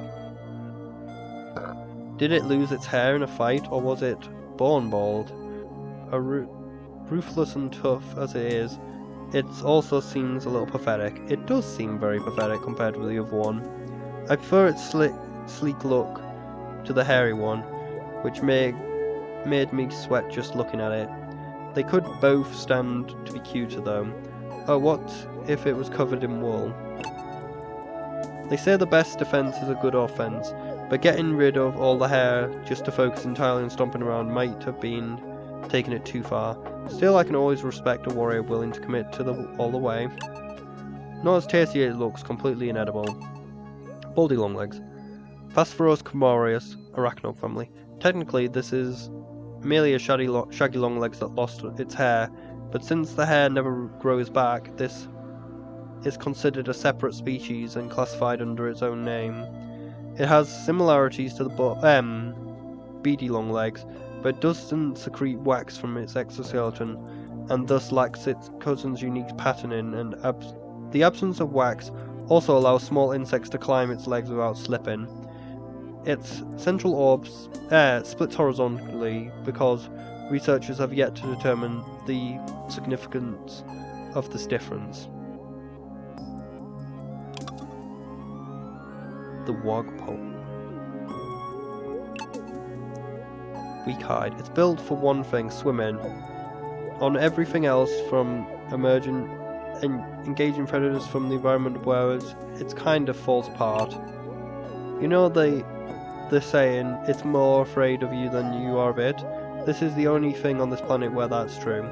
Did it lose its hair in a fight, or was it born bald? Ruthless and tough as it is, It also seems a little pathetic. It does seem very pathetic compared with the other one. I prefer its sleek look to the hairy one, which made me sweat just looking at it. They could both stand to be cuter though. Oh, what if it was covered in wool? They say the best defense is a good offense, but getting rid of all the hair just to focus entirely on stomping around might have been taking it too far. Still, I can always respect a warrior willing to commit to all the way. Not as tasty as it looks, completely inedible. Baldy longlegs. Phasphorus camorius, arachnid family. Technically, this is merely a shaggy longlegs that lost its hair, but since the hair never grows back, this is considered a separate species and classified under its own name. It has similarities to the beady longlegs, but doesn't secrete wax from its exoskeleton, and thus lacks its cousin's unique patterning, and the absence of wax also allows small insects to climb its legs without slipping. Its central orb splits horizontally because researchers have yet to determine the significance of this difference. The wogpole. Weak-hide. It's built for one thing, swimming. On everything else, from emerging and engaging predators from the environment, whereas it's kind of falls apart. You know the saying, it's more afraid of you than you are of it? This is the only thing on this planet where that's true.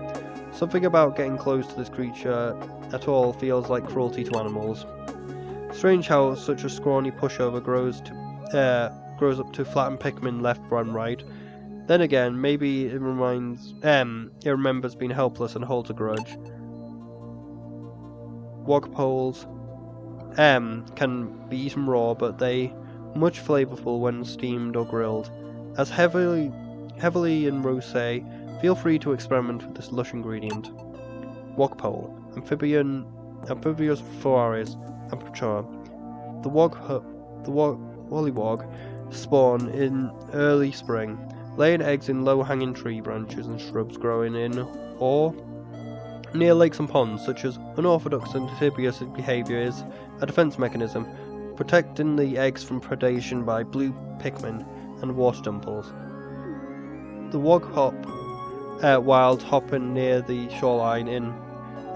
Something about getting close to this creature at all feels like cruelty to animals. Strange how such a scrawny pushover grows up to flatten pikmin left and right. Then again, maybe it remembers being helpless and holds a grudge. Wogpoles can be eaten raw, but they much flavorful when steamed or grilled. As heavily in rosé, feel free to experiment with this lush ingredient. Wogpole, amphibious phoaris, and mature. The wollywog spawn in early spring, laying eggs in low-hanging tree branches and shrubs growing in or near lakes and ponds. Such as unorthodox and amphibious behaviour is a defence mechanism, protecting the eggs from predation by blue pikmin and water dimples. The wild hopping near the shoreline in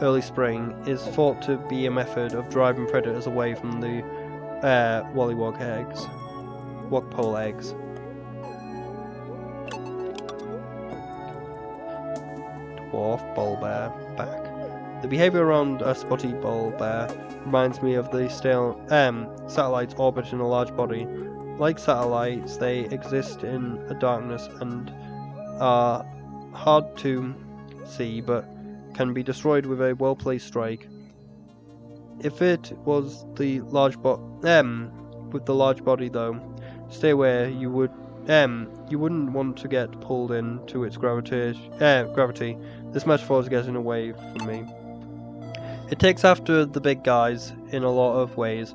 early spring is thought to be a method of driving predators away from the wogpole eggs. Dwarf bull bear back. The behaviour around a spotty bull bear reminds me of the satellites orbiting a large body. Like satellites, they exist in a darkness and are hard to see, but can be destroyed with a well-placed strike. If it was the large with the large body though, stay away. You wouldn't want to get pulled into its gravity. This metaphor is getting away from me. It takes after the big guys in a lot of ways.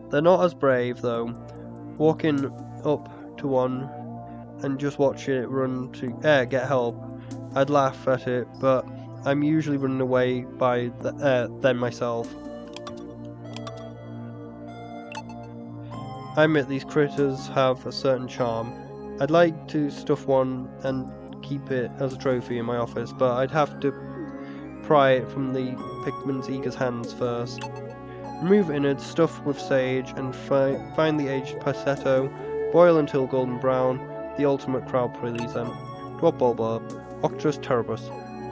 They're not as brave though. Walking up to one and just watching it run to get help, I'd laugh at it, but I'm usually running away by then myself. I admit these critters have a certain charm. I'd like to stuff one and keep it as a trophy in my office, but I'd have to pry it from the pikmin's eager hands first. Remove innards, stuff with sage, and finely aged passetto. Boil until golden brown. The ultimate crowd pleaser. Dwarf bulba, Octrus terribus,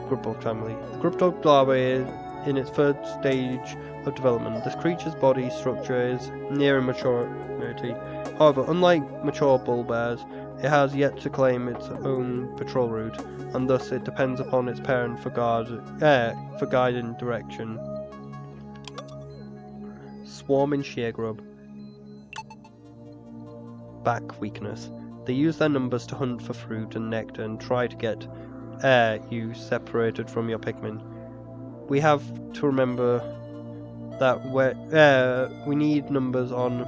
grubdog family. The grubdog larva is in its third stage of development. This creature's body structure is nearing maturity. However, unlike mature bull bears, it has yet to claim its own patrol route, and thus it depends upon its parent for guiding direction. Swarming sheargrub. Back weakness. They use their numbers to hunt for fruit and nectar and try to get you separated from your pikmin. We have to remember that we need numbers on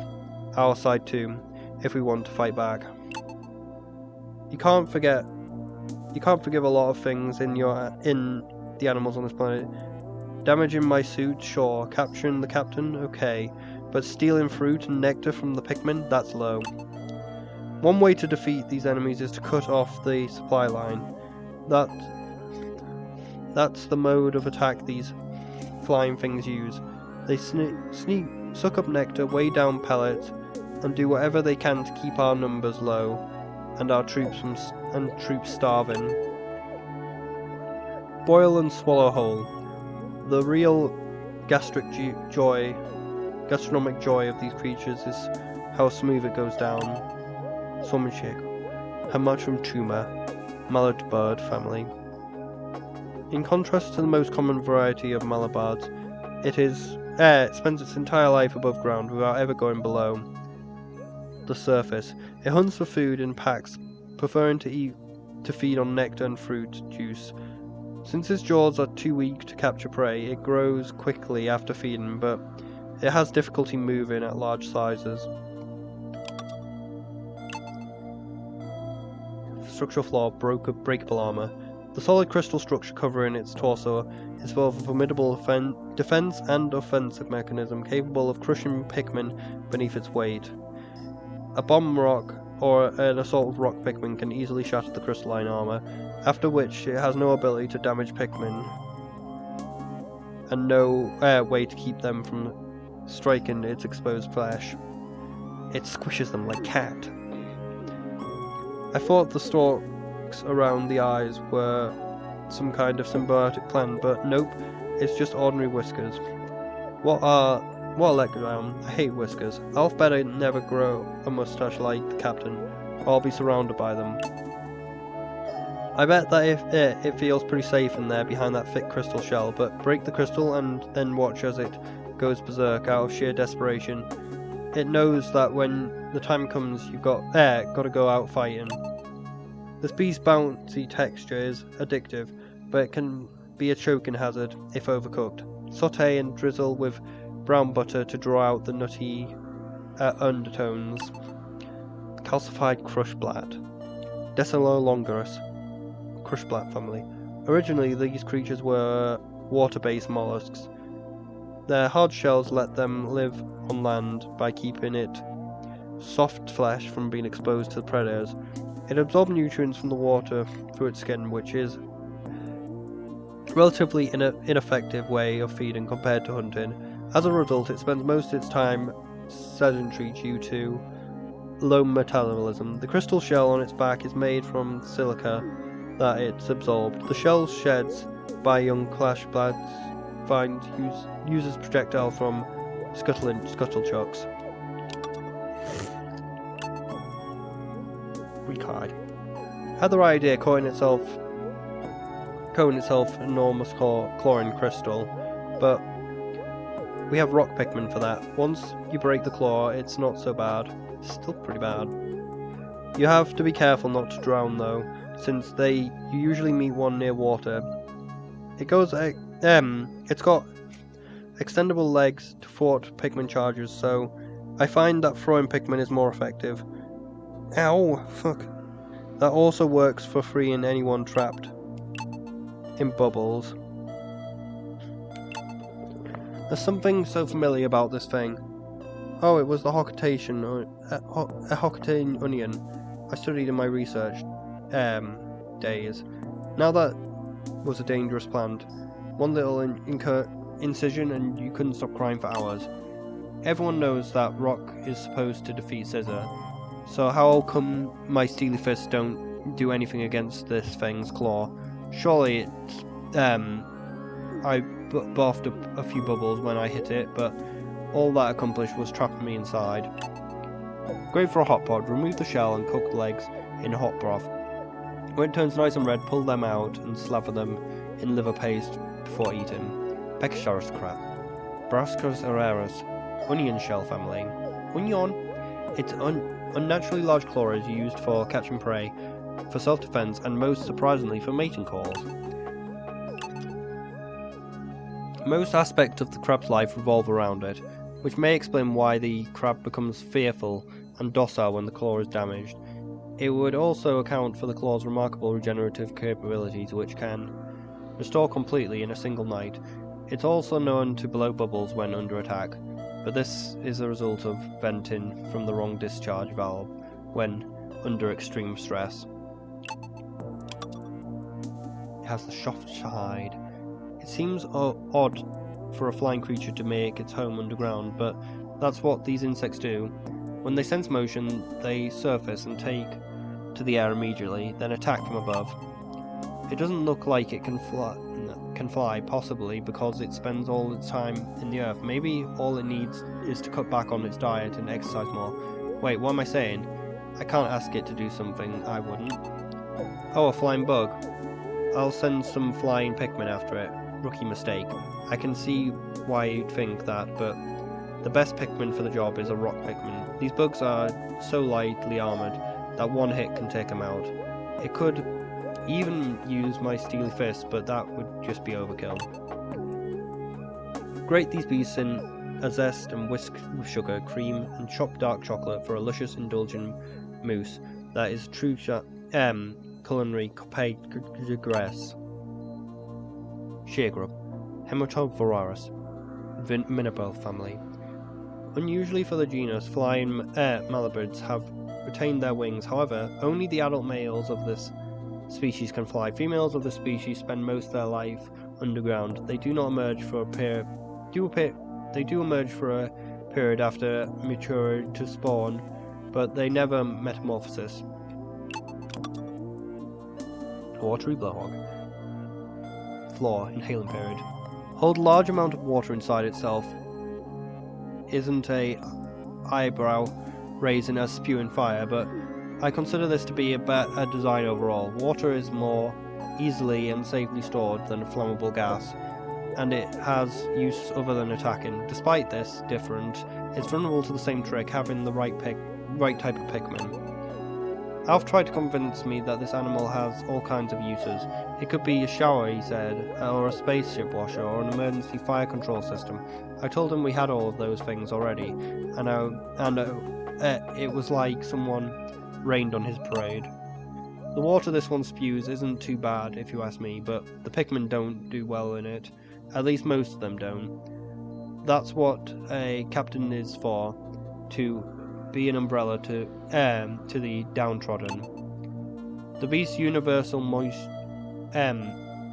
our side too, if we want to fight back. You can't forgive a lot of things in the animals on this planet. Damaging my suit, sure. Capturing the captain, okay. But stealing fruit and nectar from the pikmin, that's low. One way to defeat these enemies is to cut off the supply line. That's the mode of attack these flying things use. They suck up nectar, weigh down pellets, and do whatever they can to keep our numbers low and our troops starving. Boil and swallow whole. The real gastronomic joy of these creatures is how smooth it goes down. Somachik, Hamachum tumor, mallard bird family. In contrast to the most common variety of malabards, it spends its entire life above ground without ever going below the surface. It hunts for food in packs, preferring to feed on nectar and fruit juice. Since its jaws are too weak to capture prey, it grows quickly after feeding, but it has difficulty moving at large sizes. Structural flaw, breakable armor. The solid crystal structure covering its torso is both a formidable defense and offensive mechanism, capable of crushing pikmin beneath its weight. A bomb rock or an assault rock pikmin can easily shatter the crystalline armor, after which it has no ability to damage pikmin and no way to keep them from striking its exposed flesh. It squishes them like cat. I thought the stalks around the eyes were some kind of symbiotic plant, but nope, it's just ordinary whiskers. What a letdown. I hate whiskers. I'll better never grow a mustache like the captain, or I'll be surrounded by them. I bet that it feels pretty safe in there behind that thick crystal shell, but break the crystal and then watch as it goes berserk out of sheer desperation. It knows that when the time comes, you've got to go out fighting. This beast's bouncy texture is addictive, but it can be a choking hazard if overcooked. Sauté and drizzle with brown butter to draw out the nutty undertones. Calcified crushblat. Desalolongerus. Crushblat family. Originally, these creatures were water-based mollusks. Their hard shells let them live on land by keeping it soft flesh from being exposed to predators. It absorbs nutrients from the water through its skin, which is relatively ineffective way of feeding compared to hunting. As a result, it spends most of its time sedentary due to low metabolism. The crystal shell on its back is made from silica that it's absorbed. The shell sheds by young crushblats uses projectile from scuttlechucks. Had the right idea coating itself enormous chlorine crystal, but we have rock pikmin for that. Once you break the claw, it's not so bad. It's still pretty bad. You have to be careful not to drown though, since you usually meet one near water. It's got extendable legs to thwart pikmin charges, so I find that throwing pikmin is more effective. Ow, fuck. That also works for freeing anyone trapped in bubbles. There's something so familiar about this thing. Oh, it was the Hokkaitan onion I studied in my research days. Now that was a dangerous plant. One little incision and you couldn't stop crying for hours. Everyone knows that rock is supposed to defeat scissor. So how come my steely fists don't do anything against this thing's claw? Surely it's I barfed up a few bubbles when I hit it, but all that accomplished was trapping me inside. Great for a hot pot. Remove the shell and cook the legs in hot broth. When it turns nice and red, pull them out and slather them in liver paste before eating. Pectosaurus crab. Brascus aeratus. Onion shell family. Onion. Its unnaturally large claw is used for catching prey, for self-defense, and most surprisingly for mating calls. Most aspects of the crab's life revolve around it, which may explain why the crab becomes fearful and docile when the claw is damaged. It would also account for the claw's remarkable regenerative capabilities, which can restore completely in a single night. It's also known to blow bubbles when under attack, but this is a result of venting from the wrong discharge valve when under extreme stress. It has the soft hide. It seems odd for a flying creature to make its home underground, but that's what these insects do. When they sense motion, they surface and take to the air immediately, then attack from above. It doesn't look like it can fly, possibly because it spends all its time in the earth. Maybe all it needs is to cut back on its diet and exercise more. Wait, what am I saying? I can't ask it to do something I wouldn't. Oh, a flying bug. I'll send some flying pikmin after it. Rookie mistake. I can see why you'd think that, but the best pikmin for the job is a rock pikmin. These bugs are so lightly armoured that one hit can take them out. It could even use my steely fist, but that would just be overkill. Grate these beasts in a zest and whisk with sugar, cream, and chopped dark chocolate for a luscious, indulgent mousse that is true culinary digress. Sheer grub. Hematophorus. Minibel family. Unusually for the genus, flying malibirds have retained their wings. However, only the adult males of this species can fly. Females of the species spend most of their life underground. They do not emerge for a period. They do emerge for a period after maturity to spawn, but they never metamorphosis. Watery blowhog. Floor, inhaling period. Hold large amount of water inside itself. Isn't a eyebrow raising as spewing fire, but I consider this to be a better design overall. Water is more easily and safely stored than a flammable gas, and it has use other than attacking. Despite this difference, it's vulnerable to the same trick, having the right type of pikmin. Alf tried to convince me that this animal has all kinds of uses. It could be a shower, he said, or a spaceship washer, or an emergency fire control system. I told him we had all of those things already, and it was like someone rained on his parade. The water this one spews isn't too bad, if you ask me, but the pikmin don't do well in it. At least most of them don't. That's what a captain is for, to be an umbrella to the downtrodden. The beast's universal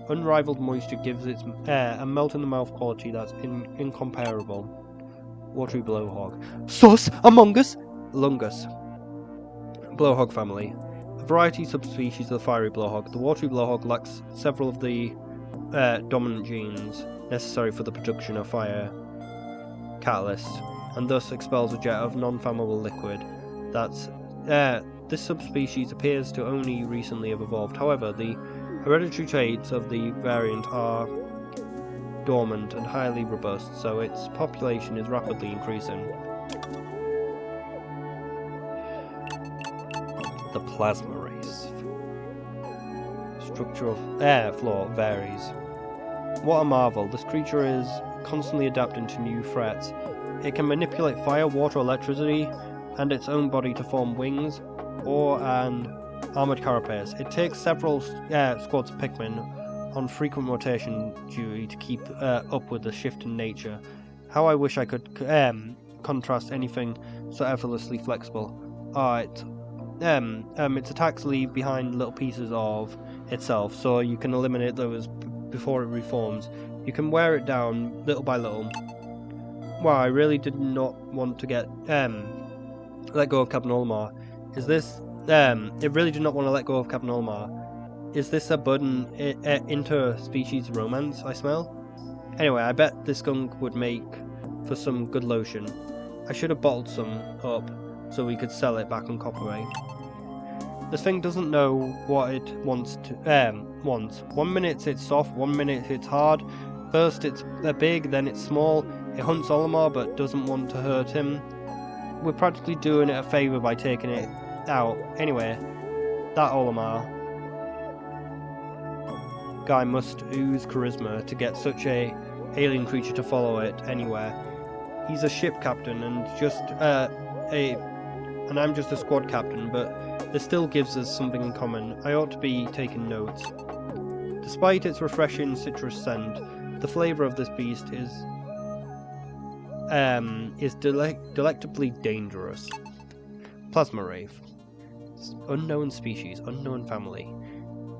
unrivaled moisture gives it a melt-in-the-mouth quality that's incomparable. Watery blowhog. Sus! Among Us! Lungus. Blowhog family. A variety subspecies of the fiery blowhog. The watery blowhog lacks several of the dominant genes necessary for the production of fire catalyst, and thus expels a jet of non-flammable liquid. This subspecies appears to only recently have evolved. However, the hereditary traits of the variant are dormant and highly robust, so its population is rapidly increasing. The plasma race. Structural floor varies. What a marvel! This creature is constantly adapting to new threats. It can manipulate fire, water, electricity, and its own body to form wings or an armoured carapace. It takes several squads of pikmin on frequent rotation duty to keep up with the shift in nature. How I wish I could contrast anything so effortlessly flexible. Its attacks leave behind little pieces of itself, so you can eliminate those before it reforms. You can wear it down little by little. Wow, I really did not want to let go of Captain Olimar. Is this it really did not want to let go of Captain Olimar. Is this a budding inter-species romance I smell? Anyway, I bet this skunk would make for some good lotion. I should have bottled some up so we could sell it back on Copperway. This thing doesn't know what it wants. 1 minute it's soft, 1 minute it's hard. First it's big, then it's small. It hunts Olimar but doesn't want to hurt him. We're practically doing it a favour by taking it out. Anyway, that Olimar guy must ooze charisma to get such a alien creature to follow it anywhere. He's a ship captain and I'm just a squad captain, but this still gives us something in common. I ought to be taking notes. Despite its refreshing citrus scent, The flavour of this beast is delectably dangerous. Plasma Wraith. Unknown species, unknown family.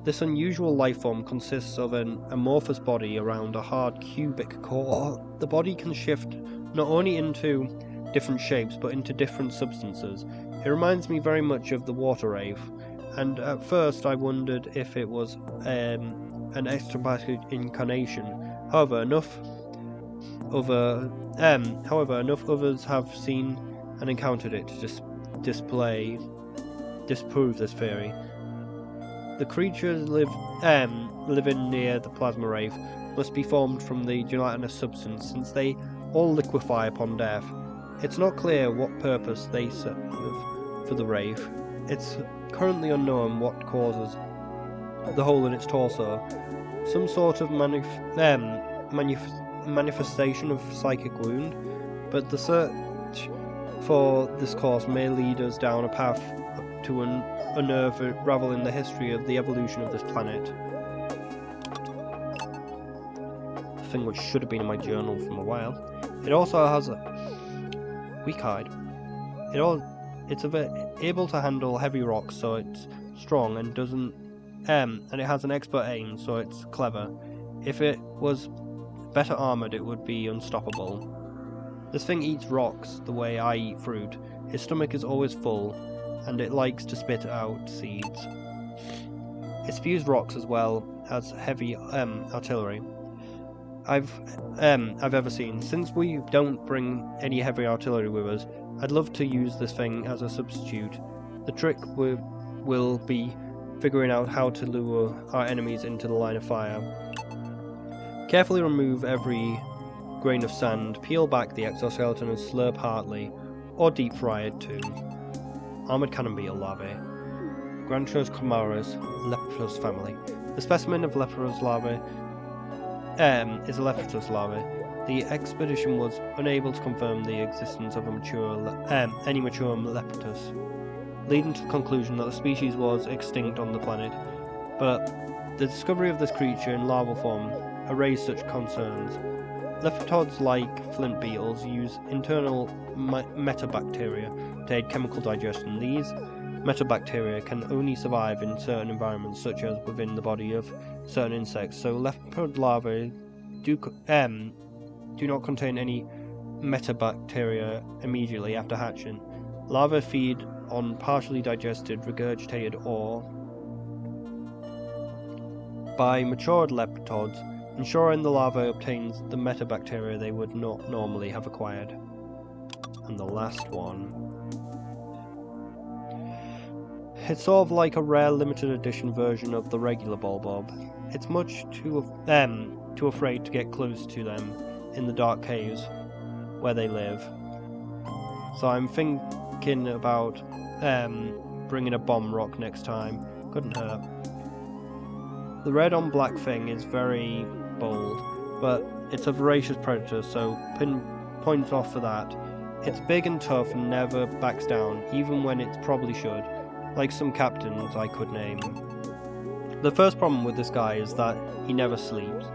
This unusual life form consists of an amorphous body around a hard cubic core. The body can shift not only into different shapes but into different substances. It reminds me very much of the water wraith, and at first I wondered if it was an extrabatic incarnation. However, enough others have seen and encountered it to disprove this theory. The creatures living near the plasma wraith must be formed from the gelatinous substance, since they all liquefy upon death. It's not clear what purpose they serve for the wraith. It's currently unknown what causes the hole in its torso. Some sort of manifestation of psychic wound, but the search for this cause may lead us down a path to unraveling the history of the evolution of this planet. The thing which should have been in my journal from a while. It also has a weak-eyed. It's able to handle heavy rocks, so it's strong and doesn't. And it has an expert aim, so it's clever. If it was better armored, it would be unstoppable. This thing eats rocks the way I eat fruit. Its stomach is always full, and it likes to spit out seeds. It spews rocks as well as heavy artillery I've ever seen. Since we don't bring any heavy artillery with us, I'd love to use this thing as a substitute. The trick will be figuring out how to lure our enemies into the line of fire. Carefully remove every grain of sand, peel back the exoskeleton and slurp heartily, or deep fry it too. Armored Cannonball larvae. Granchos chimaeras, Leptos family. The specimen of Leptos larvae is a Leptos larvae. The expedition was unable to confirm the existence of any mature Leptos, leading to the conclusion that the species was extinct on the planet. But the discovery of this creature in larval form erased such concerns. Leptods, like flint beetles, use internal metabacteria to aid chemical digestion. These metabacteria can only survive in certain environments, such as within the body of certain insects, so leopard larvae do not contain any metabacteria immediately after hatching. Larvae feed on partially digested, regurgitated ore by matured leptods, ensuring the larvae obtains the metabacteria they would not normally have acquired. And the last one. It's sort of like a rare limited edition version of the regular Bulbob. It's much too afraid to get close to them in the dark caves where they live. So I'm thinking about bringing a bomb rock next time. Couldn't hurt. The red on black thing is very bold, but it's a voracious predator, so points off for that. It's big and tough and never backs down, even when it probably should, like some captains I could name. The first problem with this guy is that he never sleeps.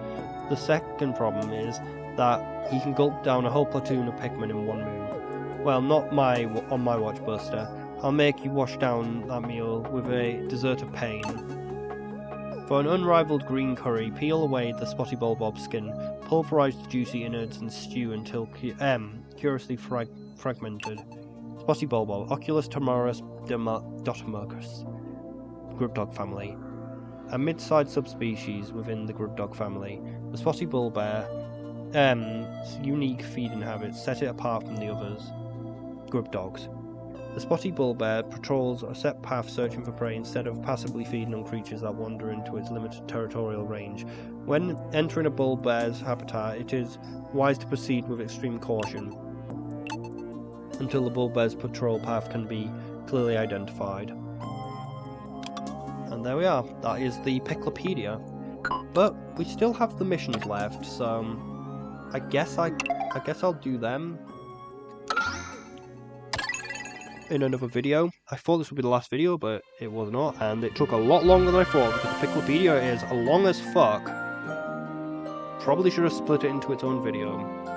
The second problem is that he can gulp down a whole platoon of Pikmin in one move. Well, not on my watch, Buster. I'll make you wash down that meal with a dessert of pain. For an unrivaled green curry, peel away the spotty bulbob skin, pulverize the juicy innards and stew until curiously fragmented. Spotty bulbob, Oculus tomarus dotamercus, grubdog family. A mid-sized subspecies within the grubdog family. The spotty bullbear's unique feeding habits set it apart from the others. Grubdogs. The spotty bullbear patrols a set path searching for prey instead of passively feeding on creatures that wander into its limited territorial range. When entering a bullbear's habitat, it is wise to proceed with extreme caution until the bullbear's patrol path can be clearly identified. And there we are. That is the piklopedia. But we still have the missions left, so I guess I'll do them in another video. I thought this would be the last video, but it was not, and it took a lot longer than I thought, because the piklopedia is long as fuck. probably should have split it into its own video.